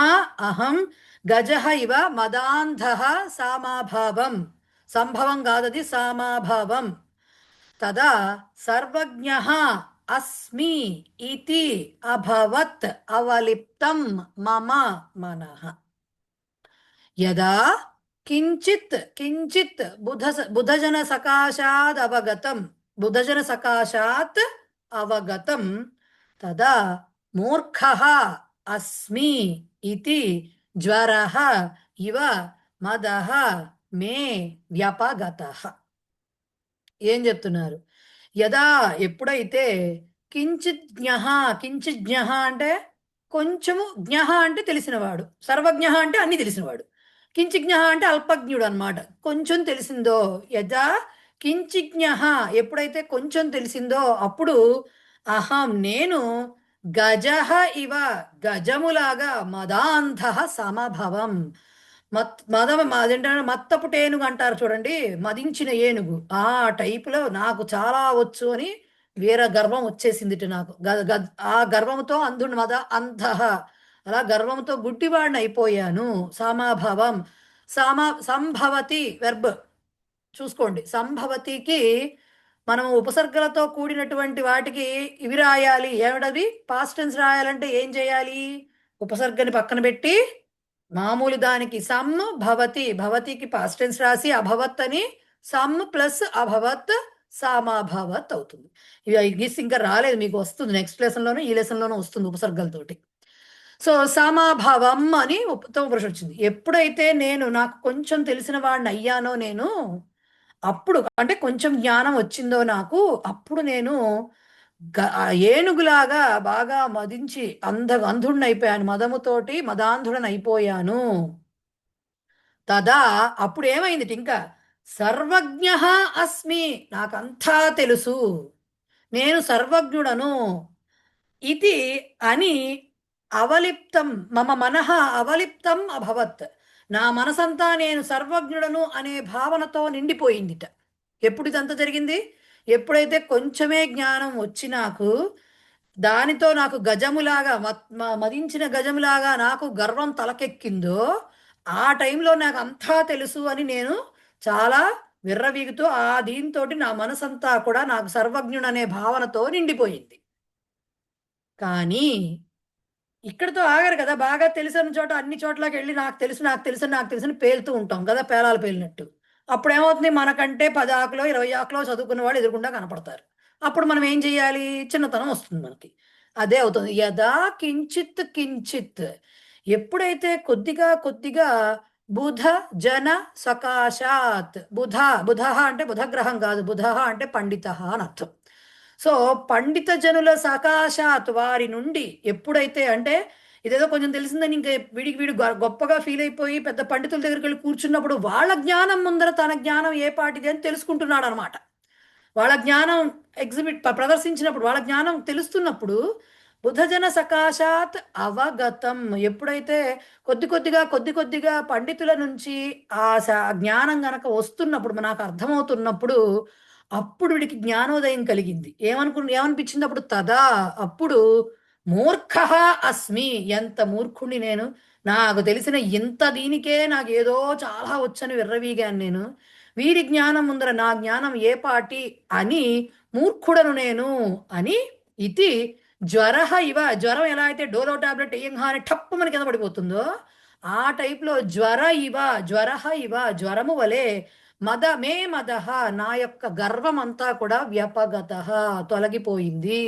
అహం గజః ఇవ మదాంధః సామాభావం, సంభవం కాదది, సామాభావం. తదా సర్వజ్ఞః అస్మి ఇతి అభవత్ అవలిప్తం మమ మనః. యదా కించిత్ కించిత్ బుధజన సకాశాద్ అవగతం, బుధజన సకాశాత్ అవగతం తదా మూర్ఖః అస్మి ఇతి జ్వరః ఇవ మదః మే వ్యపగతః. ఏం చెప్తున్నారు? యదా, ఎప్పుడైతే, కించిత్ జ్ఞః, కించిత్ జ్ఞః అంటే కొంచెము, జ్ఞః అంటే తెలిసినవాడు, సర్వజ్ఞ అంటే అన్ని తెలిసినవాడు, కించిజ్ఞ అంటే అల్పజ్ఞుడు అన్నమాట, కొంచెం తెలిసిందో. యదా కించిజ్ఞ, ఎప్పుడైతే కొంచెం తెలిసిందో అప్పుడు అహం నేను గజః ఇవ గజములాగా మదాంధ సమభవం, అదేంటంటే మత్తపు ఏనుగు అంటారు చూడండి, మదించిన ఏనుగు, ఆ టైపులో నాకు చాలా వచ్చు అని వీర గర్వం వచ్చేసింది నాకు. ఆ గర్వంతో అంధుడు అంధ, అలా గర్వంతో గుడ్డివాడిని అయిపోయాను. సమాభవం, సంభవతి వెర్బ్ చూసుకోండి. సంభవతికి మనం ఉపసర్గలతో కూడినటువంటి వాటికి ఇవి రాయాలి. ఏమిటది? పాస్ట్ టెన్స్ రాయాలంటే ఏం చేయాలి? ఉపసర్గని పక్కన పెట్టి మామూలు దానికి సమ్ భవతి, భవతికి పాస్ట్ టెన్స్ రాసి అభవత్ అని సమ్ ప్లస్ అభవత్ సామాభవత్ అవుతుంది. ఇవి ఇంకా రాలేదు, మీకు వస్తుంది నెక్స్ట్ లెసన్లోనూ ఈ లెసన్లోనూ వస్తుంది ఉపసర్గలతోటి. సో సమాభావం అని ఉత్తమ పురుషుడు వచ్చింది. ఎప్పుడైతే నేను నాకు కొంచెం తెలిసిన వాడిని అయ్యానో నేను, అప్పుడు అంటే కొంచెం జ్ఞానం వచ్చిందో నాకు, అప్పుడు నేను ఏనుగులాగా బాగా మదించి అంధుడిని అయిపోయాను, మదముతోటి మదాంధుడని అయిపోయాను. తదా, అప్పుడు ఏమైంది? ఇంకా సర్వజ్ఞ అస్మి, నాకంతా తెలుసు, నేను సర్వజ్ఞుడను. ఇది అని అవలిప్తం మమ మనః అవలిప్తం అభవత్, నా మనసంతా నేను సర్వజ్ఞుడను అనే భావనతో నిండిపోయిందిట. ఎప్పుడు ఇదంతా జరిగింది? ఎప్పుడైతే కొంచెమే జ్ఞానం వచ్చి నాకు దానితో నాకు గజములాగా మదించిన గజములాగా నాకు గర్వం తలకెక్కిందో, ఆ టైంలో నాకు అంతా తెలుసు అని నేను చాలా విర్రవీగుతూ దీంతో నా మనసంతా కూడా నాకు సర్వజ్ఞుడనే భావనతో నిండిపోయింది. కానీ ఇక్కడితో ఆగారు కదా. బాగా తెలిసిన చోట అన్ని చోట్లకి వెళ్ళి నాకు తెలుసు నాకు తెలుసు నాకు తెలుసు అని పేలుతూ ఉంటాం కదా, పేలాలు పేలినట్టు. అప్పుడు ఏమవుతుంది? మనకంటే 10 ఆకులో 20 ఆకులో చదువుకున్న వాళ్ళు ఎదురుకుండా కనపడతారు. అప్పుడు మనం ఏం చేయాలి? చిన్నతనం వస్తుంది మనకి. అదే అవుతుంది. యదా కించిత్ కించిత్, ఎప్పుడైతే కొద్దిగా కొద్దిగా బుధ జన సకాశాత్. బుధ అంటే బుధగ్రహం కాదు, బుధ అంటే పండిత అని అర్థం. సో పండిత జనుల సకాశాత్ వారి నుండి ఎప్పుడైతే, అంటే ఇదేదో కొంచెం తెలిసిందని ఇంకా వీడికి వీడు గొప్పగా ఫీల్ అయిపోయి పెద్ద పండితుల దగ్గరికి వెళ్ళి కూర్చున్నప్పుడు వాళ్ళ జ్ఞానం ముందర తన జ్ఞానం ఏ పాటిది అని తెలుసుకుంటున్నాడు అనమాట. వాళ్ళ జ్ఞానం ప్రదర్శించినప్పుడు, వాళ్ళ జ్ఞానం తెలుస్తున్నప్పుడు బుధజన సకాశాత్ అవగతం. ఎప్పుడైతే కొద్ది కొద్దిగా పండితుల నుంచి ఆ జ్ఞానం గనక వస్తున్నప్పుడు, నాకు అర్థమవుతున్నప్పుడు, అప్పుడు వీడికి జ్ఞానోదయం కలిగింది. ఏమనిపించింది అప్పుడు? తదా, అప్పుడు మూర్ఖ అస్మి, ఎంత మూర్ఖుణ్ణి నేను, నాకు తెలిసిన ఇంత దీనికే నాకు ఏదో చాలా వచ్చని విర్రవీగాను నేను, వీరి జ్ఞానం ముందర నా జ్ఞానం ఏ పాటి అని మూర్ఖుడను నేను అని. ఇది జ్వర ఇవ, జ్వరం ఎలా అయితే డోలో టాబ్లెట్ వేయంగానే టప్పు మన కింద పడిపోతుందో ఆ టైప్లో జ్వర ఇవ జ్వరము వలె మద నా యొక్క గర్వం అంతా కూడా వ్యపగత తొలగిపోయింది.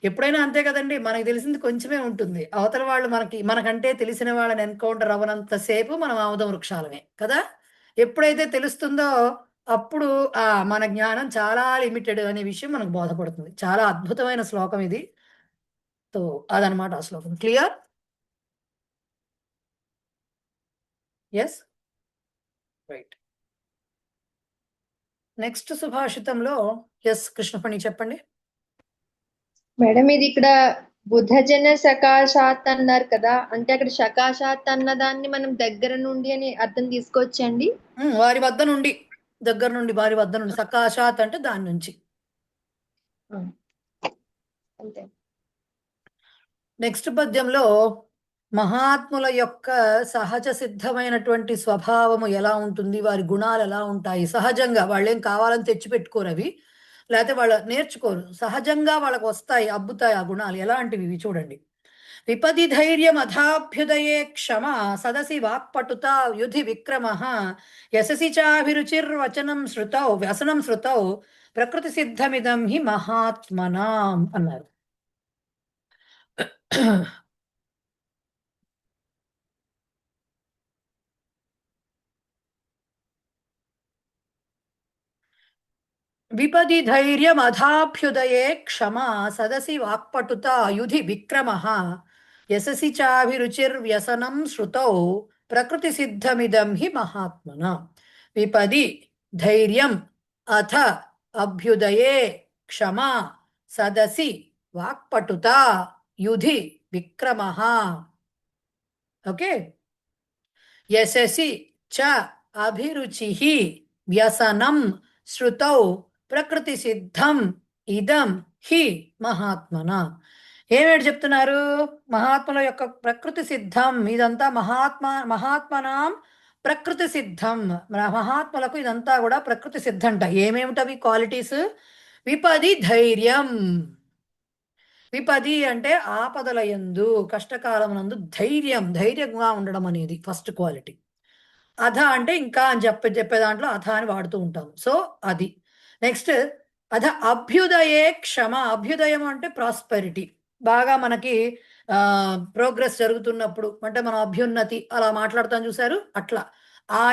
ఎప్పుడైనా అంతే కదండి, మనకి తెలిసింది కొంచెమే ఉంటుంది, అవతల వాళ్ళు మనకంటే తెలిసిన వాళ్ళని ఎన్కౌంటర్ అవ్వనంతసేపు మనం ఆముద వృక్షాలమే కదా. ఎప్పుడైతే తెలుస్తుందో అప్పుడు మన జ్ఞానం చాలా లిమిటెడ్ అనే విషయం మనకు బోధపడుతుంది. చాలా అద్భుతమైన శ్లోకం ఇది. సో అదనమాట ఆ శ్లోకం. క్లియర్? Yes, right. నెక్స్ట్ సుభాషితంలో ఎస్ కృష్ణపణి చెప్పండి మేడం. ఇది ఇక్కడ బుధజన సకాశాత్ అన్నారు కదా, అంటే అక్కడ సకాశాత్ అన్న దాన్ని మనం దగ్గర నుండి అని అర్థం తీసుకోవచ్చండి? వారి వద్ద నుండి, దగ్గర నుండి, వారి వద్ద నుండి. సకాశాత్ అంటే దాని నుంచి. అంతే. నెక్స్ట్ పద్యంలో మహాత్ముల యొక్క సహజ సిద్ధమైనటువంటి స్వభావము ఎలా ఉంటుంది, వారి గుణాలు ఎలా ఉంటాయి, సహజంగా వాళ్ళేం కావాలని తెచ్చిపెట్టుకోరు అవి, లేకపోతే వాళ్ళు నేర్చుకోరు, సహజంగా వాళ్ళకు వస్తాయి, అబ్బుతాయి ఆ గుణాలు. ఎలాంటివి ఇవి చూడండి. విపది ధైర్యం అధాభ్యుదయే క్షమ సదసి వాక్పటుత యుధి విక్రమ యశసి చాభిరుచిర్వచనం శృతౌ వ్యసనం శృతౌ ప్రకృతి సిద్ధమిదం హి మహాత్మనాం అన్నారు. విపది ధైర్యం అధాభ్యుదయే క్షమ సదసి వాక్పటుత యుధి విక్రమ యశసి చాభిరుచిర్వ్యసనం శృతౌ ప్రకృతి సిద్ధమిదం హి మహాత్మన. విపది ధైర్యం అథ అభ్యుదయే క్షమ సదసి వాక్పటుత యుధి విక్రమ. ఓకే. యశసి చ అభిరుచి వ్యసనం శృతౌ ప్రకృతి సిద్ధం ఇదం హి మహాత్మన. ఏమేమి చెప్తున్నారు? మహాత్ముల యొక్క ప్రకృతి సిద్ధం, ఇదంతా మహాత్మనాం ప్రకృతి సిద్ధం. మహాత్ములకు ఇదంతా కూడా ప్రకృతి సిద్ధంట. ఏమేమిటవి క్వాలిటీస్? విపది ధైర్యం. విపది అంటే ఆపదల యందు, కష్టకాలమునందు ధైర్యంగా ఉండడం అనేది ఫస్ట్ క్వాలిటీ. అధ అంటే ఇంకా అని చెప్పే దాంట్లో అధ అని వాడుతూ ఉంటాం. సో అది. నెక్స్ట్ అధ అభ్యుదయే క్షమ. అభ్యుదయం అంటే ప్రాస్పెరిటీ. బాగా మనకి ప్రోగ్రెస్ జరుగుతున్నప్పుడు, అంటే మనం అభ్యున్నతి అలా మాట్లాడుతాం చూసారు, అట్లా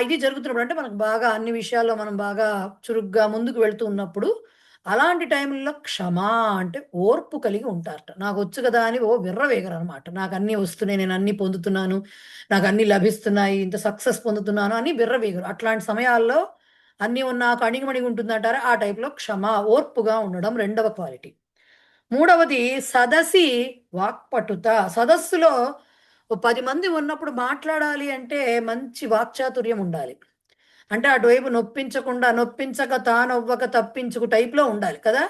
ఇది జరుగుతున్నప్పుడు, అంటే మనకు బాగా అన్ని విషయాల్లో మనం బాగా చురుగ్గా ముందుకు వెళ్తూ ఉన్నప్పుడు, అలాంటి టైంలో క్షమ అంటే ఓర్పు కలిగి ఉంటారట. నాకు వచ్చు కదా అని విర్రవేగరు అనమాట. నాకు అన్నీ వస్తున్నాయి, నేను అన్నీ పొందుతున్నాను, నాకు అన్నీ లభిస్తున్నాయి, ఇంత సక్సెస్ పొందుతున్నాను అని విర్రవేగరు. అట్లాంటి సమయాల్లో అన్నీ నాకు అణిగిమణిగి ఉంటుందంటారా, ఆ టైప్లో క్షమ, ఓర్పుగా ఉండడం రెండవ క్వాలిటీ. మూడవది సదసి వాక్పటుత. సదస్సులో 10 మంది ఉన్నప్పుడు మాట్లాడాలి అంటే మంచి వాక్చాతుర్యం ఉండాలి. అంటే అటువైపు నొప్పించక తానొవ్వక తప్పించుకు టైప్లో ఉండాలి కదా.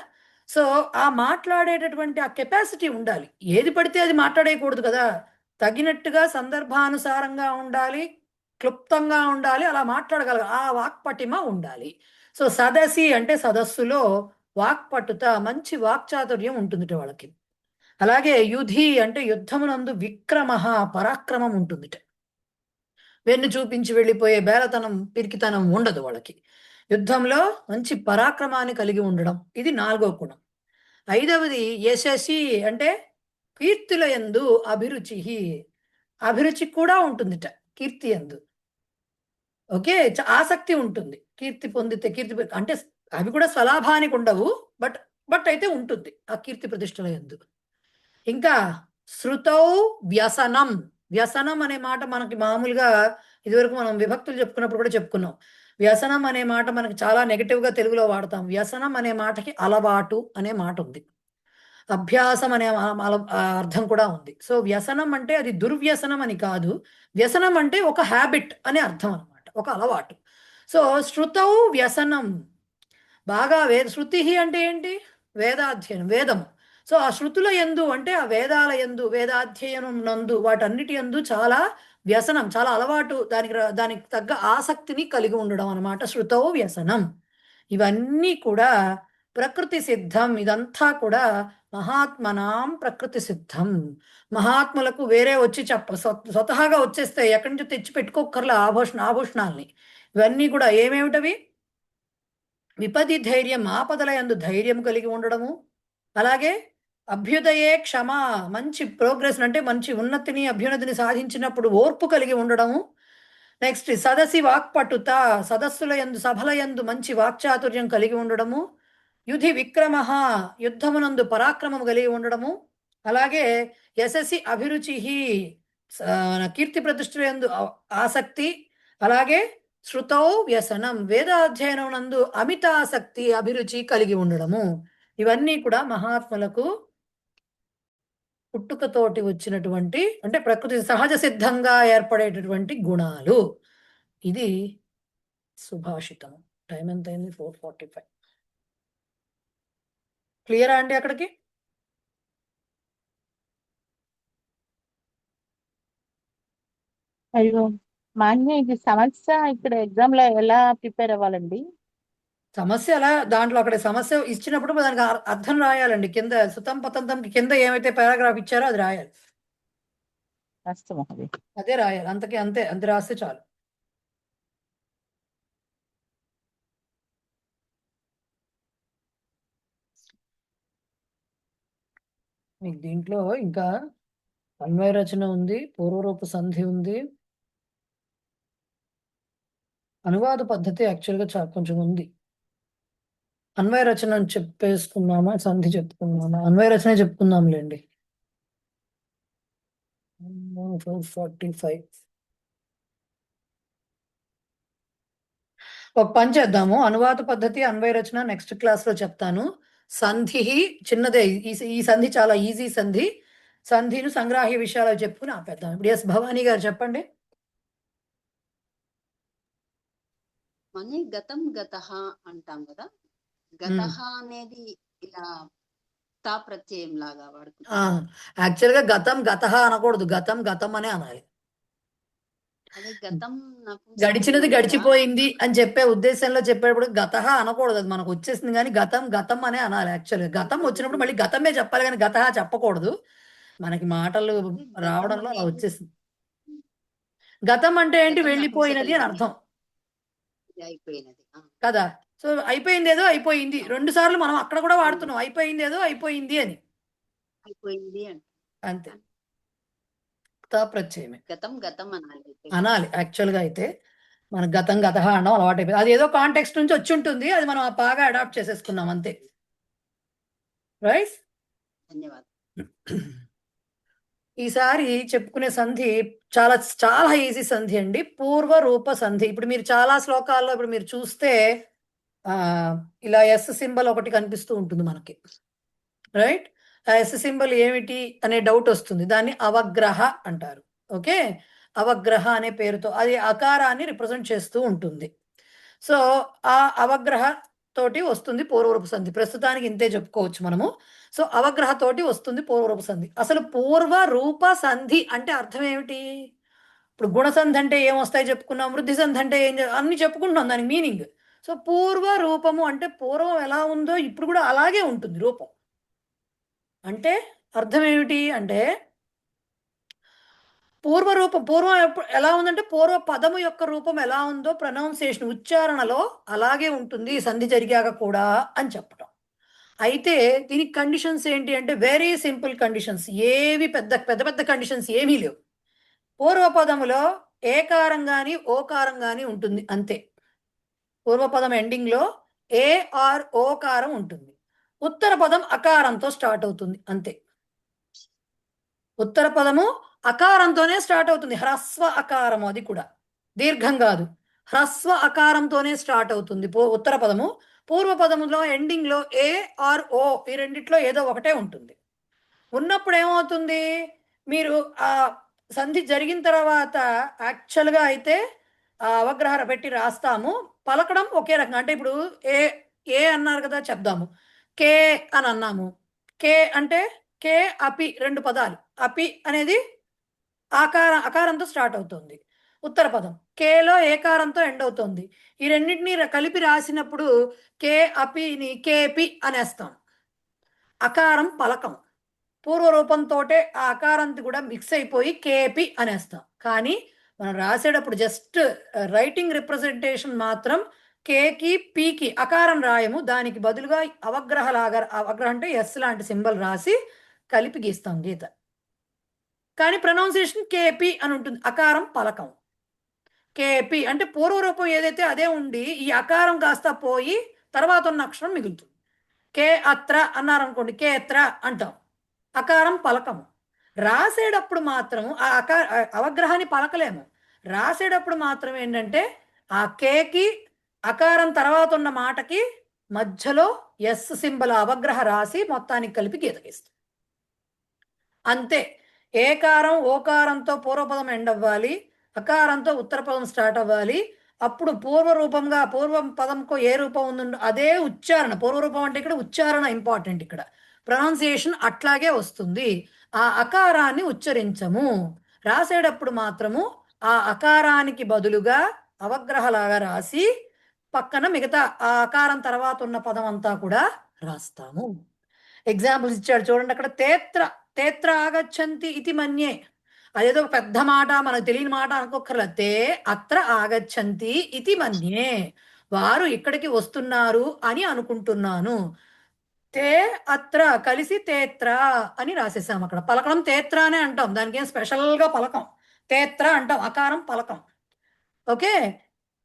సో ఆ మాట్లాడేటటువంటి ఆ కెపాసిటీ ఉండాలి. ఏది పడితే అది మాట్లాడేయకూడదు కదా. తగినట్టుగా సందర్భానుసారంగా ఉండాలి, క్లుప్తంగా ఉండాలి, అలా మాట్లాడగల ఆ వాక్పటిమ ఉండాలి. సో సదసి అంటే సదస్సులో వాక్పటుత, మంచి వాక్చాతుర్యం ఉంటుంది వాళ్ళకి. అలాగే యుధి అంటే యుద్ధమునందు విక్రమ, పరాక్రమం ఉంటుంది. వెన్ను చూపించి వెళ్ళిపోయే బేలతనం, పిరికితనం ఉండదు వాళ్ళకి. యుద్ధంలో మంచి పరాక్రమాన్ని కలిగి ఉండడం, ఇది 4వ గుణం. 5వది యశసి అంటే కీర్తుల యందు అభిరుచి. అభిరుచి కూడా ఉంటుందిట. కీర్తి యందు. ఓకే, ఆసక్తి ఉంటుంది. కీర్తి పొందితే అంటే అవి కూడా స్వలాభానికి ఉండవు, బట్ అయితే ఉంటుంది ఆ కీర్తి ప్రతిష్టల యందు. ఇంకా శృతౌ వ్యసనం. వ్యసనం అనే మాట మనకి మామూలుగా ఇదివరకు మనం విభక్తులు చెప్పుకున్నప్పుడు కూడా చెప్పుకున్నాం. వ్యసనం అనే మాట మనకి చాలా నెగటివ్గా తెలుగులో వాడతాం. వ్యసనం అనే మాటకి అలవాటు అనే మాట ఉంది. అభ్యాసం అనే అర్థం కూడా ఉంది. సో వ్యసనం అంటే అది దుర్వ్యసనం అని కాదు. వ్యసనం అంటే ఒక హ్యాబిట్ అనే అర్థం అనమాట, ఒక అలవాటు. సో శృతౌ వ్యసనం. బాగా శృతి అంటే ఏంటి? వేదాధ్యయనం, వేదము. సో ఆ శృతుల యందు అంటే ఆ వేదాల యందు, వేదాధ్యయనం నందు, వాటన్నిటి యందు చాలా వ్యసనం, చాలా అలవాటు, దానికి తగ్గ ఆసక్తిని కలిగి ఉండడం అనమాట శృతౌ వ్యసనం. ఇవన్నీ కూడా ప్రకృతి సిద్ధం. ఇదంతా కూడా మహాత్మనాం ప్రకృతి సిద్ధం. మహాత్ములకు వేరే వచ్చి స్వతహాగా వచ్చేస్తాయి, ఎక్కడి నుంచి తెచ్చి పెట్టుకోకర్లా ఆభూషణాల్ని. ఇవన్నీ కూడా ఏమేమిటవి? విపది ధైర్యం, ఆపదల యందు ధైర్యం కలిగి ఉండడము. అలాగే అభ్యుదయే క్షమ, మంచి ప్రోగ్రెస్ అంటే మంచి ఉన్నతిని, అభ్యున్నతిని సాధించినప్పుడు ఓర్పు కలిగి ఉండడము. నెక్స్ట్ సదసి వాక్పటుత, సదస్సుల యందు, సభల యందు మంచి వాక్చాతుర్యం కలిగి ఉండడము. యుధి విక్రమ, యుద్ధమునందు పరాక్రమము కలిగి ఉండడము. అలాగే యశసి అభిరుచి, కీర్తి ప్రతిష్టల యందు ఆసక్తి. అలాగే శృతౌ వ్యసనం, వేదాధ్యయనం నందు అమితాసక్తి, అభిరుచి కలిగి ఉండడము. ఇవన్నీ కూడా మహాత్ములకు పుట్టుకతోటి వచ్చినటువంటి, అంటే ప్రకృతి సహజ సిద్ధంగా ఏర్పడేటటువంటి గుణాలు. ఇది సుభాషితం. టైం ఎంత అయింది? 4:45. క్లియరా అండి అక్కడికి? అయ్యో మాన్య, ఇది సమస్య ఇక్కడ ఎగ్జామ్ లో ఎలా ప్రిపేర్ అవ్వాలండి? సమస్య అలా దాంట్లో అక్కడ సమస్య ఇచ్చినప్పుడు దానికి అర్థం రాయాలండి. కింద సుతం పతంతంకి కింద ఏమైతే పారాగ్రాఫ్ ఇచ్చారో అది రాయాలి. అదే రాయాలి, అంతే రాస్తే చాలు. మీకు దీంట్లో ఇంకా అన్వయ రచన ఉంది, పూర్వరూప సంధి ఉంది, అనువాద పద్ధతి యాక్చువల్గా కొంచెం ఉంది. అన్వయ రచన చెప్పేసుకున్నామా, సంధి చెప్పుకున్నామా? అన్వయ రచన చెప్పుకుందాంలేండి. 4:45. ఒక పని చేద్దాము, అనువాద పద్ధతి, అన్వయ రచన నెక్స్ట్ క్లాస్ లో చెప్తాను. సంధి చిన్నదే, ఈ సంధి చాలా ఈజీ సంధి. సంధిను సంగ్రాహ్య విషయాలు చెప్పుకుని ఆపేద్దాం. ఇప్పుడు ఎస్ భవానీ గారు చెప్పండి. మనీ గతం గతః అంటాం కదా, గతః అనేది ఇలా తా ప్రత్యయం లాగా వాడుకుంటాం. యాక్చువల్ గా గతం గతః అనకూడదు, గతం గతం అనే అనాలి. అదే గతం గడిచినది గడిచిపోయింది అని చెప్పే ఉద్దేశంలో చెప్పేటప్పుడు గతః అనకూడదు, అది మనకు వచ్చేసింది. కానీ గతం గతం అనే అనాలి. యాక్చువల్గా గతం వచ్చినప్పుడు మళ్ళీ గతమే చెప్పాలి, కానీ గతః చెప్పకూడదు. మనకి మాటలు రావడంలో అలా వచ్చేసింది. గతం అంటే ఏంటి? వెళ్ళిపోయినది అని అర్థం కదా. సో అయిపోయింది ఏదో అయిపోయింది, 2 సార్లు మనం అక్కడ కూడా వాడుతున్నాం, అయిపోయింది ఏదో అయిపోయింది అని. అంతే, ప్రత్యయమే గతం గతం అనాలి. యాక్చువల్ గా అయితే మన గతం గత అనడం అలవాటు అయిపోయింది. అది ఏదో కాంటెక్స్ట్ నుంచి వచ్చి ఉంటుంది, అది మనం బాగా అడాప్ట్ చేసేసుకున్నాం అంతే. రైట్, ధన్యవాదాలు. ఈసారి చెప్పుకునే సంధి చాలా చాలా ఈజీ సంధి అండి, పూర్వ రూప సంధి. ఇప్పుడు మీరు చాలా శ్లోకాల్లో ఇప్పుడు మీరు చూస్తే ఇలా ఎస్ సింబల్ ఒకటి కనిపిస్తూ ఉంటుంది మనకి, రైట్? ఆ ఎస్ సింబల్ ఏమిటి అనే డౌట్ వస్తుంది. దాన్ని అవగ్రహ అంటారు. ఓకే, అవగ్రహ అనే పేరుతో అది అకారాన్ని రిప్రజెంట్ చేస్తూ ఉంటుంది. సో ఆ అవగ్రహ తోటి వస్తుంది పూర్వరూప సంధి. ప్రస్తుతానికి ఇంతే చెప్పుకోవచ్చు మనము. సో అవగ్రహ తోటి వస్తుంది పూర్వరూప సంధి. అసలు పూర్వ రూప సంధి అంటే అర్థం ఏమిటి? ఇప్పుడు గుణసంధి అంటే ఏమొస్తాయి చెప్పుకున్నాం, వృద్ధి సంధి అంటే ఏం, అన్ని చెప్పుకుంటున్నాం దానికి మీనింగ్. సో పూర్వ రూపము అంటే పూర్వం ఎలా ఉందో ఇప్పుడు కూడా అలాగే ఉంటుంది రూపం. అంటే అర్థం ఏమిటి అంటే పూర్వం ఎలా ఉందంటే పూర్వ పదము యొక్క రూపం ఎలా ఉందో ప్రొనౌన్సియేషన్ ఉచ్చారణలో అలాగే ఉంటుంది సంధి జరిగాక కూడా అని చెప్పటం. అయితే దీనికి కండిషన్స్ ఏంటి అంటే వెరీ సింపుల్ కండిషన్స్, ఏవి పెద్ద పెద్ద కండిషన్స్ ఏమీ లేవు. పూర్వపదములో ఏకారం గాని ఓకారం గాని ఉంటుంది అంతే. పూర్వపదం ఎండింగ్ లో ఏ ఆర్ ఓకారం ఉంటుంది. ఉత్తర పదం అకారంతో స్టార్ట్ అవుతుంది అంతే. ఉత్తర పదము అకారంతోనే స్టార్ట్ అవుతుంది. హ్రస్వ అకారం, అది కూడా దీర్ఘం కాదు, హ్రస్వ అకారంతోనే స్టార్ట్ అవుతుంది ఉత్తర పదము. పూర్వ పదములో ఎండింగ్ లో ఏ ఆర్ ఓ ఈ రెండిట్లో ఏదో ఒకటే ఉంటుంది. ఉన్నప్పుడు ఏమవుతుంది, మీరు ఆ సంధి జరిగిన తర్వాత యాక్చువల్గా అయితే అవగ్రహ పెట్టి రాస్తాము, పలకడం ఒకే రకంగా. అంటే ఇప్పుడు ఏ ఏ అన్నారు కదా, చెప్దాము. కే అని అన్నాము. కే అంటే కే అపి, రెండు పదాలు. అపి అనేది అకారంతో స్టార్ట్ అవుతుంది ఉత్తర పదం. కేలో ఏకారంతో ఎండ్ అవుతుంది. ఈ రెండింటిని కలిపి రాసినప్పుడు కే అపిని కేపి అనేస్తాం. అకారం పలకం. పూర్వరూపంతో ఆ అకారాంతి కూడా మిక్స్ అయిపోయి కేపి అనేస్తాం. కానీ మనం రాసేటప్పుడు జస్ట్ రైటింగ్ రిప్రజెంటేషన్ మాత్రం కేకి పీకి అకారం రాయము, దానికి బదులుగా అవగ్రహలాగా, అవగ్రహం అంటే ఎస్ లాంటి సింబల్ రాసి కలిపి గీస్తాం గీత. కానీ ప్రొనౌన్సియేషన్ కేపి అని ఉంటుంది. అకారం పలకం. కేపి అంటే పూర్వరూపం ఏదైతే అదే ఉండి ఈ అకారం కాస్త పోయి తర్వాత ఉన్న అక్షరం మిగులుతుంది. కే అత్ర అన్నారనుకోండి, కేత్ర అంటాం. అకారం పలకము. రాసేటప్పుడు మాత్రం ఆ అవగ్రహాన్ని పలకలేము. రాసేటప్పుడు మాత్రం ఏంటంటే ఆ కేకి అకారం తర్వాత ఉన్న మాటకి మధ్యలో ఎస్ సింబల్ అవగ్రహ రాసి మొత్తానికి కలిపి గీత గీస్తాం అంతే. ఏకారం ఓకారంతో పూర్వపదం ఎండ్ అవ్వాలి, అకారంతో ఉత్తర పదం స్టార్ట్ అవ్వాలి. అప్పుడు పూర్వరూపంగా పూర్వ పదంకు ఏ రూపం ఉందో అదే ఉచ్చారణ. పూర్వరూపం అంటే ఇక్కడ ఉచ్చారణ ఇంపార్టెంట్. ఇక్కడ ప్రొనౌన్సియేషన్ అట్లాగే వస్తుంది. ఆ అకారాన్ని ఉచ్చరించము. రాసేటప్పుడు మాత్రము ఆ అకారానికి బదులుగా అవగ్రహలాగా రాసి పక్కన మిగతా ఆ అకారం తర్వాత ఉన్న పదం అంతా కూడా రాస్తాము. ఎగ్జాంపుల్స్ ఇచ్చాడు చూడండి. అక్కడ తేత్ర తేత్ర ఆగచ్చంతి ఇది మన్యే. అదేదో పెద్ద మాట, మనకు తెలియని మాట అనుకోకర్లా. తే అత్ర ఆగచ్చంతి ఇది మన్యే, వారు ఇక్కడికి వస్తున్నారు అని అనుకుంటున్నాను. తే అత్ర కలిసి తేత్ర అని రాసేసాం. అక్కడ పలకడం తేత్ర అనే అంటాం, దానికి ఏం స్పెషల్గా పలకం. తేత్ర అంటాం, అకారం పలకం. ఓకే,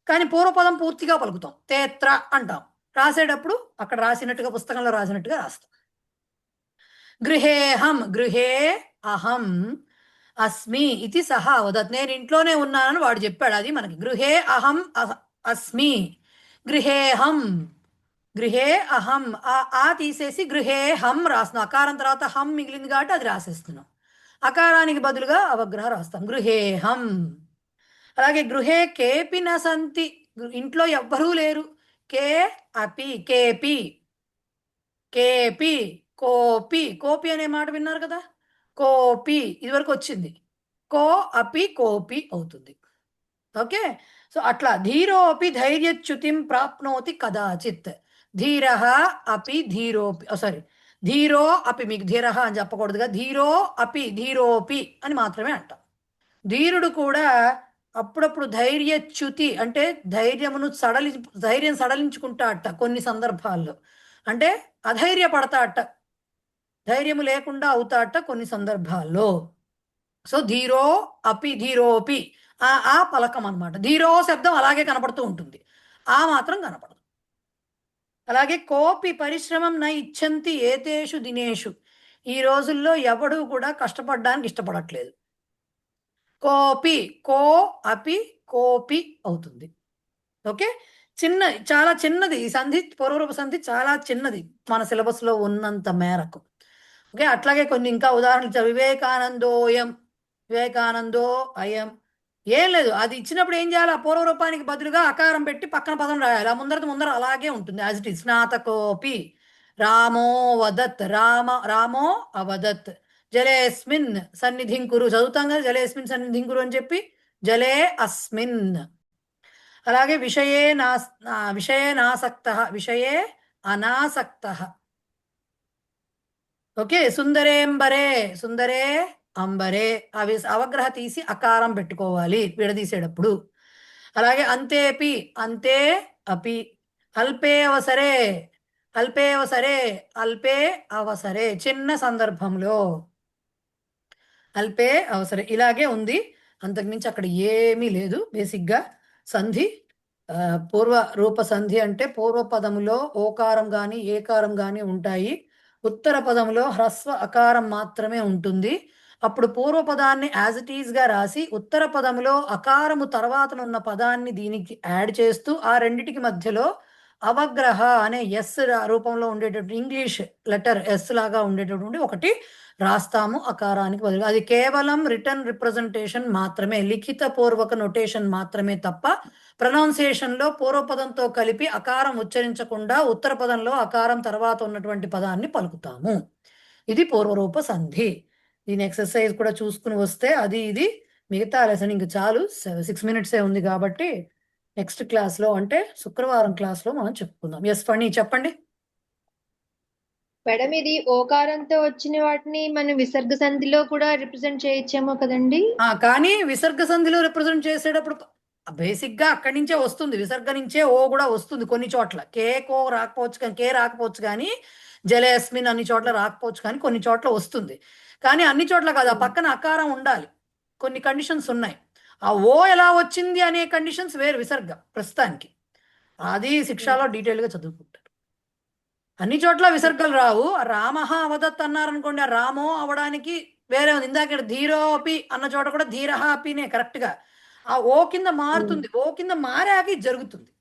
కానీ పూర్వపదం పూర్తిగా పలుకుతాం, తేత్ర అంటాం. రాసేటప్పుడు అక్కడ రాసినట్టుగా, పుస్తకంలో రాసినట్టుగా రాస్తాం. గృహేహం, గృహే అహం అస్మి ఇది సహా వదత్. నేను ఇంట్లోనే ఉన్నానని వాడు చెప్పాడు, అది మనకి. గృహే అహం అస్మి, గృహేహం, గృహే అహం. ఆ తీసేసి గృహేహం రాస్తున్నాం. అకారం తర్వాత హం మిగిలింది కాబట్టి అది రాసేస్తున్నాం. అకారానికి బదులుగా అవగ్రహ రాస్తాం, గృహేహం. అలాగే గృహే కేపి న సంతి, ఇంట్లో ఎవ్వరూ లేరు. కే అపి, కేపి, కేపి, కోపి. కోపి అనే మాట విన్నారు కదా, కోపి ఇదివరకు వచ్చింది. కో అపి కోపి అవుతుంది. ఓకే, సో అట్లా. ధీరోపి ధైర్యచ్యుతిం ప్రాప్నోతి కదాచిత్. ధీర అపి ధీరోపి, సారీ, ధీరో అపి, మీకు ధీర అని చెప్పకూడదుగా, ధీరో అపి ధీరోపి అని మాత్రమే అంటాం. ధీరుడు కూడా అప్పుడప్పుడు ధైర్యచ్యుతి అంటే ధైర్యం సడలించుకుంటాడట కొన్ని సందర్భాల్లో. అంటే అధైర్యపడతాడట, ధైర్యము లేకుండా అవుతాడట కొన్ని సందర్భాల్లో. సో ధీరో అపి ధీరోపి, ఆ పలకం అనమాట. ధీరో శబ్దం అలాగే కనపడుతూ ఉంటుంది, ఆ మాత్రం కనపడదు. అలాగే కోపి పరిశ్రమం న ఇచ్చంతి ఏతేషు దినేషు. ఈ రోజుల్లో ఎవడు కూడా కష్టపడడానికి ఇష్టపడట్లేదు. కోపి, కో అపి కోపి అవుతుంది. ఓకే, చాలా చిన్నది ఈ సంధి, పూర్వరూప సంధి చాలా చిన్నది మన సిలబస్లో ఉన్నంత మేరకు. ఓకే, అట్లాగే కొన్ని ఇంకా ఉదాహరణలు. వివేకానందోయం, వివేకానందో అయం. ఏం లేదు, అది ఇచ్చినప్పుడు ఏం చేయాలి, ఆ పూర్వరూపానికి బదులుగా అకారం పెట్టి పక్కన పదం రాయాలి. ఆ ముందర అలాగే ఉంటుంది యాజ్ ఇట్ ఈస్. స్నాతకోపి, రామో వదత్, రామో అవదత్. జలేస్మిన్ సన్నిధిం కురు, చదువుతాం కదా జలేస్మిన్ సన్నిధిం కురు అని చెప్పి, జలే అస్మిన్. అలాగే విషయే నాసక్త, విషయే అనాసక్త. ఓకే, సుందరేంబరే, సుందరే అంబరే. అవి అవగ్రహ తీసి అకారం పెట్టుకోవాలి విడదీసేటప్పుడు. అలాగే అంతేపి, అంతే అపి. అల్పే అవసరే, అల్పే అవసరే, అల్పే అవసరే, చిన్న సందర్భంలో అల్పే అవసరే. ఇలాగే ఉంది. అంతకుమించి అక్కడ ఏమీ లేదు. బేసిక్గా సంధి పూర్వ రూప సంధి అంటే పూర్వ పదములో ఓకారం కానీ ఏకారం కానీ ఉంటాయి. ఉత్తర పదంలో హ్రస్వ అకారం మాత్రమే ఉంటుంది. అప్పుడు పూర్వపదాన్ని యాజ్ ఇట్ ఈస్గా రాసి ఉత్తర పదంలో అకారము తర్వాత ఉన్న పదాన్ని దీనికి యాడ్ చేస్తూ ఆ రెండిటికి మధ్యలో అవగ్రహ అనే ఎస్ రూపంలో ఉండేటటువంటి ఇంగ్లీష్ లెటర్ ఎస్ లాగా ఉండేటటువంటి ఒకటి రాస్తాము అకారానికి బదులు. అది కేవలం రిటర్న్ రిప్రజెంటేషన్ మాత్రమే, లిఖిత పూర్వక నొటేషన్ మాత్రమే తప్ప ప్రొనౌన్సియేషన్లో పూర్వపదంతో కలిపి అకారం ఉచ్చరించకుండా ఉత్తర పదంలో అకారం తర్వాత ఉన్నటువంటి పదాన్ని పలుకుతాము. ఇది పూర్వరూప సంధి. దీని ఎక్సర్సైజ్ కూడా చూసుకుని వస్తే అది ఇది మిగతా లెసన్ ఇంక చాలు, 6 minutes ఉంది కాబట్టి నెక్స్ట్ క్లాస్లో అంటే శుక్రవారం క్లాస్లో మనం చెప్పుకుందాం. ఎస్ ఫణి చెప్పండి. మేడం ఇది ఓకారంతో వచ్చిన వాటిని మనం విసర్గ సంధిలో కూడా రిప్రజెంట్ చేయొచ్చేమో కదండి? కానీ విసర్గ సంధిలో రిప్రజెంట్ చేసేటప్పుడు బేసిక్గా అక్కడి నుంచే వస్తుంది, విసర్గ నుంచే ఓ కూడా వస్తుంది కొన్ని చోట్ల. కో రాకపోవచ్చు కానీ, కే రాకపోవచ్చు కానీ, జలయస్మిన్ అన్ని చోట్ల రాకపోవచ్చు కానీ కొన్ని చోట్ల వస్తుంది. కానీ అన్ని చోట్ల కాదు, ఆ పక్కన అకారం ఉండాలి. కొన్ని కండిషన్స్ ఉన్నాయి. ఆ ఓ ఎలా వచ్చింది అనే కండిషన్స్ వేరు విసర్గ ప్రస్తుతానికి. అది శిక్షలో డీటెయిల్గా చదువుకుంటారు. అన్ని చోట్ల విసర్గలు రావు. రామహ అవదత్ అన్నారనుకోండి, ఆ రామో అవడానికి వేరే ఉంది. ఇందాక ధీరోపి అన్న చోట కూడా ధీరహ అపినే కరెక్ట్గా ఆ ఓ కింద మారుతుంది. ఓ కింద మారాక ఇది జరుగుతుంది.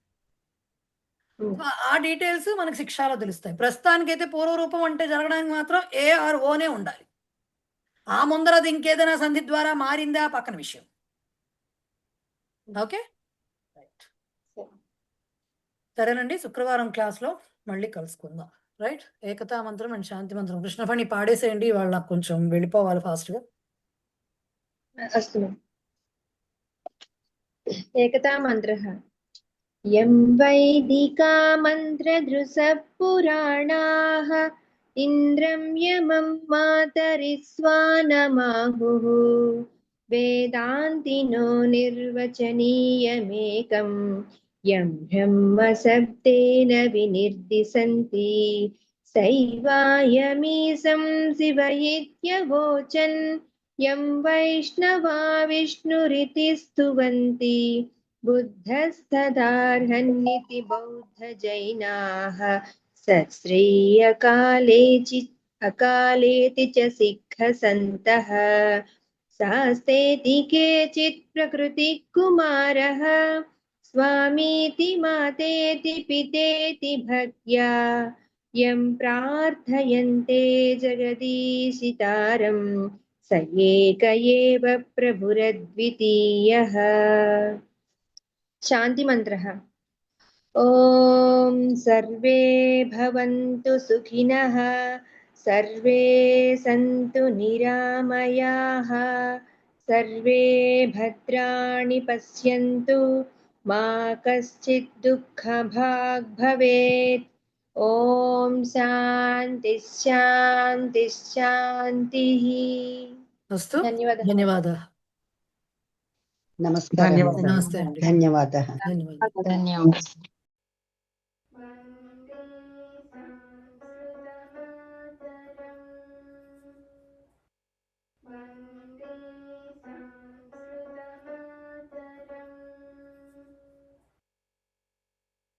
ఆ డీటెయిల్స్ మనకు శిక్షలో తెలుస్తాయి. ప్రస్తుతానికైతే పూర్వరూపం అంటే జరగడానికి మాత్రం ఏ ఆర్ ఓనే ఉండాలి. ఆ ముందర అది ఇంకేదైనా సంధి ద్వారా మారిందా పక్కన విషయం. ఓకే రైట్, సరేనండి. శుక్రవారం క్లాస్లో మళ్ళీ కలుసుకుందాం. రైట్, ఏకతా మంత్రం అండ్ శాంతి మంత్రం కృష్ణపణి పాడేసేయండి. వాళ్ళు నాకు కొంచెం వెళ్ళిపోవాలి ఫాస్ట్గా. అస్తు ఏకతా మంత్రః. యం వైదికా మంత్రదృశః పురాణాః ఇంద్రం యమం మాతరిస్వానమాహుః వేదాంతినో నిర్వచనీయమేకం యం బ్రహ్మ శబ్దేన వినిర్దిశంతి సైవాయమీశం శివ ఇత్యవోచన్ యం వైష్ణవా విష్ణురితి స్తువంతి బుద్ధస్తదార్హన్నితి బౌద్ధ జైనాః అకాలేతి చ సిద్ధ సంతః శాస్తేతి కేచిత్ ప్రకృతి కుమారః స్వామీతి మాతేతి పితేతి భక్త్యా యం ప్రార్థయంతే జగదీశితారం స ఏక ఏవ ప్రభురద్వితీయః. శాంతి మంత్రః. ఓం సర్వే భవంతు సుఖినః సర్వే సంతు నిరామయాః సర్వే భద్రాణి పశ్యంతు మా కశ్చిత్ దుఃఖభాగ్ భవేత్. ఓం శాంతి శాంతి శాంతి. అస్తు, ధన్యవాదాలు. ధన్యవాదాలు. నమస్కారం. నమస్తే అండి. ధన్యవాదాలు. ధన్యవాదాలు. ధన్యవాదాలు.